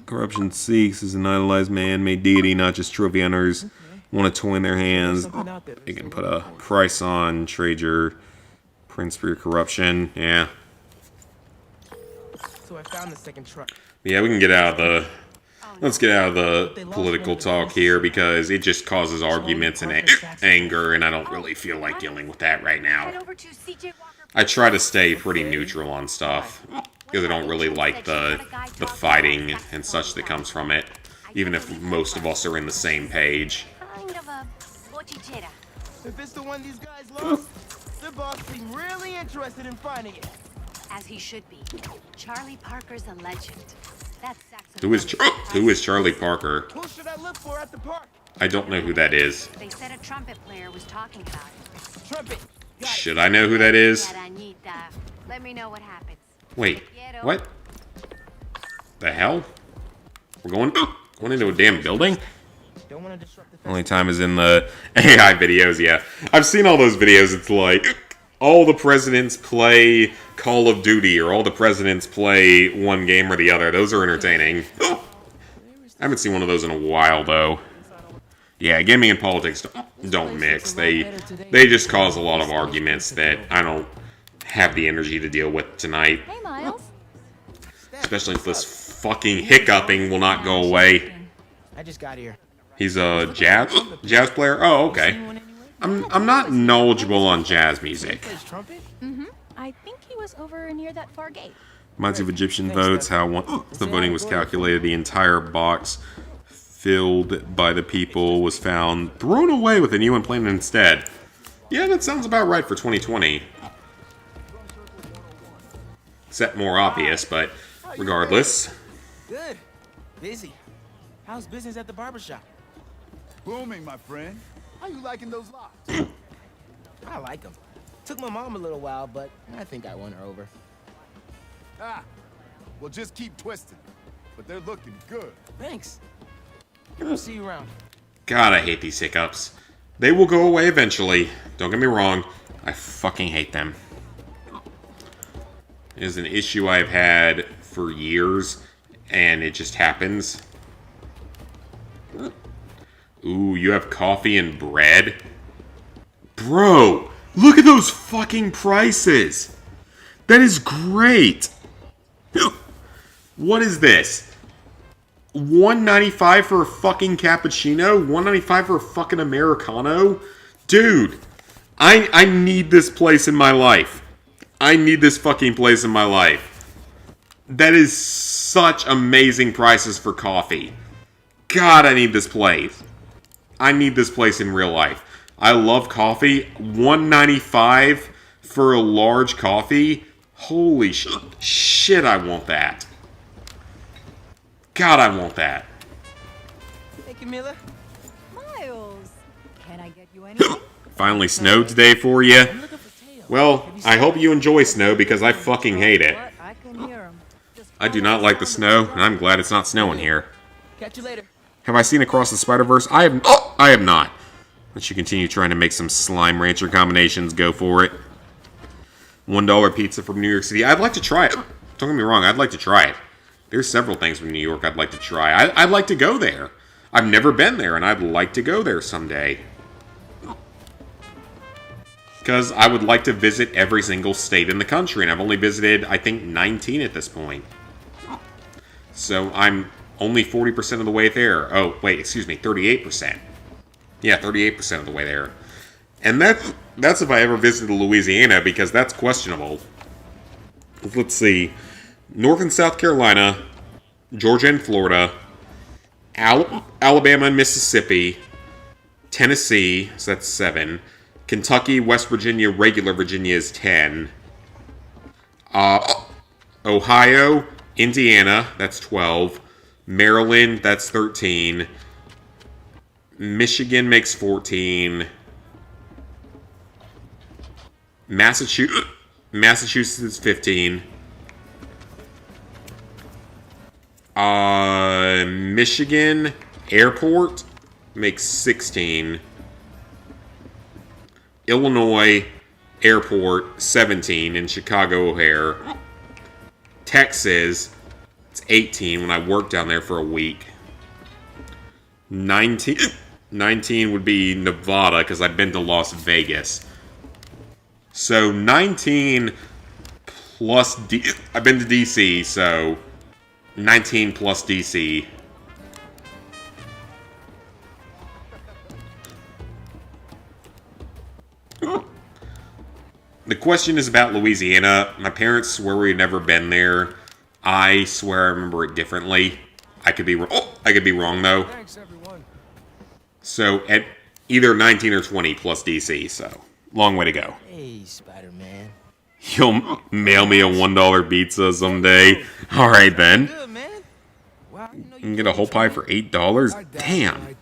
Corruption seeks is an idolized man-made deity, not just trophy hunters. Want a toy in their hands. They can put a price on, trade your prince for your corruption. Yeah. So I found the second truck. Yeah, we can get out of the... Let's get out of the political talk here, because it just causes arguments and anger, and I don't really feel like dealing with that right now. I try to stay pretty neutral on stuff, because I don't really like the fighting and such that comes from it, even if most of us are in the same page. If it's the one these guys lost, the boss seemed really interested in finding it. As he should be. Charlie Parker's a legend. That's Who is Charlie Parker? Who should I look for at the park? I don't know who that is. They said a trumpet player was talking about it. Trumpet. Should I know who that is? Let me know what happens. Wait, what? The hell? We're going into a damn building? Only time is in the AI videos, yeah. I've seen all those videos, it's like, all the presidents play Call of Duty, or all the presidents play one game or the other. Those are entertaining. I haven't seen one of those in a while, though. Yeah, gaming and politics don't mix. They just cause a lot of arguments that I don't have the energy to deal with tonight. Hey, Miles. Especially if this fucking hiccuping will not go away. I just got here. He's a jazz player? Oh, okay. I'm not knowledgeable on jazz music. Mm-hmm. I think he was over near that far gate. Reminds me of Egyptian votes, how once the voting was calculated, the entire box filled by the people was found thrown away with a new one planted instead. Yeah, that sounds about right for 2020. Except more obvious, but regardless. Good. Busy. How's business at the barbershop? Booming, my friend. How you liking those locks? I like them. Took my mom a little while, but I think I won her over. Ah, well, just keep twisting. But they're looking good. Thanks. I'll see you around. God, I hate these hiccups. They will go away eventually. Don't get me wrong. I fucking hate them. It is an issue I've had for years, and it just happens. Ooh, you have coffee and bread? Bro, look at those fucking prices! That is great! What is this? $1.95 for a fucking cappuccino? $1.95 for a fucking Americano? Dude, I need this place in my life. I need this fucking place in my life. That is such amazing prices for coffee. God, I need this place. I need this place in real life. I love coffee. $1.95 for a large coffee? Holy shit, I want that. God, I want that. Hey, Camilla. Miles, can Finally snowed today for you. Well, I hope you enjoy snow because I fucking hate it. I do not like the snow, and I'm glad it's not snowing here. Catch you later. Have I seen Across the Spider-Verse? I have not. Let's you continue trying to make some Slime Rancher combinations. Go for it. $1 pizza from New York City. I'd like to try it. Don't get me wrong, I'd like to try it. There's several things from New York I'd like to try. I'd like to go there. I've never been there, and I'd like to go there someday. Because I would like to visit every single state in the country, and I've only visited, I think, 19 at this point. So I'm only 40% of the way there. Oh, wait, excuse me, 38%. Yeah, 38% of the way there. And that's if I ever visited Louisiana, because that's questionable. Let's see. North and South Carolina, Georgia and Florida, Alabama and Mississippi, Tennessee, so that's 7. Kentucky, West Virginia, regular Virginia is 10. Ohio, Indiana, that's 12. Maryland, that's 13. Michigan makes 14. Massachusetts is 15. Michigan Airport makes 16. Illinois Airport 17 in Chicago O'Hare. Texas, it's 18 when I worked down there for a week. 19 would be Nevada because I've been to Las Vegas. So 19 plus I've been to DC, so 19 plus DC. The question is about Louisiana. My parents swear we've never been there. I swear I remember it differently. I could be wrong though. So at either 19 or 20 plus DC. So long way to go. Hey, Spider-Man. You'll mail me a $1 pizza someday. All right then. You can get a whole pie for $8. Damn.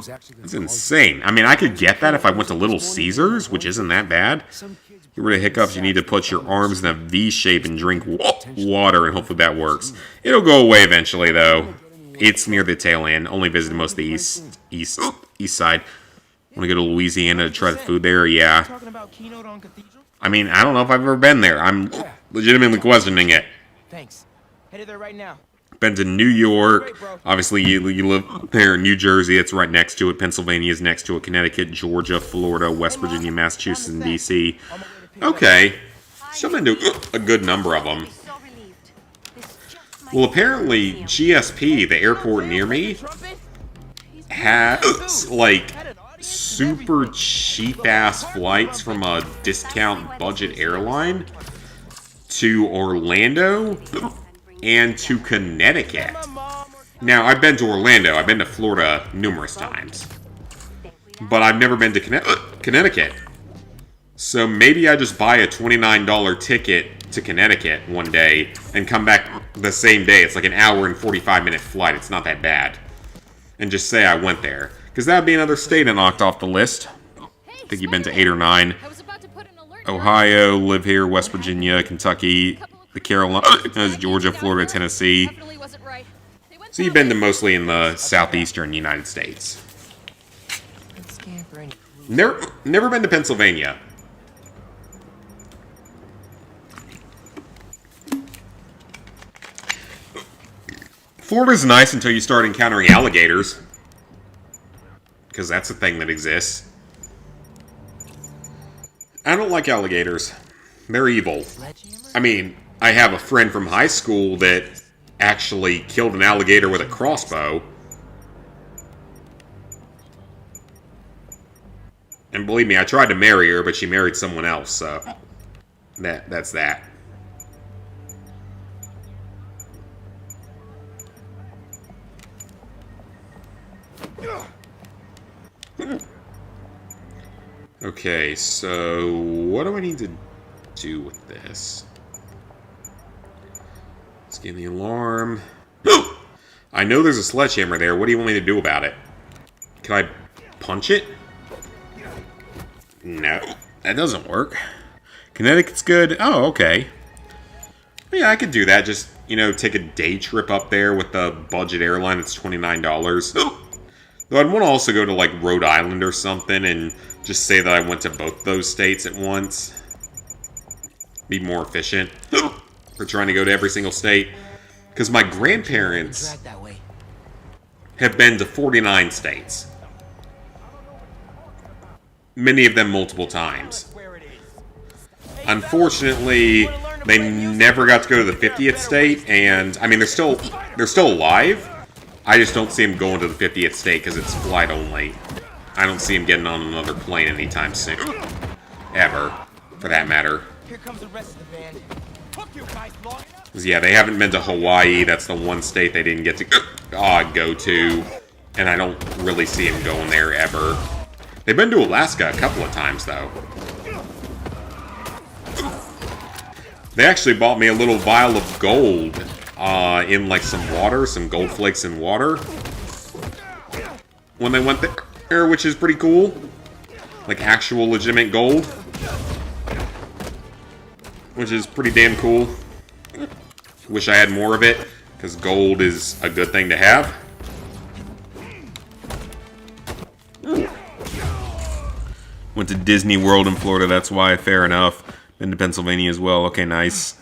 That's insane. I mean, I could get that if I went to Little Caesars, which isn't that bad. Get rid of hiccups, you need to put your arms in a V shape and drink water, and hopefully that works. It'll go away eventually, though. It's near the tail end. Only visited most of the east side. Want to go to Louisiana to try the food there? Yeah. I mean, I don't know if I've ever been there. I'm legitimately questioning it. Thanks. Headed there right now. Been to New York. Obviously, you live there in New Jersey. It's right next to it. Pennsylvania is next to it. Connecticut, Georgia, Florida, West Virginia, Massachusetts, and D.C. Okay. So I've been to a good number of them. Well, apparently, GSP, the airport near me, has, like, super cheap-ass flights from a discount budget airline to Orlando and to Connecticut. Now, I've been to Orlando. I've been to Florida numerous times. But I've never been to Connecticut. So maybe I just buy a $29 ticket to Connecticut one day and come back the same day. It's like an hour and 45-minute flight. It's not that bad. And just say I went there. Because that would be another state I knocked off the list. I think you've been to 8 or 9. Ohio, live here, West Virginia, Kentucky, the Carolinas, Georgia, Florida, Tennessee. So you've been to mostly in the southeastern United States. Never been to Pennsylvania. Florida's nice until you start encountering alligators. Because that's a thing that exists. I don't like alligators. They're evil. I mean, I have a friend from high school that actually killed an alligator with a crossbow. And believe me, I tried to marry her, but she married someone else, so that's that. Okay, so what do I need to do with this? Scan the alarm. I know there's a sledgehammer there. What do you want me to do about it? Can I punch it? No, that doesn't work. Connecticut's good. Oh, okay. Yeah, I could do that. Just, you know, take a day trip up there with the budget airline that's $29. Though I'd want to also go to, like, Rhode Island or something and just say that I went to both those states at once. Be more efficient for trying to go to every single state. Because my grandparents have been to 49 states. Many of them multiple times. Unfortunately, they never got to go to the 50th state, and I mean they're still alive. I just don't see them going to the 50th state because it's flight only. I don't see them getting on another plane anytime soon, ever, for that matter. Here comes the rest of the band. Hook you guys long enough. 'Cause, yeah, they haven't been to Hawaii. That's the one state they didn't get to go to, and I don't really see them going there ever. They've been to Alaska a couple of times though. They actually bought me a little vial of gold in like some water, some gold flakes in water when they went there, which is pretty cool. Like actual legitimate gold, which is pretty damn cool. Wish I had more of it, because gold is a good thing to have. Went to Disney World in Florida, that's why. Fair enough. Been to Pennsylvania as well. Okay, nice.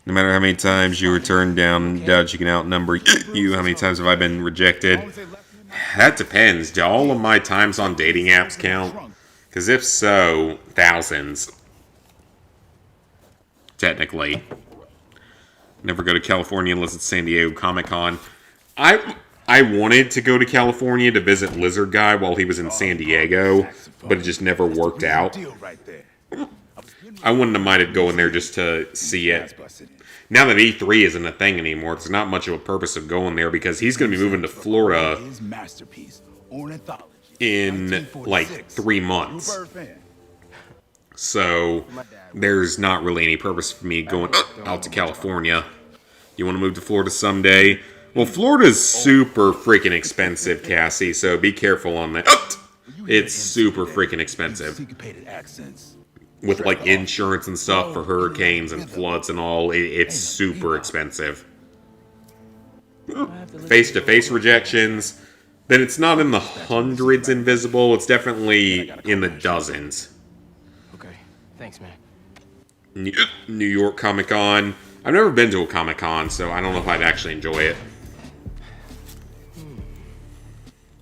No matter how many times you were turned down, doubt you can outnumber you. How many times have I been rejected? That depends. Do all of my times on dating apps count? Because if so, thousands. Technically. Never go to California unless it's San Diego Comic-Con. I wanted to go to California to visit Lizard Guy while he was in San Diego, but it just never worked out. I wouldn't have minded going there just to see it. Now that E3 isn't a thing anymore, there's not much of a purpose of going there because he's going to be moving to Florida in like 3 months. So there's not really any purpose for me going out to California. You want to move to Florida someday? Well, Florida's super freaking expensive, Cassie, so be careful on that. It's super freaking expensive. With, like, insurance and stuff for hurricanes and floods and all, it's super expensive. Face-to-face rejections, then it's not in the hundreds invisible, it's definitely in the dozens. Okay, thanks, man. New York Comic-Con. I've never been to a Comic-Con, so I don't know if I'd actually enjoy it.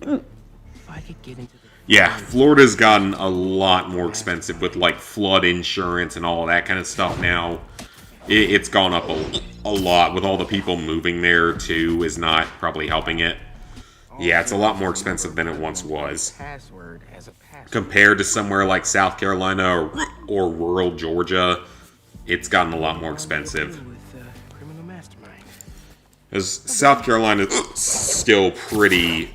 If I could get into the... Yeah, Florida's gotten a lot more expensive with like flood insurance and all that kind of stuff now. It's gone up a lot with all the people moving there too is not probably helping it. Yeah, it's a lot more expensive than it once was. Compared to somewhere like South Carolina or rural Georgia, it's gotten a lot more expensive. As South Carolina is still pretty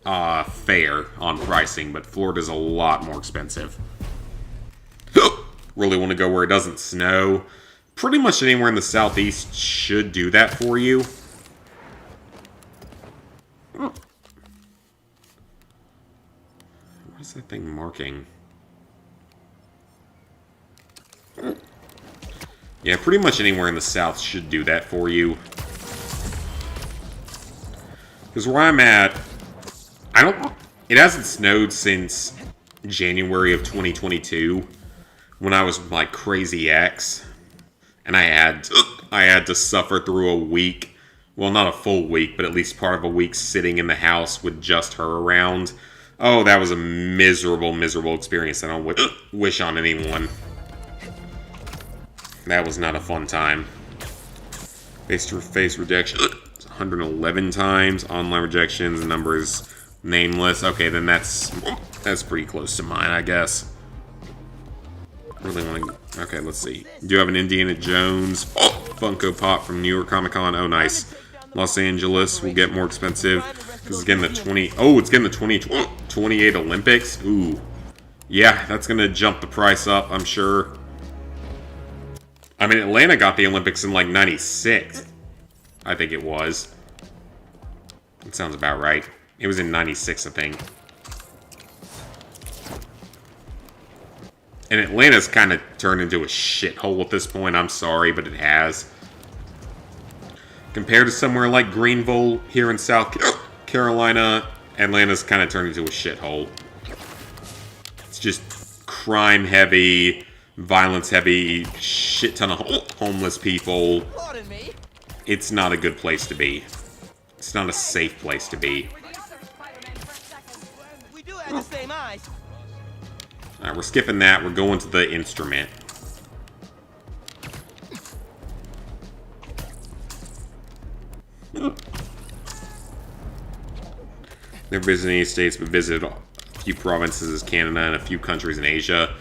fair on pricing, but Florida's a lot more expensive. Really want to go where it doesn't snow. Pretty much anywhere in the southeast should do that for you. What is that thing marking? Yeah, pretty much anywhere in the south should do that for you. Because where I'm at, it hasn't snowed since January of 2022, when I was with my Crazy Ex, and I had to suffer through a week, well, not a full week, but at least part of a week sitting in the house with just her around. Oh, that was a miserable, miserable experience that I don't wish on anyone. That was not a fun time. Face-to-face rejection, 111 times. Online rejections, the number is nameless. Okay, then that's pretty close to mine, I guess. Really want to... Okay, let's see. Do you have an Indiana Jones Funko Pop from New York Comic Con? Oh, nice. Los Angeles will get more expensive because it's getting the 20... Oh, it's getting the 2028 Olympics. Ooh. Yeah, that's going to jump the price up, I'm sure. I mean, Atlanta got the Olympics in, like, 96. I think it was. It sounds about right. It was in 96, I think. And Atlanta's kind of turned into a shithole at this point. I'm sorry, but it has. Compared to somewhere like Greenville here in South Carolina, Atlanta's kind of turned into a shithole. It's just crime heavy, violence heavy, shit ton of homeless people. It's not a good place to be. It's not a safe place to be. We do have the same eyes. Alright, we're skipping that. We're going to the instrument. Never visited any states, but visited a few provinces in Canada and a few countries in Asia.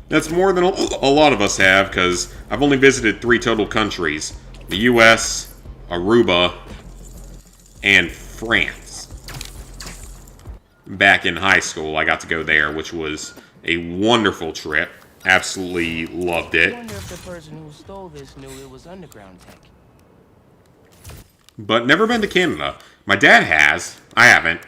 That's more than a lot of us have, because I've only visited 3 total countries. The US, Aruba, and France. Back in high school, I got to go there, which was a wonderful trip. Absolutely loved it. I wonder if the person who stole this knew it was underground tech. But never been to Canada. My dad has. I haven't.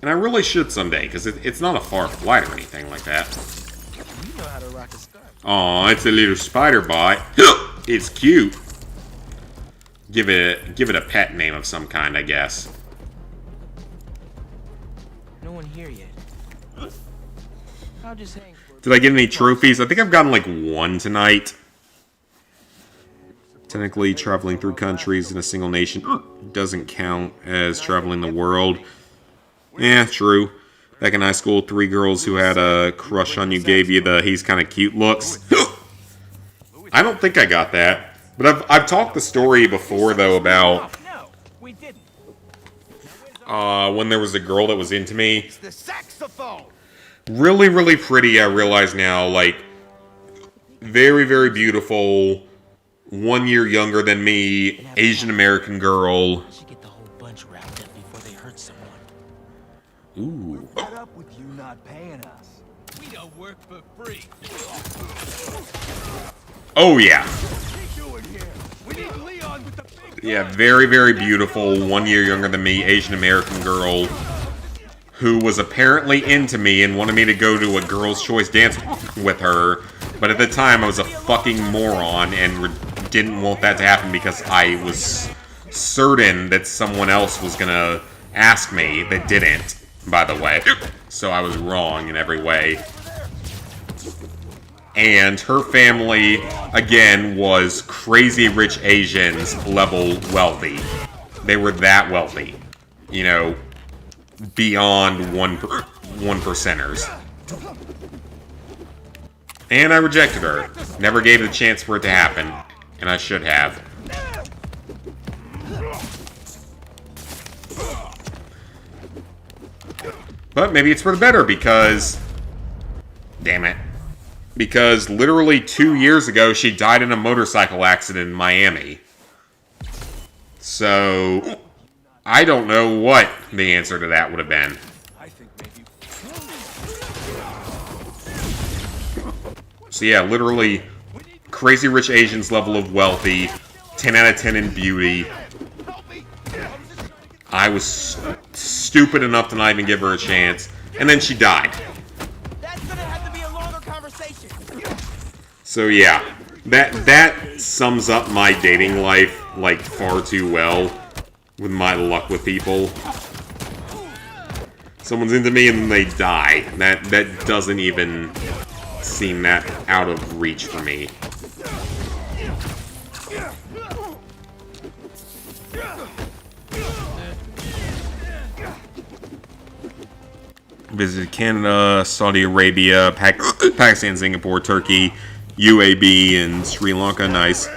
And I really should someday, because it's not a far flight or anything like that. You know how to rock a scarf. Aw, it's a little spider bite. It's cute. Give it a pet name of some kind, I guess. No one here yet. I'll just hang for. Did I get any trophies? I think I've gotten like 1 tonight. Technically, traveling through countries in a single nation doesn't count as traveling the world. Yeah, true. Back in high school, 3 girls who had a crush on you gave you the he's kind of cute looks. I don't think I got that. But I've talked the story before, though, about when there was a girl that was into me. Really, really pretty, I realize now. Like, very, very beautiful. 1 year younger than me. Asian American girl. Ooh. What up with you not paying us? We don't work for free. Oh, yeah. We need Leon with the big Yeah, very, very beautiful. 1 year younger than me. Asian American girl. Who was apparently into me and wanted me to go to a girl's choice dance with her. But at the time, I was a fucking moron and didn't want that to happen because I was certain that someone else was gonna ask me that didn't. By the way. So I was wrong in every way. And her family, again, was crazy rich Asians level wealthy. They were that wealthy. You know, beyond one percenters. And I rejected her. Never gave it a chance for it to happen. And I should have. But maybe it's for the better because... Damn it. Because literally 2 years ago, she died in a motorcycle accident in Miami. So... I don't know what the answer to that would have been. So yeah, literally crazy rich Asians level of wealthy. 10 out of 10 in beauty. I was stupid enough to not even give her a chance. And then she died. That's gonna have to be a longer conversation. So yeah, that sums up my dating life like far too well with my luck with people. Someone's into me and then they die. That doesn't even seem that out of reach for me. Visited Canada, Saudi Arabia, Pakistan, Singapore, Turkey, UAB, and Sri Lanka. Nice.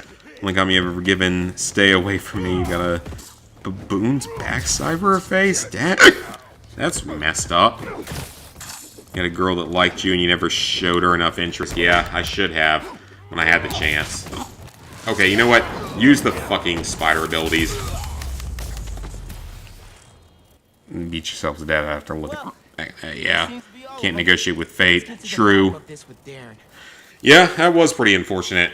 Only time you ever given stay away from me. You got a baboon's backside for a face? Dad, that's messed up. You had a girl that liked you and you never showed her enough interest. Yeah, I should have when I had the chance. Okay, you know what? Use the fucking spider abilities. Beat yourself to death after looking. Yeah, can't negotiate with fate. True. Yeah, that was pretty unfortunate.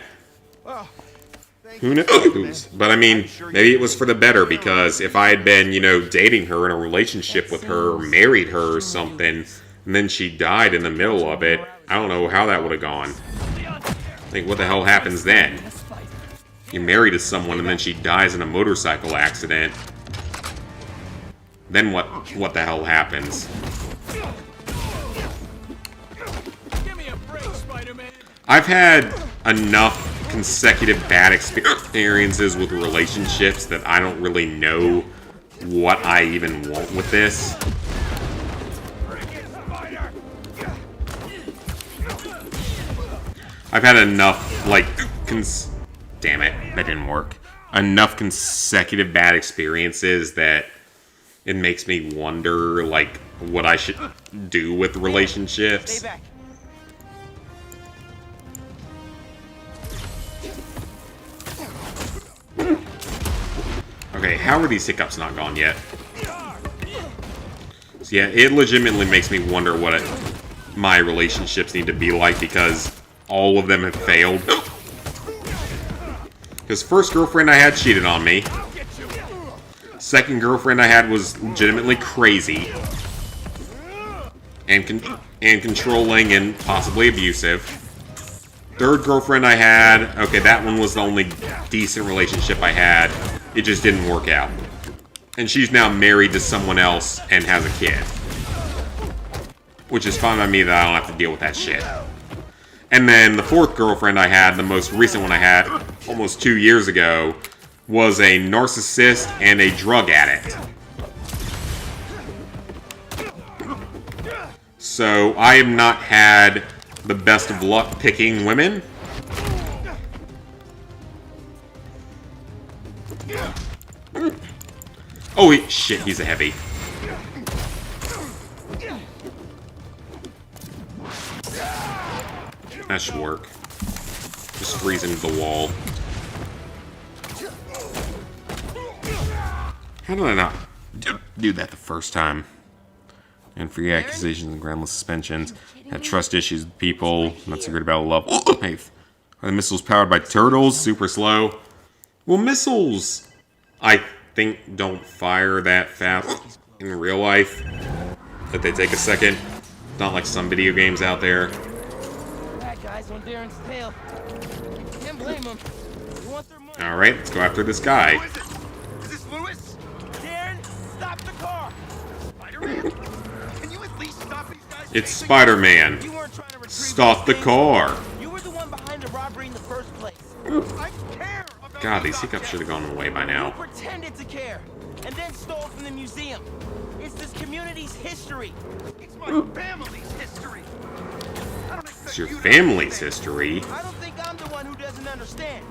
Who knows? But I mean, maybe it was for the better, because if I had been, you know, dating her in a relationship with her, or married her or something, and then she died in the middle of it. I don't know how that would have gone. Like, what the hell happens then? You're married to someone and then she dies in a motorcycle accident. Then what the hell happens? I've had enough consecutive bad experiences with relationships that I don't really know what I even want with this. I've had enough, like, damn it, that didn't work. Enough consecutive bad experiences that it makes me wonder, like, what I should do with relationships. Stay back. Okay, how are these hiccups not gone yet? So yeah, it legitimately makes me wonder what my relationships need to be like, because all of them have failed. Because first girlfriend I had cheated on me. Second girlfriend I had was legitimately crazy. And controlling and possibly abusive. Third girlfriend I had, okay, that one was the only decent relationship I had. It just didn't work out. And she's now married to someone else and has a kid. Which is fine by me that I don't have to deal with that shit. And then the fourth girlfriend I had, the most recent one I had, almost 2 years ago, was a narcissist and a drug addict. So I have not had the best of luck picking women. Oh, shit, he's a heavy. That should work. Just freeze into the wall. How did I not do that the first time? And free accusations and groundless suspensions. Had trust issues with people. Not so great about love. Hey, are the missiles powered by turtles? Super slow. Well, missiles, I think, don't fire that fast in real life. That they take a second. Not like some video games out there. Bad guys on Darren's tail. Can't blame them. Alright, let's go after this guy. Is this Lewis? Darren, stop the car! Spider-Man? Can you at least stop these guys? It's Spider-Man. Stop the car. You were the one behind the robbery in the first place. I care about God, these hiccups should have gone away by now. You pretended to care, and then stole from the museum. It's this community's history. It's my family's history. It's your family's history. I don't think I'm the one who doesn't understand.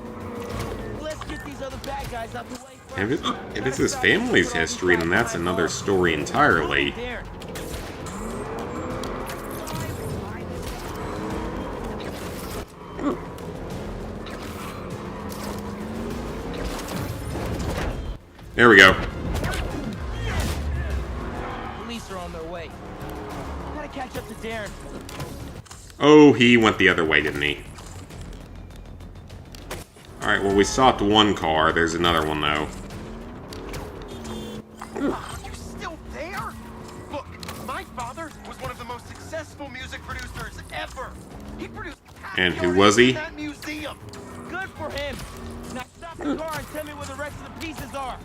Let's get these other bad guys out the way first. If it's his family's history, then that's another story entirely. There we go. Police are on their way. Gotta catch up to Darren. Oh, he went the other way, didn't he? Alright, well, we stopped one car. There's another one, though. You still there? Look, my father was one of the most successful music producers ever. He produced And who was he? that museum. Good for him. Now stop the car and tell me where the rest of the pieces are.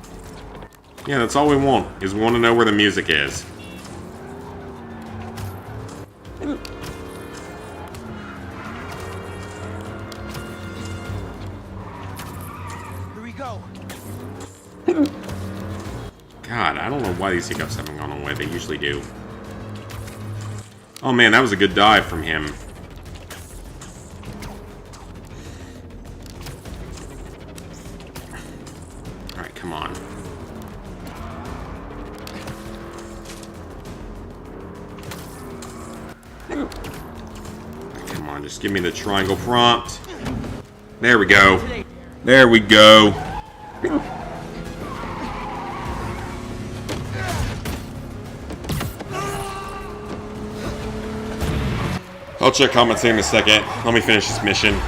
Yeah, that's all we want, is we want to know where the music is. Here we go. God, I don't know why these hiccups haven't gone away. They usually do. Oh man, that was a good dive from him. Alright, come on. Come on, just give me the triangle prompt. There we go. There we go. I'll check comments in a second. Let me finish this mission.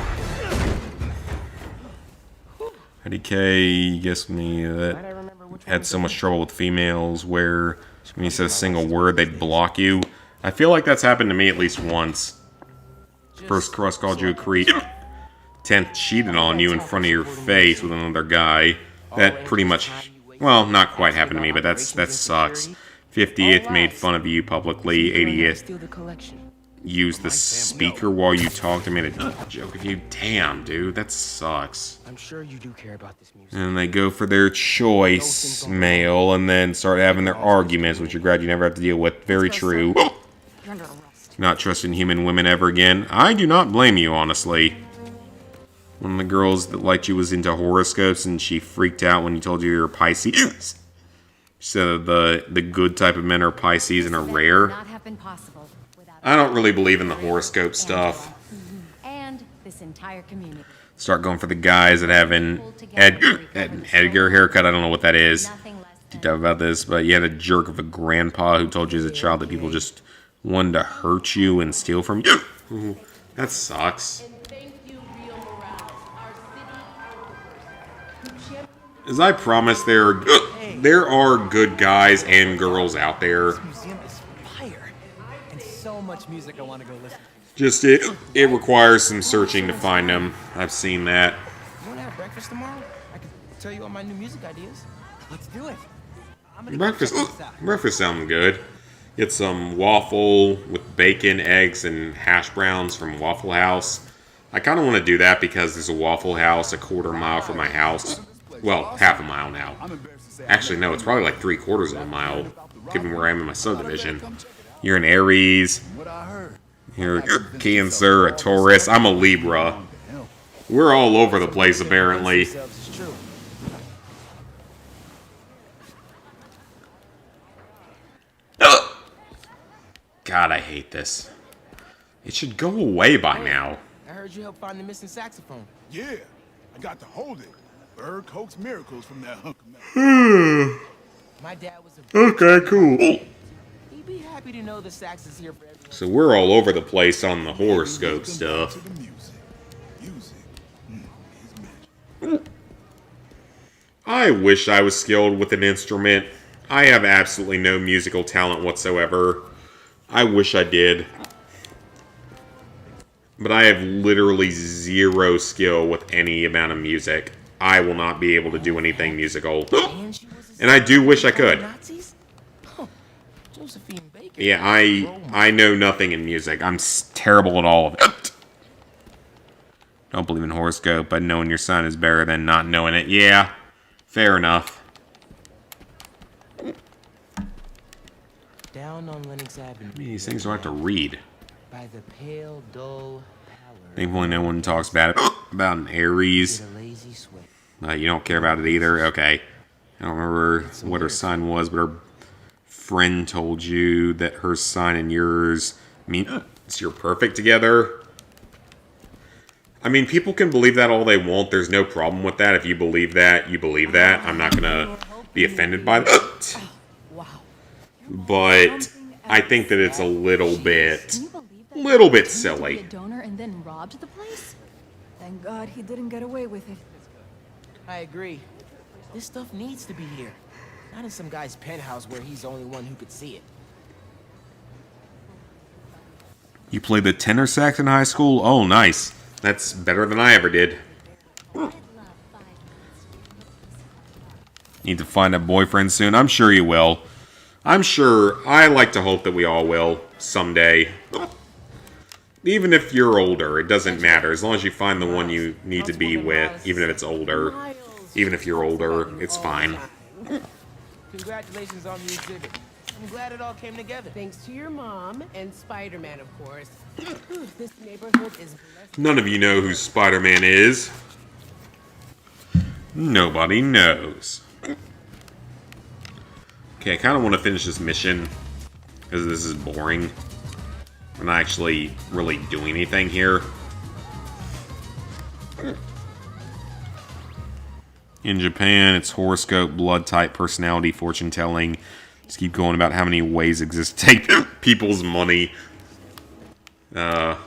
IDK guessed me that had so much trouble with females where when you said a single word, they'd block you. I feel like that's happened to me at least once. First cross called you a creep. 10th cheated on you in front of your face with another guy. That pretty much, well, not quite happened to me, but that sucks. 50th made fun of you publicly. 80th used the speaker while you talked and made a joke of you. Damn, dude, that sucks. I'm sure you do care about this music. And they go for their choice mail and then start having their arguments, which you're glad you never have to deal with. Very true. Not trusting human women ever again. I do not blame you, honestly. One of the girls that liked you was into horoscopes and she freaked out when you told you you're Pisces. She said the good type of men are Pisces and are rare. I don't really believe in the horoscope stuff. And this entire community. Start going for the guys that have an Edgar haircut. I don't know what that is. Deep dive about this, but you had a jerk of a grandpa who told you as a child that people just wanted to hurt you and steal from you. That sucks. As I promised, there are good guys and girls out there. This museum is fire, and so much music I want to go listen to. Just it requires some searching to find them. I've seen that. You want to have breakfast tomorrow? I can tell you all my new music ideas. Let's do it. Breakfast sounds good. Get some waffle with bacon, eggs, and hash browns from Waffle House. I kind of want to do that because there's a Waffle House a quarter mile from my house. Well, half a mile now. Actually, no, it's probably like 3/4 of a mile, given where I am in my subdivision. You're an Aries. You're a Cancer, a Taurus. I'm a Libra. We're all over the place, apparently. God, I hate this. It should go away by now. I heard you helped find the missing saxophone. Yeah, I got to hold it. Bird coax miracles from that hunk of metal. My dad was a Okay, cool. He'd be happy to know the sax is here for everyone. So we're all over the place on the horoscope stuff. I wish I was skilled with an instrument. I have absolutely no musical talent whatsoever. I wish I did. But I have literally zero skill with any amount of music. I will not be able to do anything musical. And I do wish I could. Yeah, I know nothing in music. I'm terrible at all of it. Don't believe in horoscope, but knowing your sign is better than not knowing it. Yeah, fair enough. Down on Lenox Avenue. These things do I have to read? By the pale, dull pallor. Thankfully, no one talks bad about an Aries. You don't care about it either? Okay. I don't remember what her sign was, but her friend told you that her sign and yours means you're perfect together. I mean, people can believe that all they want. There's no problem with that. If you believe that, you believe that. I'm not going to be offended by that. But I think that it's a little bit silly. A donor and then robbed the place? Thank God he didn't get away with it. I agree. This stuff needs to be here. Not in some guy's penthouse where he's the only one who could see it. You played the tenor sax in high school? Oh, nice. That's better than I ever did. Need to find a boyfriend soon? I'm sure you will. I like to hope that we all will someday. Even if you're older, it doesn't matter. As long as you find the one you need to be with, even if it's older. Even if you're older, it's fine. Congratulations on the exhibit. I'm glad it all came together. Thanks to your mom and Spider-Man, of course. This neighborhood is blessed. None of you know who Spider-Man is. Nobody knows. Okay, I kind of want to finish this mission because this is boring. We're not actually really doing anything here. In Japan, it's horoscope, blood type, personality, fortune telling. Just keep going about how many ways exist to take people's money. God,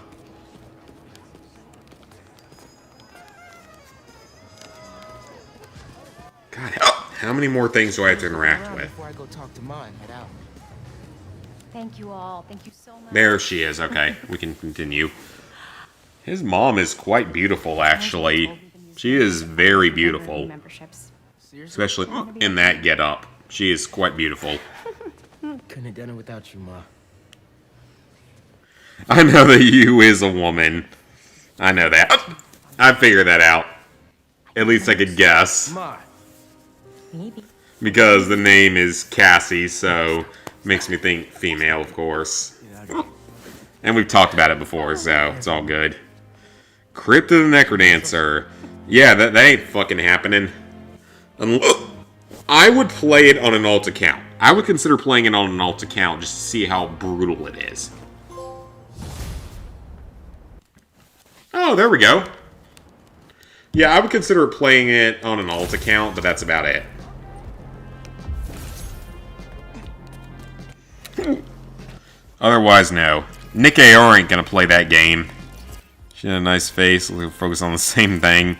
how many more things do I have to interact with? Before I go talk to Ma and head out. Thank you all. Thank you so much. There she is. Okay, we can continue. His mom is quite beautiful, actually. She is very beautiful. Especially in that getup. She is quite beautiful. Couldn't have done it without you, Ma. I know that you is a woman. I know that. I figured that out. At least I could guess. Ma. Maybe. Because the name is Cassie, so makes me think female, of course. And we've talked about it before, so it's all good. Crypt of the Necrodancer. Yeah, that ain't fucking happening. I would play it on an alt account. I would consider playing it on an alt account just to see how brutal it is. Oh, there we go. Yeah, I would consider playing it on an alt account, but that's about it. Otherwise, no. Nick AR ain't gonna play that game. She had a nice face. We'll focus on the same thing.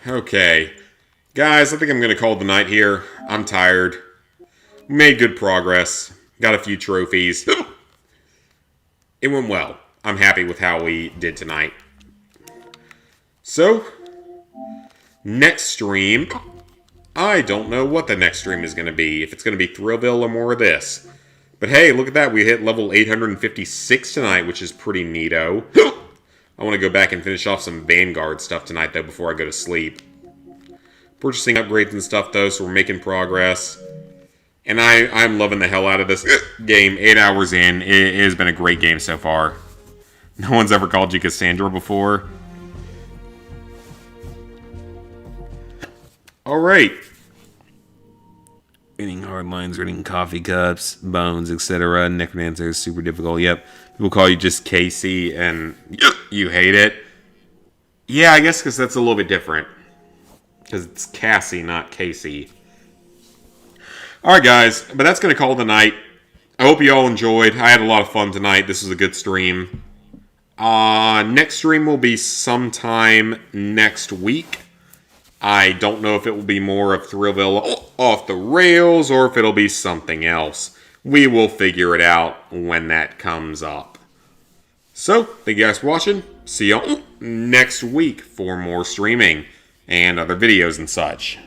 Okay. Guys, I think I'm gonna call it the night here. I'm tired. Made good progress. Got a few trophies. It went well. I'm happy with how we did tonight. So, next stream, I don't know what the next stream is going to be. If it's going to be Thrillville or more of this. But hey, look at that. We hit level 856 tonight, which is pretty neato. I want to go back and finish off some Vanguard stuff tonight, though, before I go to sleep. Purchasing upgrades and stuff, though, so we're making progress. And I'm loving the hell out of this game. 8 hours in. It has been a great game so far. No one's ever called you Cassandra before. Alright. Reading hard lines, reading coffee cups, bones, etc. Necrodancer is super difficult. Yep. People call you just Casey and you hate it. Yeah, I guess because that's a little bit different. Because it's Cassie, not Casey. Alright guys, but that's going to call it the night. I hope you all enjoyed. I had a lot of fun tonight. This was a good stream. Next stream will be sometime next week. I don't know if it will be more of Thrillville off the rails or if it'll be something else. We will figure it out when that comes up. So, thank you guys for watching. See y'all next week for more streaming and other videos and such.